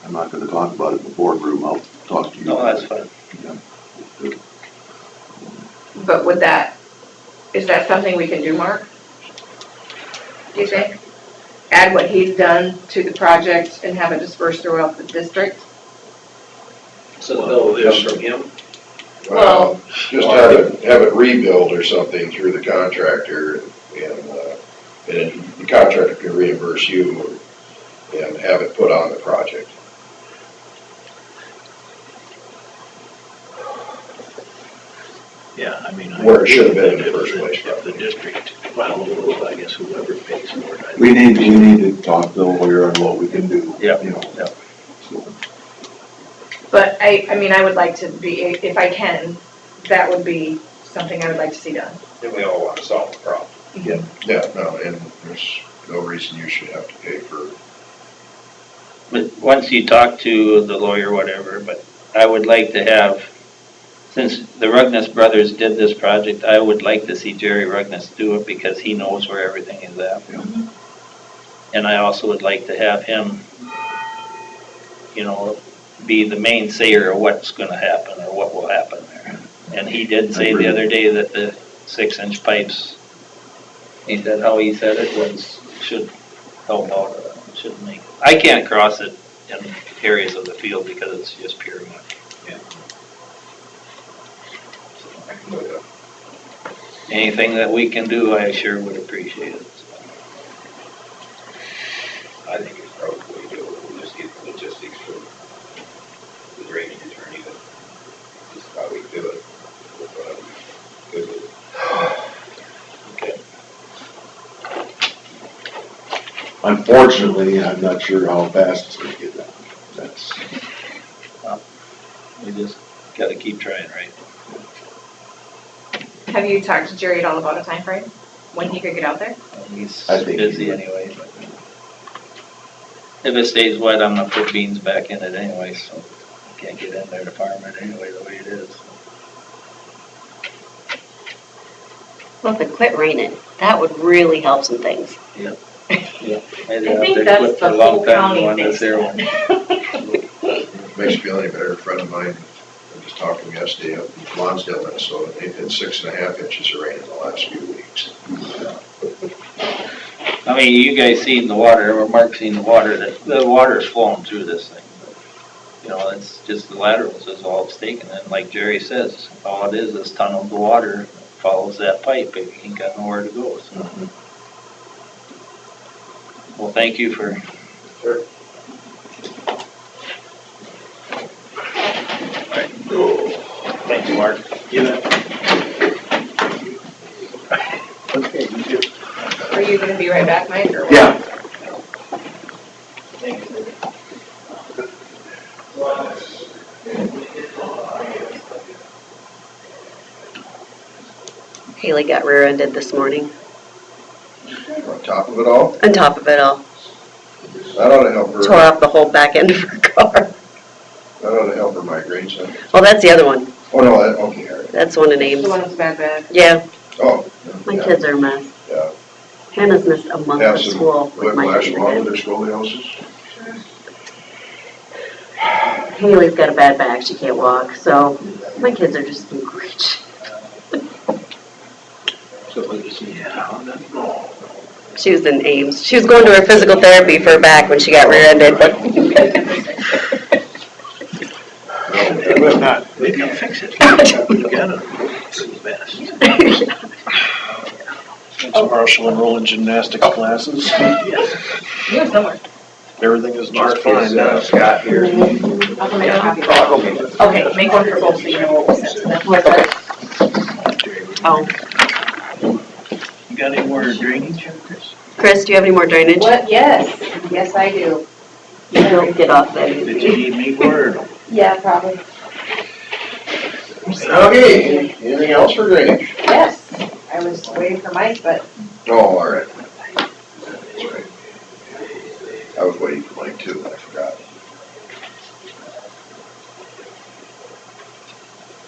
I'm not gonna talk about it in the boardroom, I'll talk to you. No, that's fine. Yeah. But is that something we can do, Mark? Do you think? Add what he's done to the project and have it dispersed throughout the district? So the bill will come from him? Well, just have it rebuilt or something through the contractor, and the contractor can reimburse you and have it put on the project. Yeah, I mean. Where it should have been in the first place, If the district, well, I guess whoever pays for it. We need to talk to the lawyer on what we can do. Yeah. You know. Yeah. So, But I mean, I would like to be, if I can, that would be something I would like to see done. Then we all want to solve the problem. Yeah, no, and there's no reason you should have to pay for. But once you talk to the lawyer, whatever, but I would like to have, since the Rugness brothers did this project, I would like to see Jerry Rugness do it because he knows where everything is at. And I also would like to have him, you know, be the main sayer of what's gonna happen or what will happen there. And he did say the other day that the 6-inch pipes, he said how he said it was, should help out, shouldn't make. I can't cross it in areas of the field because it's just pure muck. Yeah. I can look it up. Anything that we can do, I sure would appreciate it. I think it's probably doable. We'll just get the logistics from the drainage attorney that just how we do it. Good with it. Okay. unfortunately, I'm not sure how fast it's gonna get done. That's, We just gotta keep trying, right? Have you talked to Jerry at all about a time frame when he could get out there? He's I think busy he would. anyway, but if it stays wet, I'm gonna put beans back in it anyway, so I can't get in there to farm it anyway, the way it is. Well, if it quit raining, that would really help some things. Yeah. I Maybe I'll think have to that's quit for the a long whole time county on this here one. Makes you feel any better, a friend of mine, I was talking yesterday up in Lonsdale, Minnesota, they've had 6.5 inches of rain in the last few weeks. I mean, you guys seen the water, or Mark seen the water, that the water's flowing through this thing. You know, it's just the laterals is all it's taking, and like Jerry says, all it is tunnel the water, follows that pipe, it ain't got nowhere to go, so. Well, thank you for. Sure. Thank you, Mark. You bet. Okay, you too. Are you gonna be right back, Mike, or what? yeah, Thank you. Haley got rear-ended this morning, On top of it all, on top of it all. that ought to help her, Tore off the whole back end of her car. that ought to help her migraine center. Well, that's the other one. Oh, no, that, okay, all right. That's one of Ames. The one with the bad back. Yeah, Oh. my yeah, kids are a mess. Yeah. Hannah's missed a month Have of some school with my whiplash kids along again. with their scoliosis. Haley's got a bad back, she can't walk, so my kids are just in great shape. She was in Ames. She was going to her physical therapy for her back when she got rear-ended, but But not, they can fix it. You gotta do the best. So Marshall enroll in gymnastics classes. You're somewhere. Everything is Mark just fine is, now. Scott here. I'll come make a copy of that. Okay, make one for both so you know what was said. So that's what oh. You got any more drainage, Chris? Chris, do you have any more drainage? What, yes, yes, I do. You don't get off that Did easy. you need me for it? Yeah, probably. Okay, anything else for drainage? Yes, I was waiting for Mike, but Oh, all right. That's right. I was waiting for mine too, I forgot.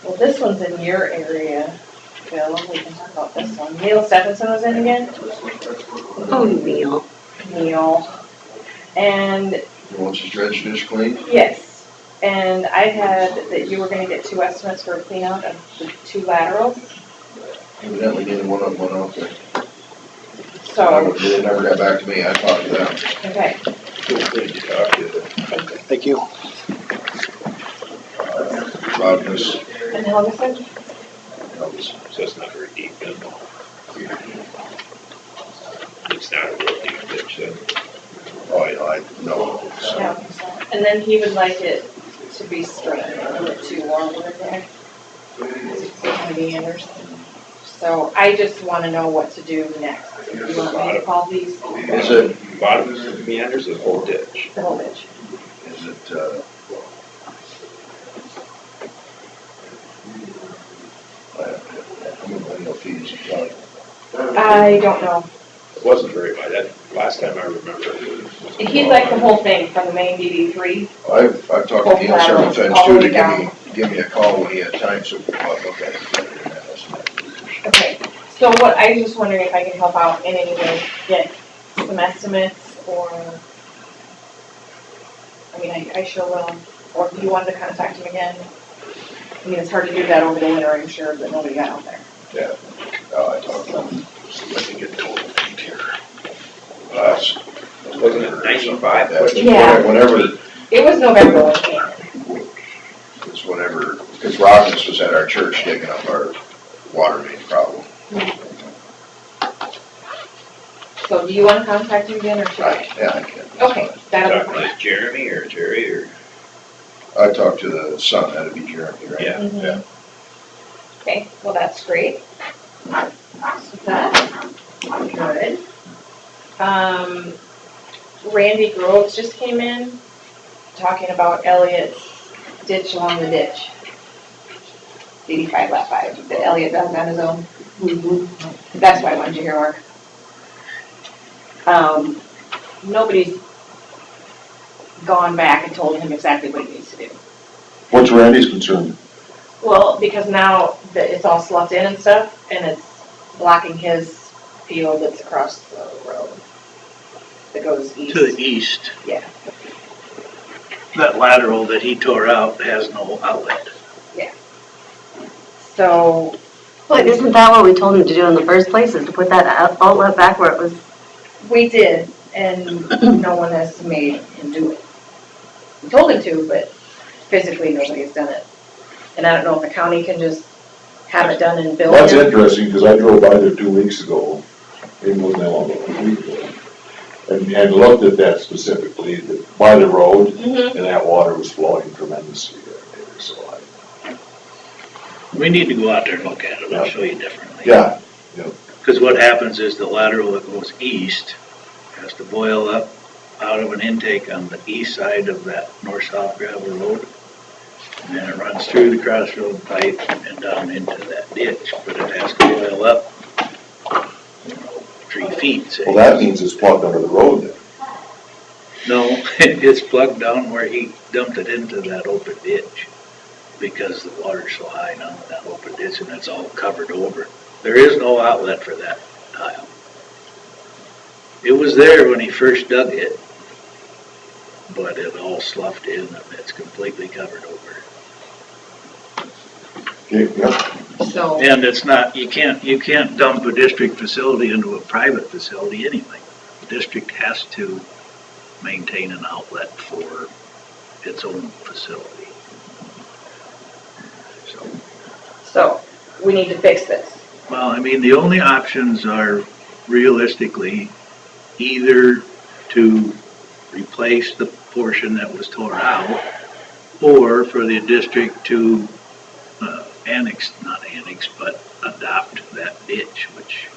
well, this one's in your area, Bill. We can talk about this one. Neil Stephenson was in again. Oh, Neil. Neil. And Once his dredge dish cleaned, yes, and I had that you were gonna get 2 estimates for a clean out of the 2 laterals. evidently neither one of them went out there. So, They never got back to me, I talked to them. okay, Good to talk to you. Thank you. Rognus, and Helgeson? So it's not very deep, then. It's not a real deep ditch, then. oh, I know. Yeah. And then he would like it to be straightened a little too long in there. It's gonna be Anderson. So I just wanna know what to do next. You want me to call these, Is it, Bottom of the meanders, the whole ditch. the whole ditch? is it, I don't know fees, I don't know. It wasn't very wide, that, last time I remember. He'd like the whole thing from the main DD3. I've talked to Both Neil several laterals, times all the too, way to down. give me a call when he had time, so we can go look at it. Okay, so what, I was just wondering if I can help out in any way, get some estimates or, I mean, I sure will. Or if you wanted to contact him again. I mean, it's hard to do that over the winter, I'm sure, but nobody got out there. Yeah, I talked to him. Let me get total feet here. Last. Wasn't it 95? Yeah. Whenever, It was November when it came. it's whenever, because Rognus was at our church digging up our water main problem. So do you want to contact him again or should I? Yeah, I can. Okay, that'll be Talking fine. to Jeremy or Jerry or? I talked to the son, that'd be Jeremy, right? Yeah. Mhm. Okay, well, that's great. So that's good. Randy Groves just came in, talking about Elliott's ditch along the ditch. 85 lap 5, that Elliott dug on his own. That's why I wanted you here, Mark. Nobody's gone back and told him exactly what he needs to do. What's Randy's concern? Well, because now that it's all sloughed in and stuff, and it's blocking his field that's across the road that goes east. To the east. Yeah. That lateral that he tore out has no outlet. So, But isn't that what we told him to do in the first place, is to put that outlet back where it was? we did, and no one has made him do it. We told him to, but physically nobody's done it. And I don't know if the county can just have it done and bill That's him. interesting, because I drove by there 2 weeks ago, it wasn't that long ago, a week ago, and looked at that specifically, by the road, Mhm. and that water was flowing tremendously there, so We need to go out there and look at it, I'll show you differently. yeah. Because what happens is the lateral that goes east has to boil up out of an intake on the east side of that north-south gravel road. And then it runs through the crossroad pipe and down into that ditch, but it has to boil up, 3 feet, say. Well, that means it's plugged under the road then. No, it's plugged down where he dumped it into that open ditch, because the water's so high now in that open ditch, and it's all covered over. There is no outlet for that tile. It was there when he first dug it, but it all sloughed in and it's completely covered over. Okay, yep. So, And it's not, you can't dump a district facility into a private facility anyway. The district has to maintain an outlet for its own facility. so we need to fix this. Well, I mean, the only options are realistically either to replace the portion that was tore out, or for the district to but adopt that ditch, which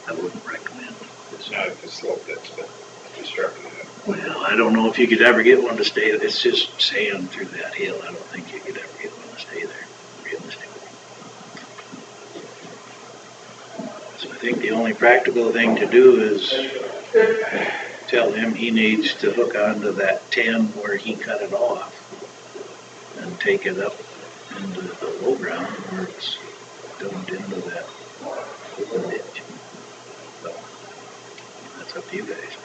I wouldn't recommend. It's not a slope that's been constructed. Well, I don't know if you could ever get one to stay, it's just sand through that hill. I don't think you could ever get one to stay there, realistically. So I think the only practical thing to do is tell him he needs to hook onto that 10 where he cut it off and take it up into the low ground where it's dumped into that open ditch. So that's up to you guys.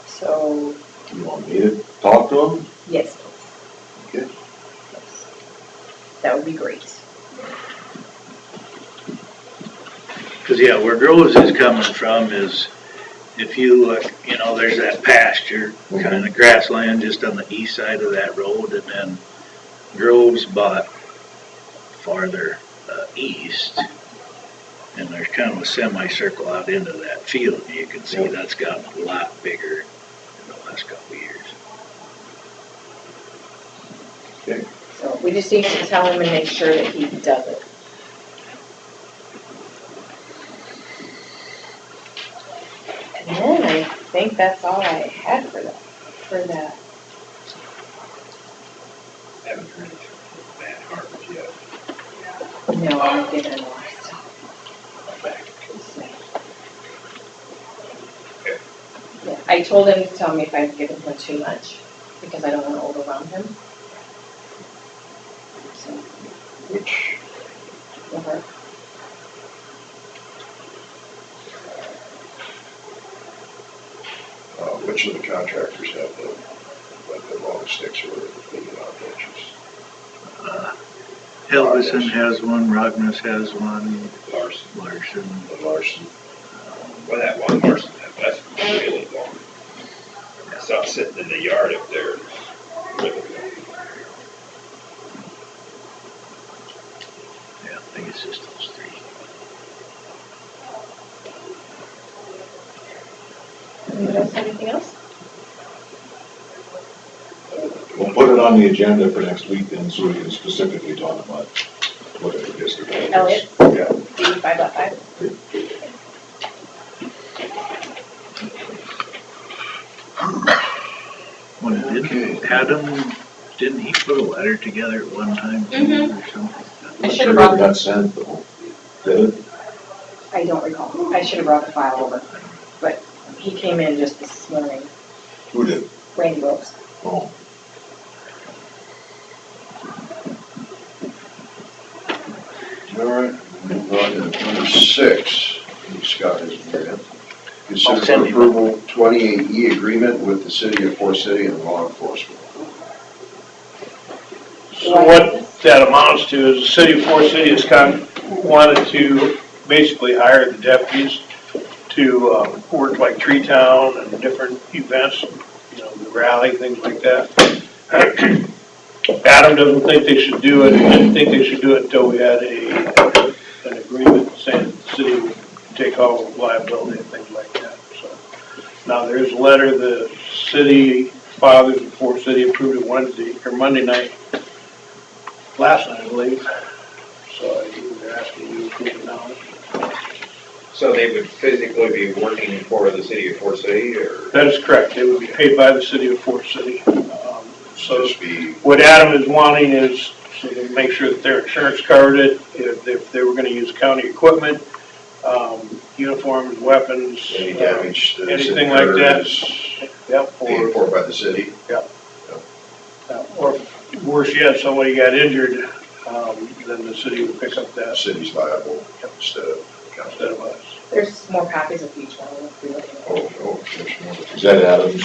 So, You want me to talk to him? yes, please. Okay. That would be great. Because, yeah, where Groves is coming from is, if you look, there's that pasture, kind of grassland just on the east side of that road, and then Groves bought farther east, and there's kind of a semicircle out into that field, and you can see that's gotten a lot bigger in the last couple of years. Okay. So we just need to tell him and make sure that he does it. And then I think that's all I had for that. Haven't heard anything from Matt Harvard yet. No, I'm getting lost. Yeah, I told him to tell me if I've given him too much, because I don't want to overwhelm him. So, Which, okay. which of the contractors have the long sticks or the benches? Helgeson has one, Rognus has one, Larson. The Larson. Well, that one Larson, that's really long. I saw it sitting in the yard up there, really long. Yeah, I think it's just those 3. Anybody else have anything else? We'll put it on the agenda for next week then, so we can specifically talk about whatever district it is. Elliot? Yeah. 85.5? Didn't he put a letter together at one time too, or something? I I'm should have sure brought it got sent though. Did it? I don't recall. I should have brought the file over, but he came in just this morning, Who did? Randy Rose. Oh. All right, move on to number 6. Scott has been here. Consider approval 28E agreement with the city of Forest City and law enforcement. So what that amounts to is the city of Forest City has wanted to basically hire the deputies to work like Tree Town and different events, the rally, things like that. Adam doesn't think they should do it, didn't think they should do it until we had an agreement saying the city would take all liability and things like that, so. Now, there's a letter the city fathers of Forest City approved it Monday night, last night, I believe. So they're asking you to approve it now. So they would physically be working for the city of Fort City, or? That is correct. They would be paid by the city of Fort City. So Just be, what Adam is wanting is to make sure that their insurance covered it, if they were gonna use county equipment, uniforms, weapons. any damage that is Anything like that. incurred is Yep, paid for by the city. or worse yet, somebody got injured, then the city would pick up The that city's liable instead of county. instead of us. There's more copies of each one if we look at it. Oh, there's more. Is that Adams?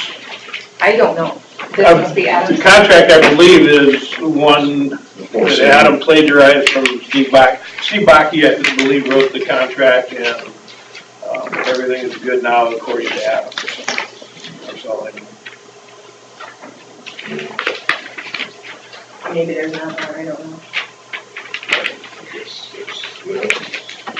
I don't know. This must be The Adam's. contract, I believe, is one The Fort that City. Adam plagiarized from Steve Bach. Steve Baki, I believe, wrote the contract, and everything is good now according to Adam. That's all I know. Maybe there's not one, I don't know. Yes, yes.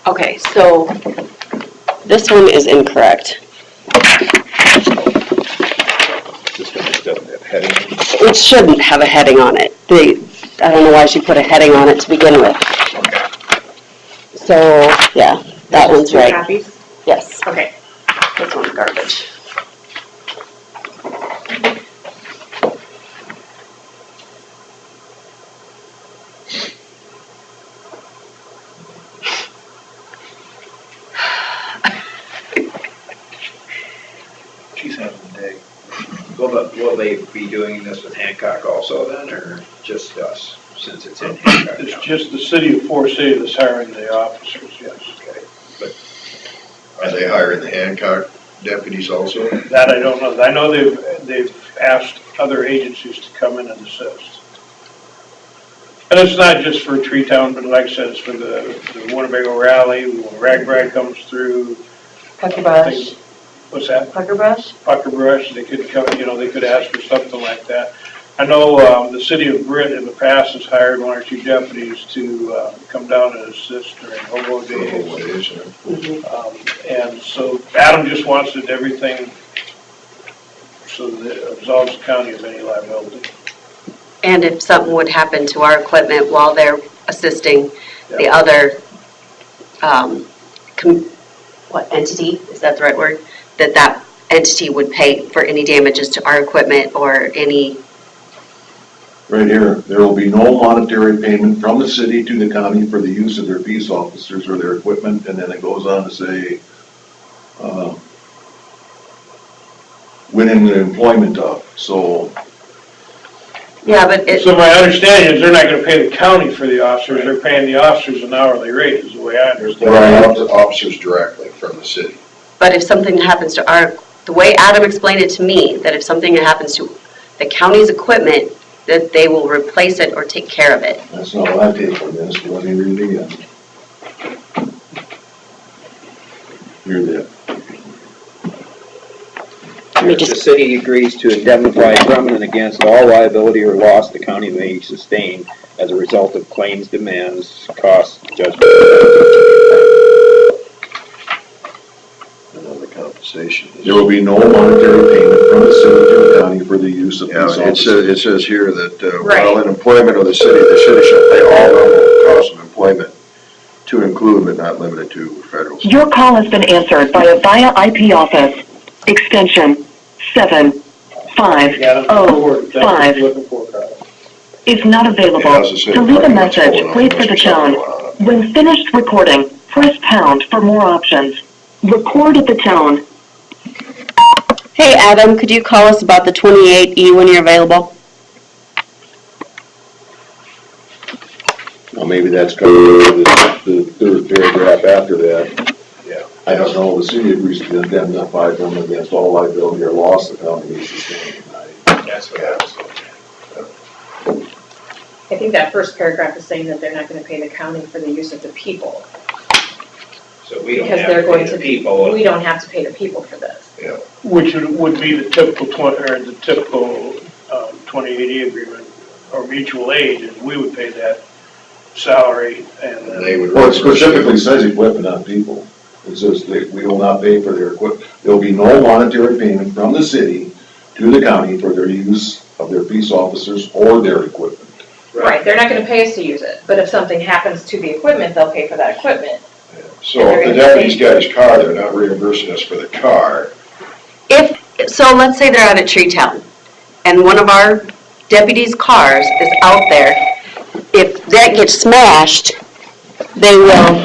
Okay, so this one is incorrect. This one just doesn't have heading. It shouldn't have a heading on it. I don't know why she put a heading on it to begin with. So, yeah, that one's Two right. copies? Yes, Okay. this one's garbage. She's having a day. Will they be doing this with Hancock also then, or just us, since it's in Hancock? It's just the city of Fort City that's hiring the officers, yes. Okay. Are they hiring the Hancock deputies also? That I don't know. I know they've asked other agencies to come in and assist. And it's not just for Tree Town, but like I said, it's for the Winnebago Rally, when Rag Brag comes through. Pucker brush. things- What's that? Pucker brush? Pucker brush, they could come, they could ask for something like that. I know, the city of Britt in the past has hired one or two deputies to, come down and assist during hobo What days. is it? And so Adam just wants it everything so that it absolves the county of any liability. And if something would happen to our equipment while they're assisting the Yeah. other, what entity, is that the right word? That entity would pay for any damages to our equipment or any, Right here, there will be no monetary payment from the city to the county for the use of their peace officers or their equipment, and then it goes on to say, winning the employment of, so, yeah, but it, So my understanding is they're not gonna pay the county for the officers, they're paying the officers an hourly rate, is the way I understand They're it. hiring officers directly from the city. But if something happens to the way Adam explained it to me, that if something happens to the county's equipment, that they will replace it or take care of it. that's not what I take from this, but let me read it again. Hear that. me The just, city agrees to indemnify from and against all liability or loss the county may sustain as a result of claims, demands, costs, judgment. And then the compensation is. There will be no monetary payment from the city to the county for the use of Yeah, peace it officers. says here that Right. while in employment of the city shall pay all relevant costs of employment to include but not limited to federal. Your call has been answered by a VIA IP office, extension 7505, is not available. Yeah, it's the To leave a city message, parking wait lot's for the full of tone. them, something going on. When finished recording, press pound for more options. Record at the tone. hey, Adam, could you call us about the 28E when you're available? Well, maybe that's covered in the third paragraph after that. Yeah. I don't know, the city agrees to indemnify them against all liability or loss the county may sustain. That's what I was looking at. I think that first paragraph is saying that they're not gonna pay the county for the use of the people. So we don't Because have they're to going pay to, the people. we don't have to pay the people for this. Which would be the typical 2080 agreement, or mutual aid, is we would pay that salary, and And then they would. Well, it specifically says equipment, not people. It says that we will not pay for their equipment. There'll be no monetary payment from the city to the county for their use of their peace officers or their equipment. Right, they're not gonna pay us to use it, but if something happens to the equipment, they'll pay for that equipment. So if the deputy's got his car, they're not reimbursing us for the car. So let's say they're out at Tree Town, and one of our deputies' cars is out there. If that gets smashed, they will,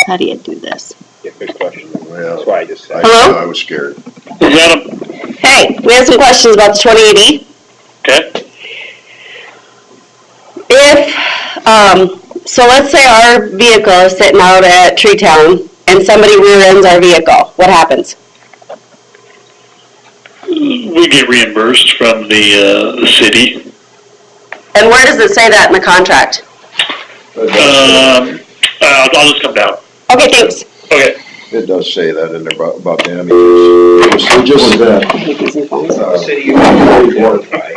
how do you do this? Yeah, good question. Well, That's why I just said. Hello? I was scared. Hey, we have some questions about the 2080. Okay. So let's say our vehicle is sitting out at Tree Town, and somebody rear ends our vehicle, what happens? We get reimbursed from the city. And where does it say that in the contract? I'll just come down. Okay, thanks. Okay. It does say that in there about damages. So just as that, City glorified.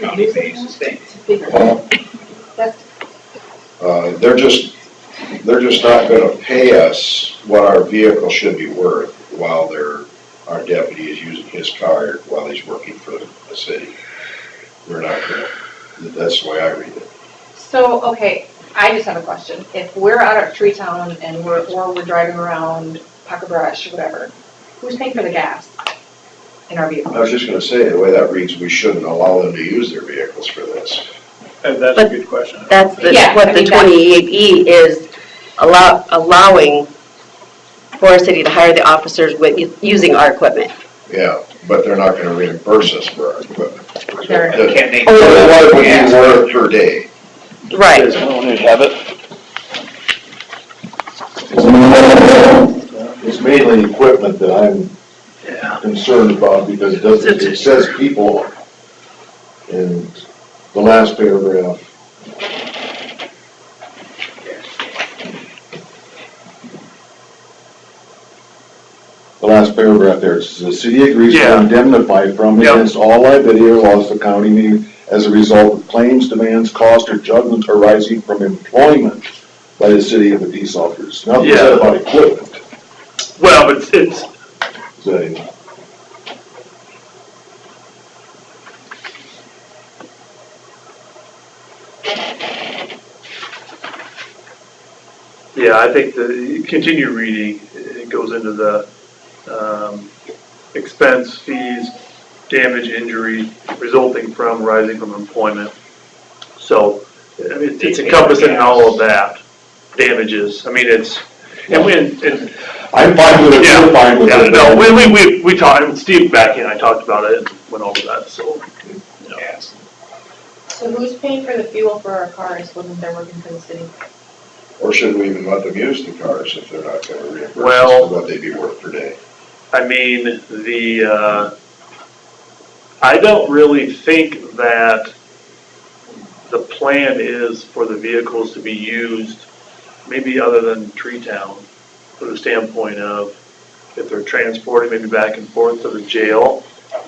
County pays sustained. They're just not gonna pay us what our vehicle should be worth while our deputy is using his car while he's working for the city. They're not gonna, that's the way I read it. So, okay, I just have a question. If we're out at Tree Town and we're driving around Pocket Brush or whatever, who's paying for the gas in our vehicle? I was just gonna say, the way that reads, we shouldn't allow them to use their vehicles for this. And that's a good question. That's Yeah, what I the mean, that's- 28E is allowing for a city to hire the officers with using our equipment. Yeah, but they're not gonna reimburse us for our equipment. They're- Can they? What would be worth per day? Right. Have it? it's mainly equipment that I'm concerned about because it says people in the last paragraph. The last paragraph there, it says, the city agrees to Yeah. indemnify from Yep. against all liability or loss the county may as a result of claims, demands, costs, or judgments arising from employment by the city of the peace officers. Nothing said Yeah. about equipment. Well, but it's, Say, yeah, I think the, continue reading, it goes into the, expense, fees, damage, injury resulting from, rising from employment. So, I mean, it's encompassing all of that, damages, I mean, it's, and I'm fine with it, yeah, you're fine with yeah, it. no, we talked, and Steve back in, I talked about it, and went over that, so, you know. Yes. So who's paying for the fuel for our cars when they're working for the city? Or should we even let them use the cars if they're not gonna reimburse Well- us for what they'd be worth per day? I mean, I don't really think that the plan is for the vehicles to be used, maybe other than Tree Town, from the standpoint of if they're transporting maybe back and forth to the jail.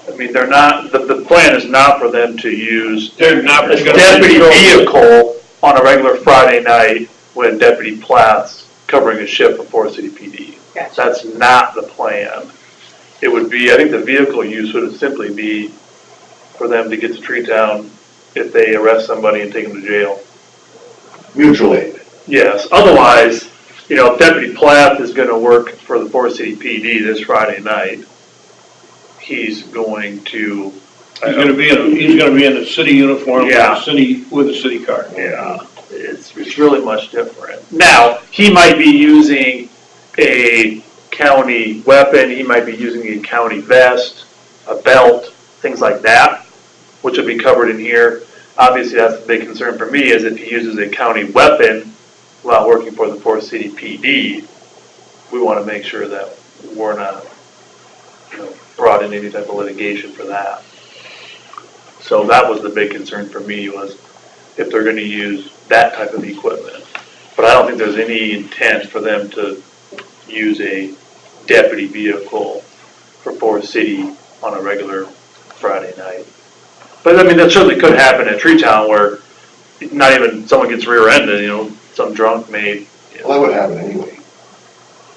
I mean, they're not, the plan is not for them to use They're not a gonna deputy control it. vehicle on a regular Friday night when Deputy Platt's covering a shift for Forest City PD. Gotcha. That's not the plan. It would be, I think the vehicle use would simply be for them to get to Tree Town if they arrest somebody and take them to jail. Mutual aid. Yes, otherwise, you know, if Deputy Platt is gonna work for the Forest City PD this Friday night, he's going to. He's gonna be in a city uniform with Yeah. a city car. Yeah, it's really much different. Now, he might be using a county weapon, he might be using a county vest, a belt, things like that, which would be covered in here. Obviously, that's the big concern for me, is if he uses a county weapon while working for the Forest City PD, we want to make sure that we're not, you know, brought in any type of litigation for that. So that was the big concern for me, was if they're gonna use that type of equipment. But I don't think there's any intent for them to use a deputy vehicle for Forest City on a regular Friday night. But I mean, that certainly could happen at Tree Town where not even someone gets rear-ended, you know, some drunk may. Well, that would happen anyway.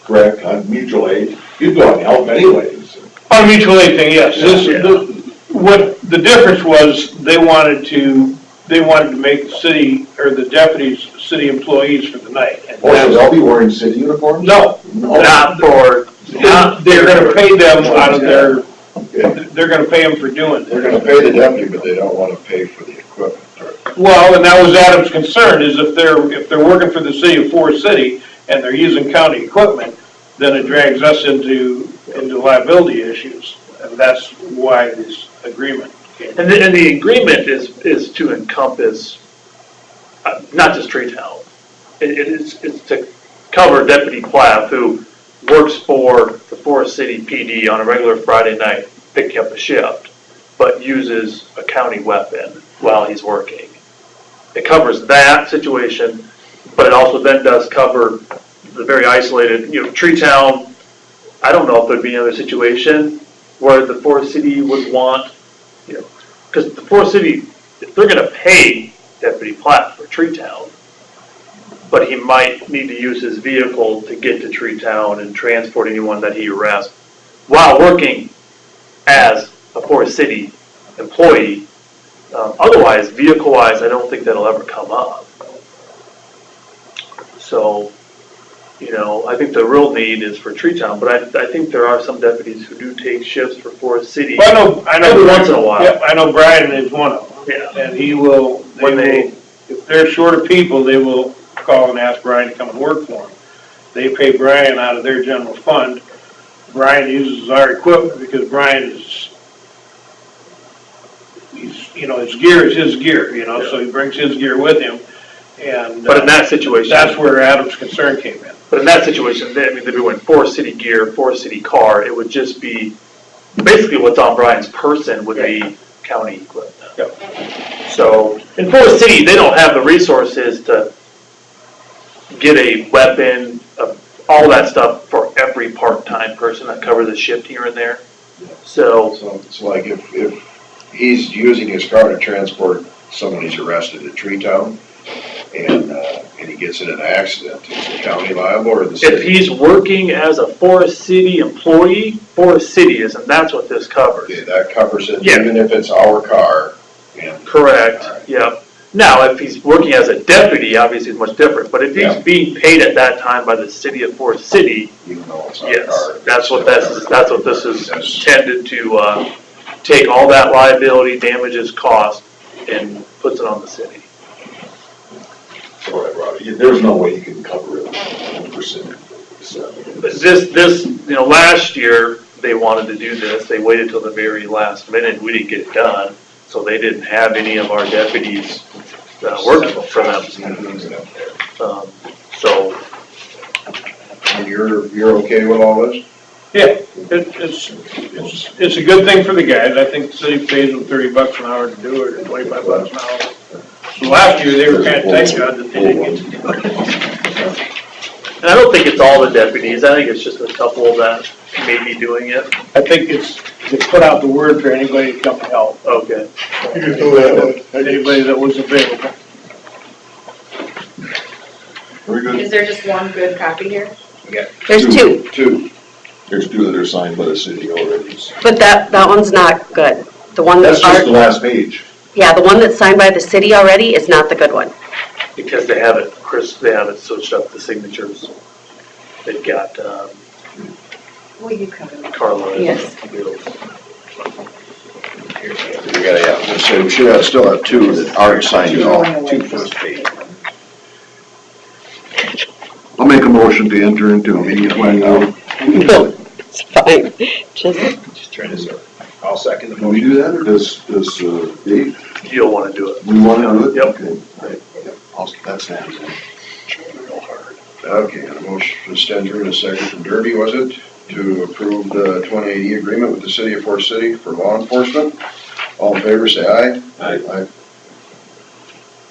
Correct, on mutual aid, you'd go out and help anyways. On a mutual aid thing, yes. What the difference was, they wanted to make the city, or the deputies, city employees for the night. And Also, they'll be wearing city uniforms? No, Not for, they're gonna pay them out of their, they're gonna pay them for doing They're it. gonna pay the deputy, but they don't wanna pay for the equipment. Well, and that was Adam's concern, is if they're working for the city of Forest City and they're using county equipment, then it drags us into liability issues. And that's why this agreement came. And the agreement is to encompass, not just Tree Town. It's to cover Deputy Plath, who works for the Forest City PD on a regular Friday night, picking up a shift, but uses a county weapon while he's working. It covers that situation, but it also then does cover the very isolated, Tree Town. I don't know if there'd be another situation where the Forest City would want, because the Forest City, they're gonna pay Deputy Platt for Tree Town, but he might need to use his vehicle to get to Tree Town and transport anyone that he arrests while working as a Forest City employee. Otherwise, vehicle-wise, I don't think that'll ever come up. So, I think the real need is for Tree Town, but I think there are some deputies who do take shifts for Forest City. Well, I know. Every once in a while. Yep, I know Brian is one of them. Yeah. And he will, if they're short of people, they will call and ask Brian to come and work for them. They pay Brian out of their general fund. Brian uses our equipment because Brian is, his gear is his gear, so he brings his gear with him. And But in that situation, that's where Adam's concern came in. But in that situation, they'd be doing Forest City gear, Forest City car. It would just be, basically what's on Brian's person would be county equipment. Yep. So, in Forest City, they don't have the resources to get a weapon, all that stuff for every part-time person that covers a shift here and there. So it's like if he's using his car to transport someone he's arrested at Tree Town, and he gets in an accident, is the county liable or the city? if he's working as a Forest City employee, Forest City is, and that's what this covers. Okay, that covers it, Yeah. even if it's our car. Correct, All right. yep. Now, if he's working as a deputy, obviously it's much different, but if he's Yeah. being paid at that time by the city of Forest City, Even though it's our yes, car. that's what this is intended to, take all that liability, damages, cost, and puts it on the city. Sorry, Robbie, there's no way you can cover it 100%. But this, last year, they wanted to do this, they waited till the very last minute, we didn't get it done, so they didn't have any of our deputies working for them. So, And you're okay with all this? Yeah, it's a good thing for the guys. I think the city pays them $30 an hour to do it, or $25 an hour. So last year, they were kind of tight job that they didn't get to do it. and I don't think it's all the deputies, I think it's just a couple that may be doing it. I think it's to put out the word for anybody to come help. Okay. Anybody that was available. Very good. Is there just one good copy here? There's two, Two. There's two that are signed by the city already. but that one's not good. The one That's that's, just the last page. yeah, the one that's signed by the city already is not the good one. Because they have it switched up the signatures. They've got, Will you cover that? Carla. Yes. We should still have two that aren't signed off, two first page. I'll make a motion to enter into a meeting plan now. No, it's fine, Just turn this over. I'll second the Can we motion. do that, or does Dave, You'll want to do it. we want to do it? Yep. Okay, all right. That stands in. Okay, and a motion from Stenger and a second from Derby, was it? To approve the 2080 agreement with the city of Forest City for law enforcement. All in favor, say aye. Aye.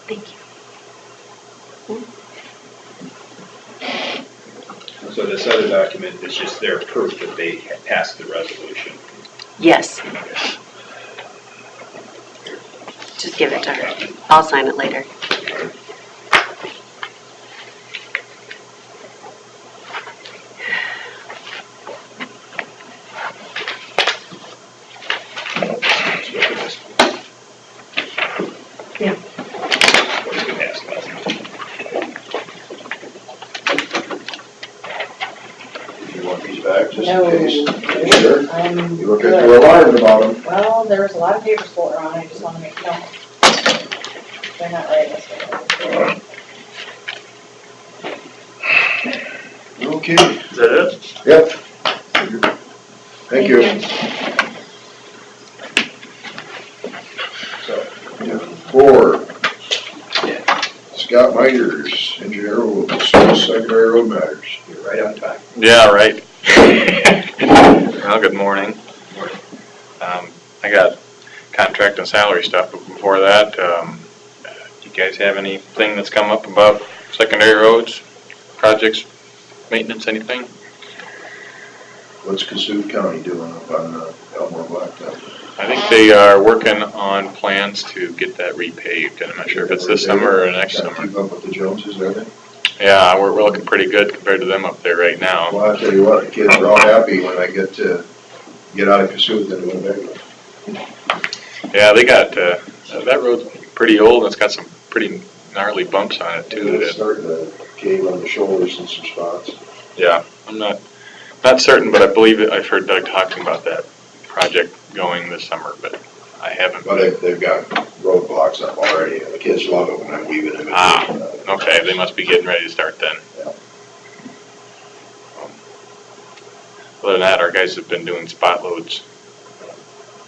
Thank you. So this other document is just their proof that they passed the resolution. Yes. Just give it to her. I'll sign it later. Yeah. If you want these back, just No. in case. Sure. I'm You look like good. you're alarmed about them. Well, there was a lot of papers floating around, I just wanna make note. They're not right, that's what Okay. Is that it? Yep. Thank you. So, Four. Scott Miters, engineer, will discuss secondary road matters. you're right on time. Yeah, right. Well, good morning. I got contract and salary stuff, but before that, do you guys have anything that's come up about secondary roads, projects, maintenance, anything? What's Cassuth County doing up on Elmore Blacktop? I think they are working on plans to get that repaved, and I'm not sure if it's this summer or next Gotta summer. keep up with the Joneses, are they? Yeah, we're looking pretty good compared to them up there right now. Well, I'll tell you what, the kids are all happy when I get out of Cassuth and Winnebago. Yeah, they got, that road's pretty old, and it's got some pretty gnarly bumps on it too. It's starting to cave on the shoulders in some spots. Yeah, I'm not certain, but I believe I've heard Doug talking about that project going this summer, but I haven't. Well, they've got roadblocks up already, and the kids love it when I'm weaving in between. Okay, they must be getting ready to start then. Yeah. Other than that, our guys have been doing spot loads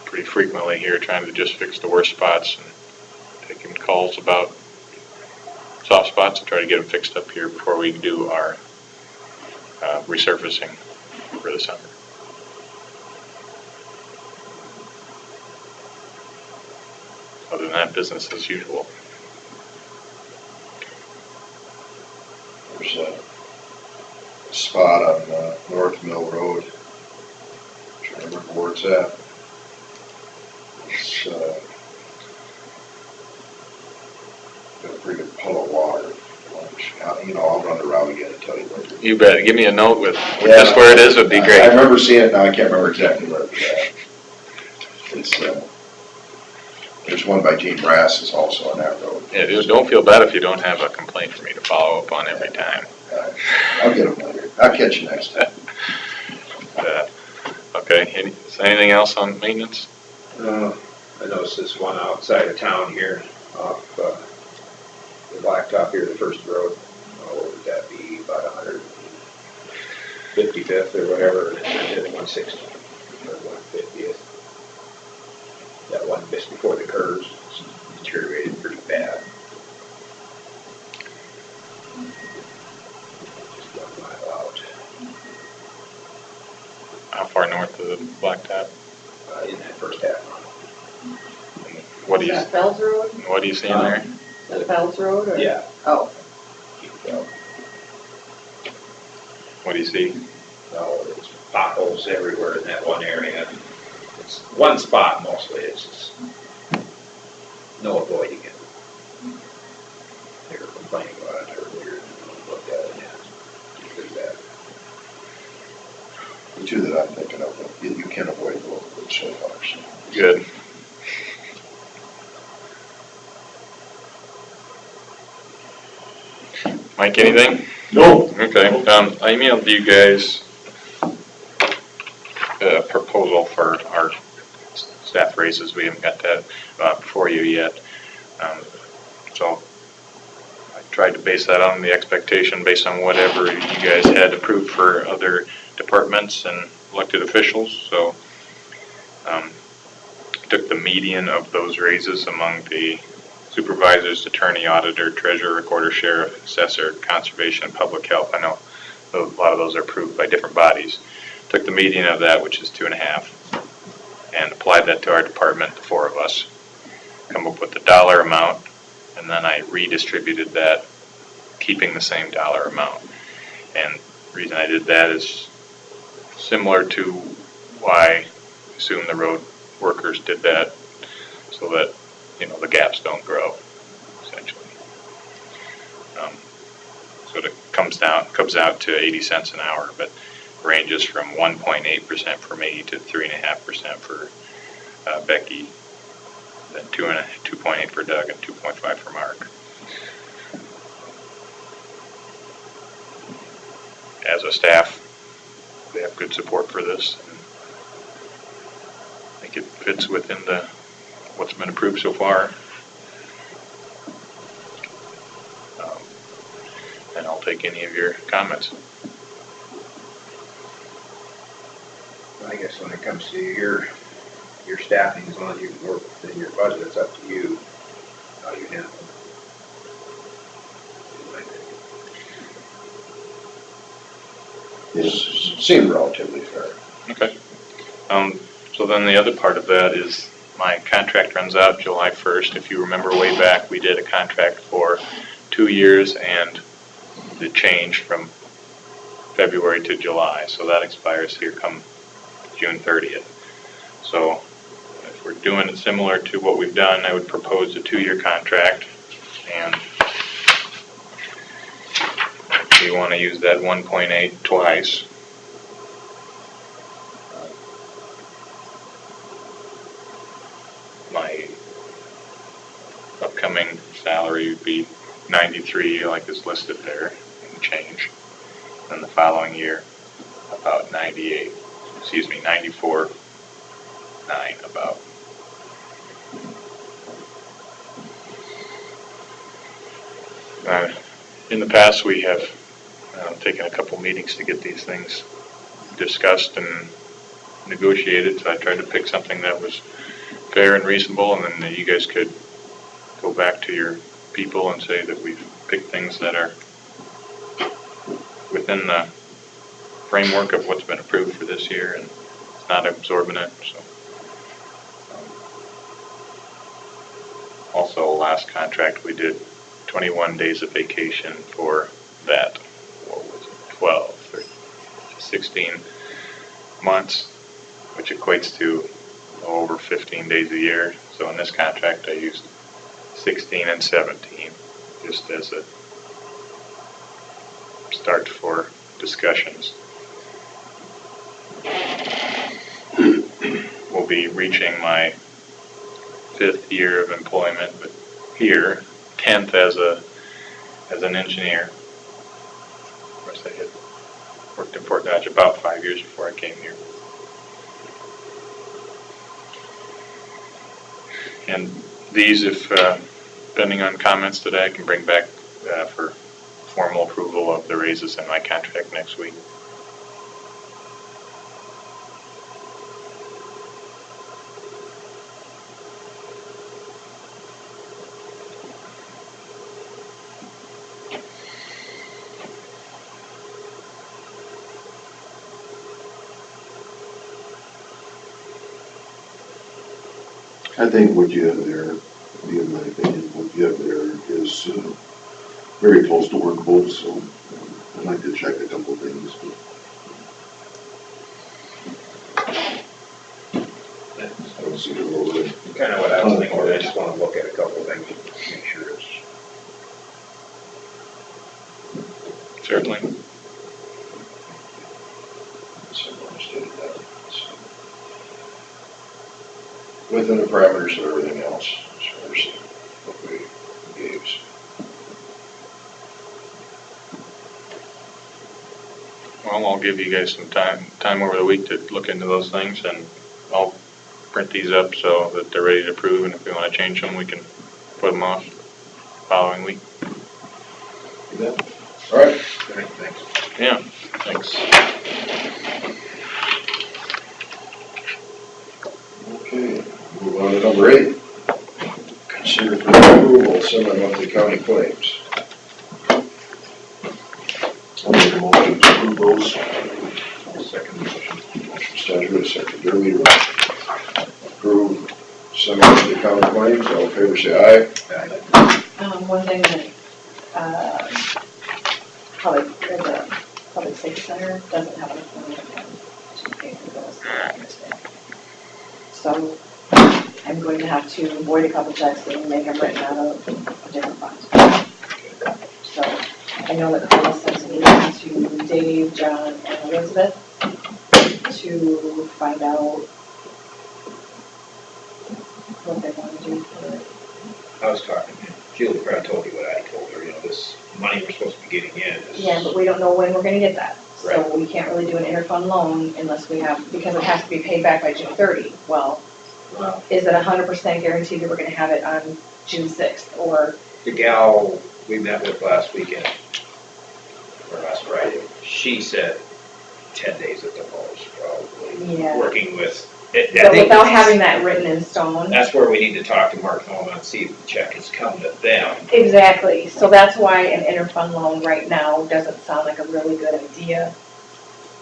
pretty frequently here, trying to just fix the worst spots and taking calls about soft spots and try to get them fixed up here before we do our resurfacing for the summer. Other than that, business as usual. There's a spot on North Mill Road. Trying to remember where it's at. It's got a pretty good puddle of water. I'll run around again and tell you later. You bet. Give me a note with just where it is would be great. I remember seeing it now. I can't remember exactly where it's at. It's there's one by Gene Brass's also on that road. Yeah, just don't feel bad if you don't have a complaint for me to follow up on every time. I'll get them later. I'll catch you next time. Okay, anything else on maintenance? I noticed this one outside of town here, off the blacktop here, the first road. What would that be, about 155th or whatever, and then turned into 160 or 150th. That one just before the curves, it's deteriorated pretty bad. Just 1 mile out. How far north of the blacktop? In that first half mile. What do you, Is that Fells Road? what do you see in there? Is that Fells Road or? Yeah. Oh. What do you see? No, there's potholes everywhere in that one area. It's one spot mostly, it's just no avoiding it. They were complaining about it earlier, and looked at it, yeah, it's pretty bad. The two that I'm thinking of, you can avoid the local road so far. So. Good. Mike, anything? No. Okay, I emailed you guys a proposal for our staff raises. We haven't got that before you yet. So I tried to base that on the expectation based on whatever you guys had approved for other departments and elected officials. So took the median of those raises among the supervisors, attorney, auditor, treasurer, recorder, sheriff, assessor, conservation, and public health. I know a lot of those are approved by different bodies. Took the median of that, which is 2.5, and applied that to our department, the 4 of us. Come up with the dollar amount, and then I redistributed that, keeping the same dollar amount. And the reason I did that is similar to why I assume the road workers did that, so that the gaps don't grow, essentially. So it comes out to 80 cents an hour, but ranges from 1.8% for me to 3.5% for Becky. then 2.8 for Doug and 2.5 for Mark. As a staff, they have good support for this. And I think it fits within what's been approved so far. And I'll take any of your comments. I guess when it comes to your staffing, as long as you can work within your budget, it's up to you how you handle it. It seemed relatively fair. Okay. So then the other part of that is my contract runs out July 1st. If you remember way back, we did a contract for 2 years and the change from February to July. So that expires here come June 30th. So if we're doing it similar to what we've done, I would propose a 2-year contract. And we want to use that 1.8 twice. My upcoming salary would be 93, like is listed there, and change. And the following year, about 94.9 about. In the past, we have taken a couple meetings to get these things discussed and negotiated, so I tried to pick something that was fair and reasonable, and then you guys could go back to your people and say that we've picked things that are within the framework of what's been approved for this year and it's not exorbitant. So, also, last contract we did 21 days of vacation for that. What was it? 12 or 16 months, which equates to over 15 days a year. So in this contract, I used 16 and 17 just as a start for discussions. We'll be reaching my 5th year of employment, but here, 10th as an engineer. Of course, I had worked in Fort Dodge about 5 years before I came here. And these, if depending on comments today, I can bring back for formal approval of the raises in my contract next week. I think what you have there, in my opinion, what you have there is very close to workable, so I'd like to check a couple things. I don't see the road. Kind of what I was thinking, I just want to look at a couple things, make sure it's. Certainly. Within the parameters of everything else, as far as what we gave. Well, I'll give you guys some time over the week to look into those things, and I'll print these up so that they're ready to approve, and if we want to change them, we can put them off following week. All right. Thanks. Yeah, thanks. Okay, move on to number 8. Consider for approval semi-monthly county claims. I'll make a motion to approve those. Second motion. Motion Stajua, second Derby, to approve semi-monthly county claims. All in favor, say aye. One thing that, the Public Safety Center doesn't have enough money to pay for those. So I'm going to have to void a couple checks and make them written out of a different fund. So I know that Carla sent an email to Dave, John, and Elizabeth to find out what they want to do for it. I was talking, Julie probably told you what I told her, this money we're supposed to be getting in is. Yeah, but we don't know when we're gonna get that. So Right. we can't really do an interfund loan unless we have, because it has to be paid back by June 30. Well, Well, is it 100% guaranteed that we're gonna have it on June 6th? Or, the gal we met with last weekend, or last Friday, she said 10 days at the most, probably. yeah. Working with, But without having that written in stone. That's where we need to talk to Mark Noma and see if the check has come to them. Exactly. So that's why an interfund loan right now doesn't sound like a really good idea,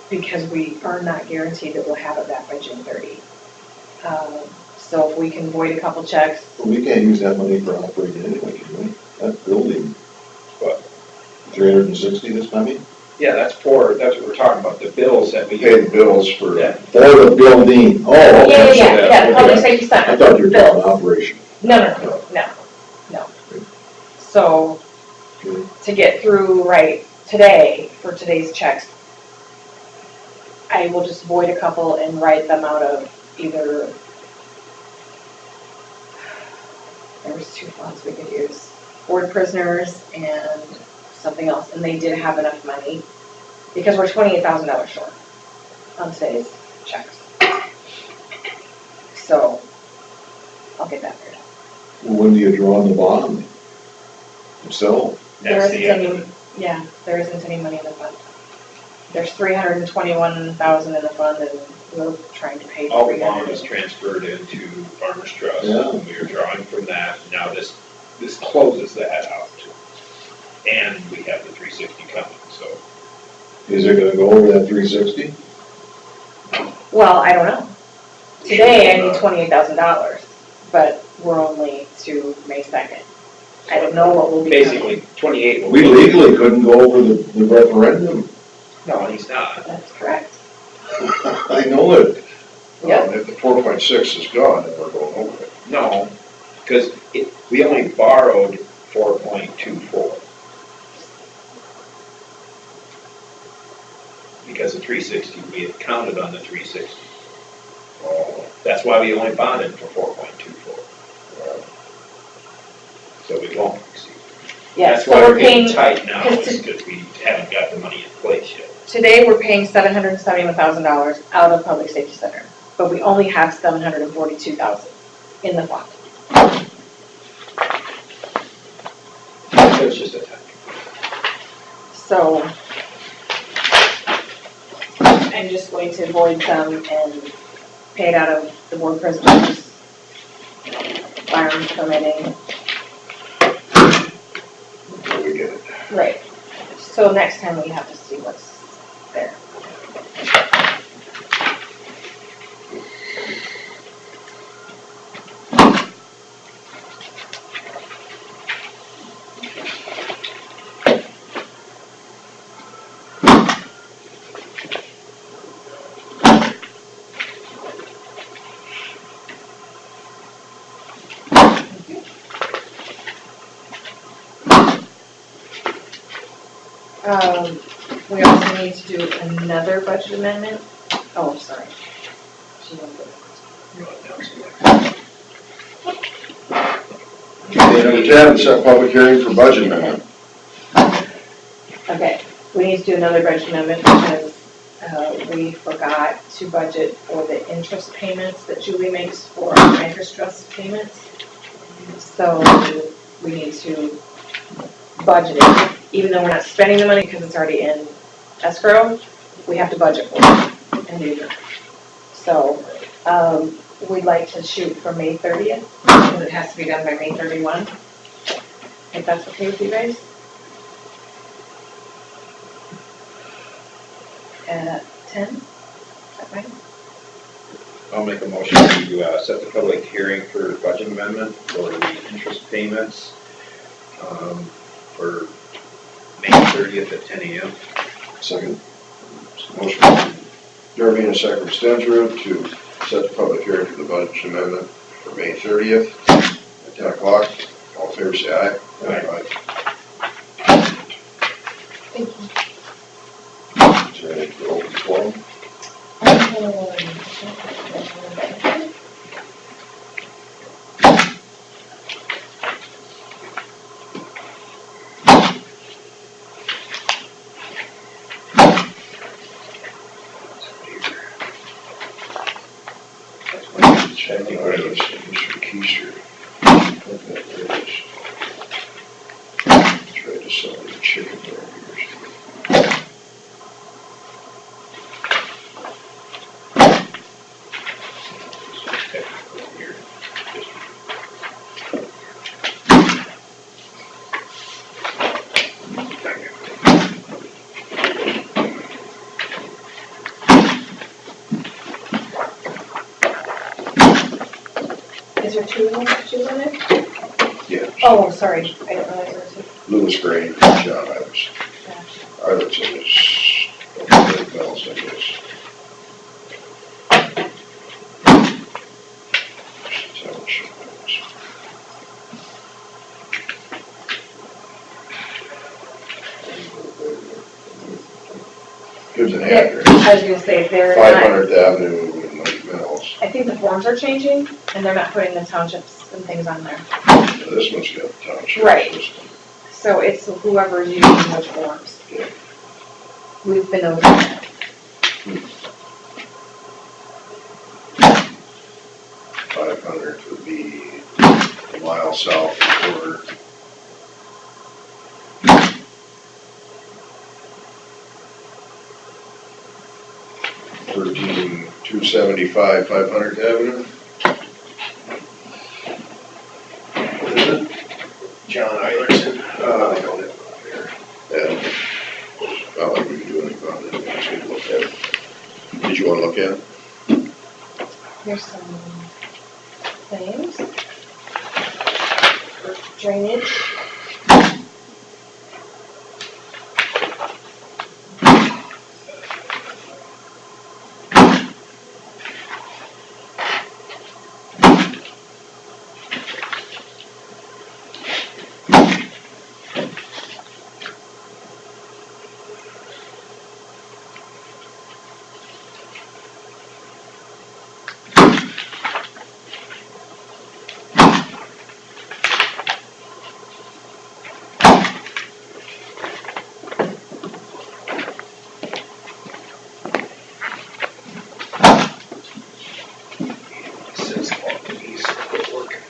because we are not guaranteed that we'll have it back by June 30. So if we can void a couple checks. But we can't use that money for operating anyway, can we? That building. What? 360 this time? Yeah, that's what we're talking about, the bills that we. Pay the bills for, Yeah. For the building. Oh, okay. Yeah, public safety I center. thought you were talking Bills. operation. No. So, Okay. to get through right today, for today's checks, I will just void a couple and write them out of either, there was 2 funds we could use, board prisoners and something else, and they did have enough money, because we're $28,000 short on today's checks. So, I'll get that figured out. Well, when do you draw on the bond? So, There That's isn't the end any, of it. yeah, there isn't any money in the fund. There's 321,000 in the fund, and we're trying to pay All the bond 300. is transferred into Farmers Trust. Yeah. We are drawing from that, now this closes that out. And we have the 360 coming, so. is it gonna go over that 360? Well, I don't know. Today, I need $28,000, but we're only to May 2nd. I don't know what will be coming. Basically, 28 will. We legally couldn't go over the referendum. No, he's not. That's correct. I know it. if the 4.6 is gone, then we're going over it. No, because we only borrowed 4.24. Because of 360, we had counted on the 360. That's why we only bonded for 4.24. So we won't exceed. Yeah, That's so why we're we're getting paying, tight now, because is because we haven't got the money in place yet. today, we're paying $771,000 out of public safety center, but we only have $742,000 in the fund. So it's just a time. So I'm just going to void some and pay it out of the board prisoners, firearms permitting. Until we get it. Right. So next time we have to see what's there. We also need to do another budget amendment. Oh, sorry. She went with Okay, number 10, set public hearing for budget amendment. Okay, we need to do another budget amendment because we forgot to budget for the interest payments that Julie makes for our interest trust payments. So we need to budget it, even though we're not spending the money because it's already in escrow, we have to budget for it and do that. So we'd like to shoot for May 30th, because it has to be done by May 31. If that's okay with you guys? At 10, is that right? I'll make a motion to set the public hearing for budget amendment for the interest payments for May 30th at 10 a.m. Second. Motion from Derby and a second from Stensrud to set the public hearing for the budget amendment for May 30th at 10 o'clock. All in favor, say aye. Aye. Thank you. Is there any open forum? Is there two of them that you wanted? Yeah. Oh, sorry, I didn't realize there was two. Lewis Gray, John Ivers. Ivers is Bells, I guess. Township. Gives an address. I was gonna say, they're not, 500th Avenue in Lake Mills. I think the forms are changing, and they're not putting the townships and things on there. This one's got the township. Right. This one. So it's whoever's using those forms. Yeah. We've been over that. 500 would be a mile south of the border. Thirteen 275 500th Avenue. What is it? John Eilerson. I don't have it up here. Yeah. Not like we can do anything about it. We just need to look at it. Did you want to look at it? Here's some things. For drainage. Since he's quit working.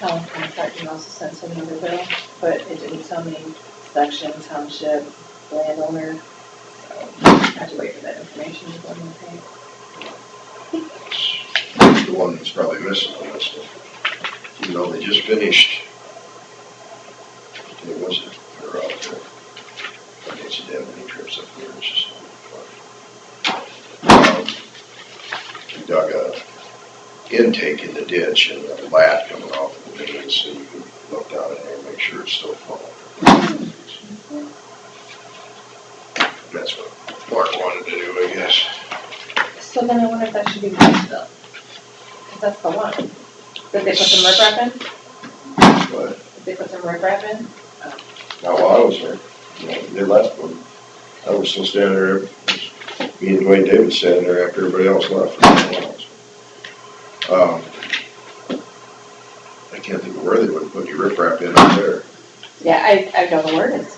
Oh, I thought you also sent some other bill, but it didn't tell me section, township, landowner. So I have to wait for that information before I pay. The one that's probably missing on this one. You know, they just finished. It wasn't, they're out there. I guess you didn't have any trips up here, it's just fun. We dug a intake in the ditch and a lat coming off of the main, so you can look down in there and make sure it's still flowing. That's what Mark wanted to do, I guess. So then I wonder if that should be mine though. Because that's the one. Did they put some riprap in? But Did they put some riprap in? not while I was there, you know, they left when I was still standing there. Me and Dwayne Davis standing there after everybody else left. I can't think of where they would put your riprap in up there. Yeah, I don't know where it is.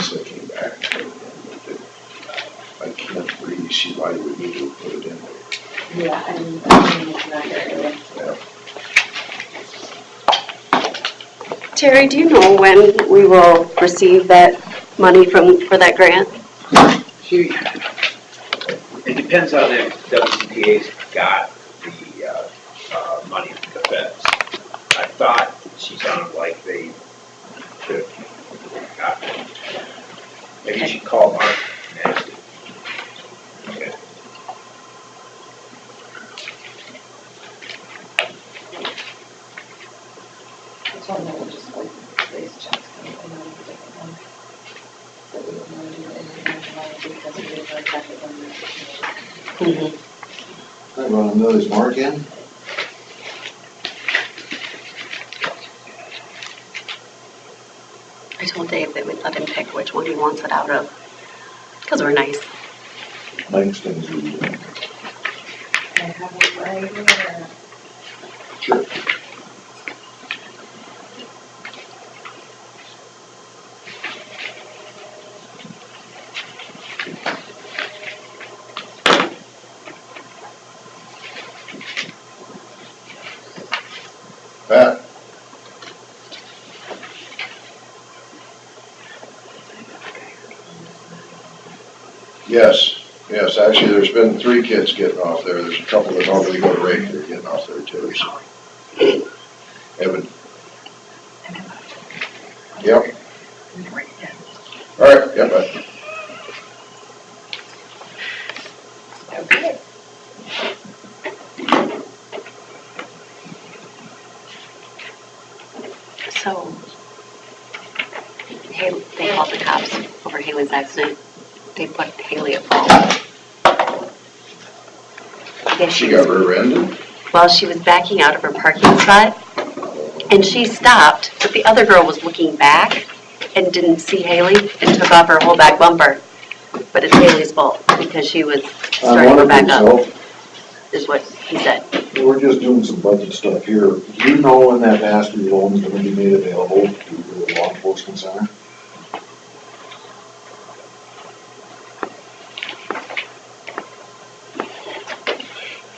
So I came back. I can't really see why you would need to put it in there. Yeah, I mean, it's not here. Yeah. Terry, do you know when we will receive that money for that grant? It depends on if WCPA's got the money from the feds. I thought she sounded like they, Maybe you should call Mark and ask him. Okay. I told them we'll just like raise checks and not a different one. That we don't want to do anything money because we didn't attack it when we. I run another Mark in. I told Dave that we'd let him pick which one he wants it out of, because we're nice. Nice things we do. I have it right here. Sure. Pat? Yes, actually, there's been 3 kids getting off there. There's a couple that normally go to Rake, they're getting off there too, so. Evan? Yep. All right, yeah, bye. Okay. So, they called the cops over Haley's accident. They put Haley at fault. I guess She got rear-ended? Well, she was backing out of her parking spot, and she stopped, but the other girl was looking back and didn't see Haley and took off her whole back bumper. But it's Haley's fault because she was starting to back up, is what he said. We're just doing some budget stuff here. Do you know when that pass-through loan is gonna be made available to the law enforcement center?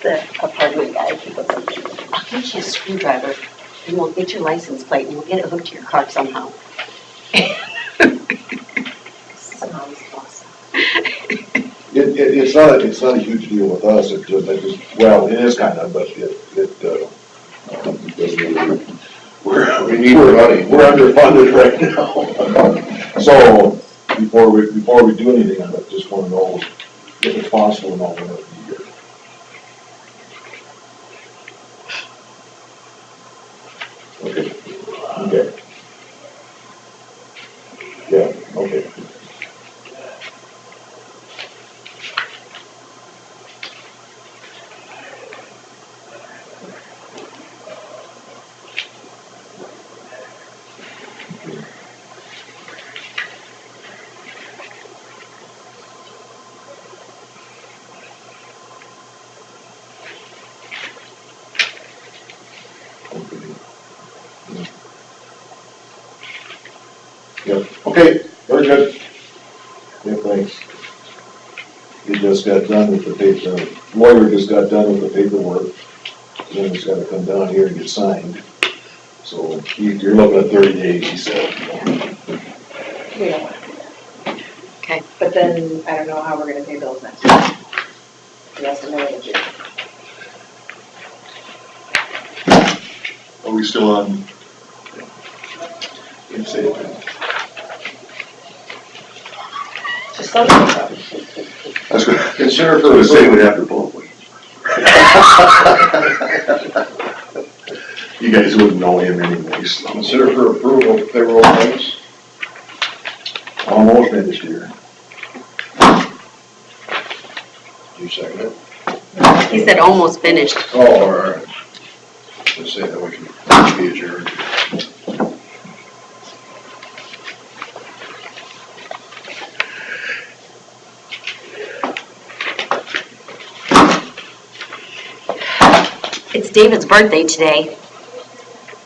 The apartment guy, he was like, I'll get you a screwdriver and we'll get your license plate and we'll get it hooked to your car somehow. Sounds awesome. It's not a huge deal with us, well, it is kind of, but it doesn't really, We need more money. We're underfunded right now. So, before we do anything on it, just wanna know if it's possible and all when it'll be here. Okay. Yeah, okay. Yep, okay, very good. Yeah, thanks. He just got done with the paper, lawyer just got done with the paperwork, then he's gotta come down here and get signed. So you're looking at 30 days, he said. We don't want to do that. Okay. But then, I don't know how we're gonna pay bills next week. The estimate of June. Are we still on? You say it. Just something. That's good. Consider So for to say we'd approval. have to vote. You guys wouldn't know him anyways. Consider for approval of payroll claims. Almost finished here. You second it? He said almost finished. Oh, all right. Let's say that we can be adjourned. It's David's birthday today.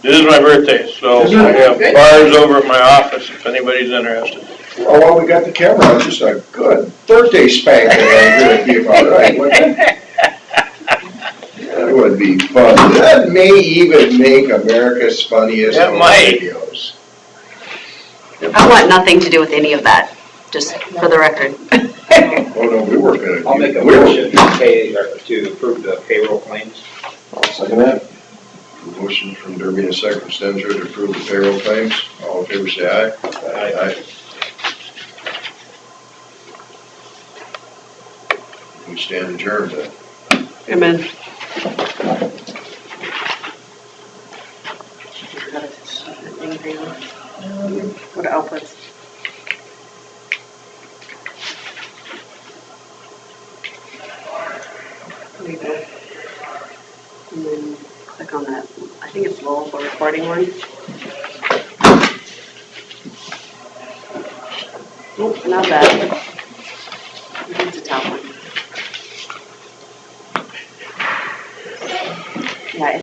It is my birthday, so Is it? I have Okay. bars over at my office if anybody's interested. Well, while we got the camera, on, just a good birthday spank that I'd be about right, wouldn't it? That would be fun. That may even make America's funniest It might. videos. I want nothing to do with any of that, just for the record. Oh, no, we weren't gonna. I'll make a motion to pay, or to approve the payroll claims. I'll second that. Motion from Derby and a second from Stemser to approve the payroll claims. All in favor, say aye. Aye. We stand adjourned then. Amen. Go to outputs. There you go. And then click on that, I think it's Lowell for recording one. Nope, not that. It's the top one. Yeah,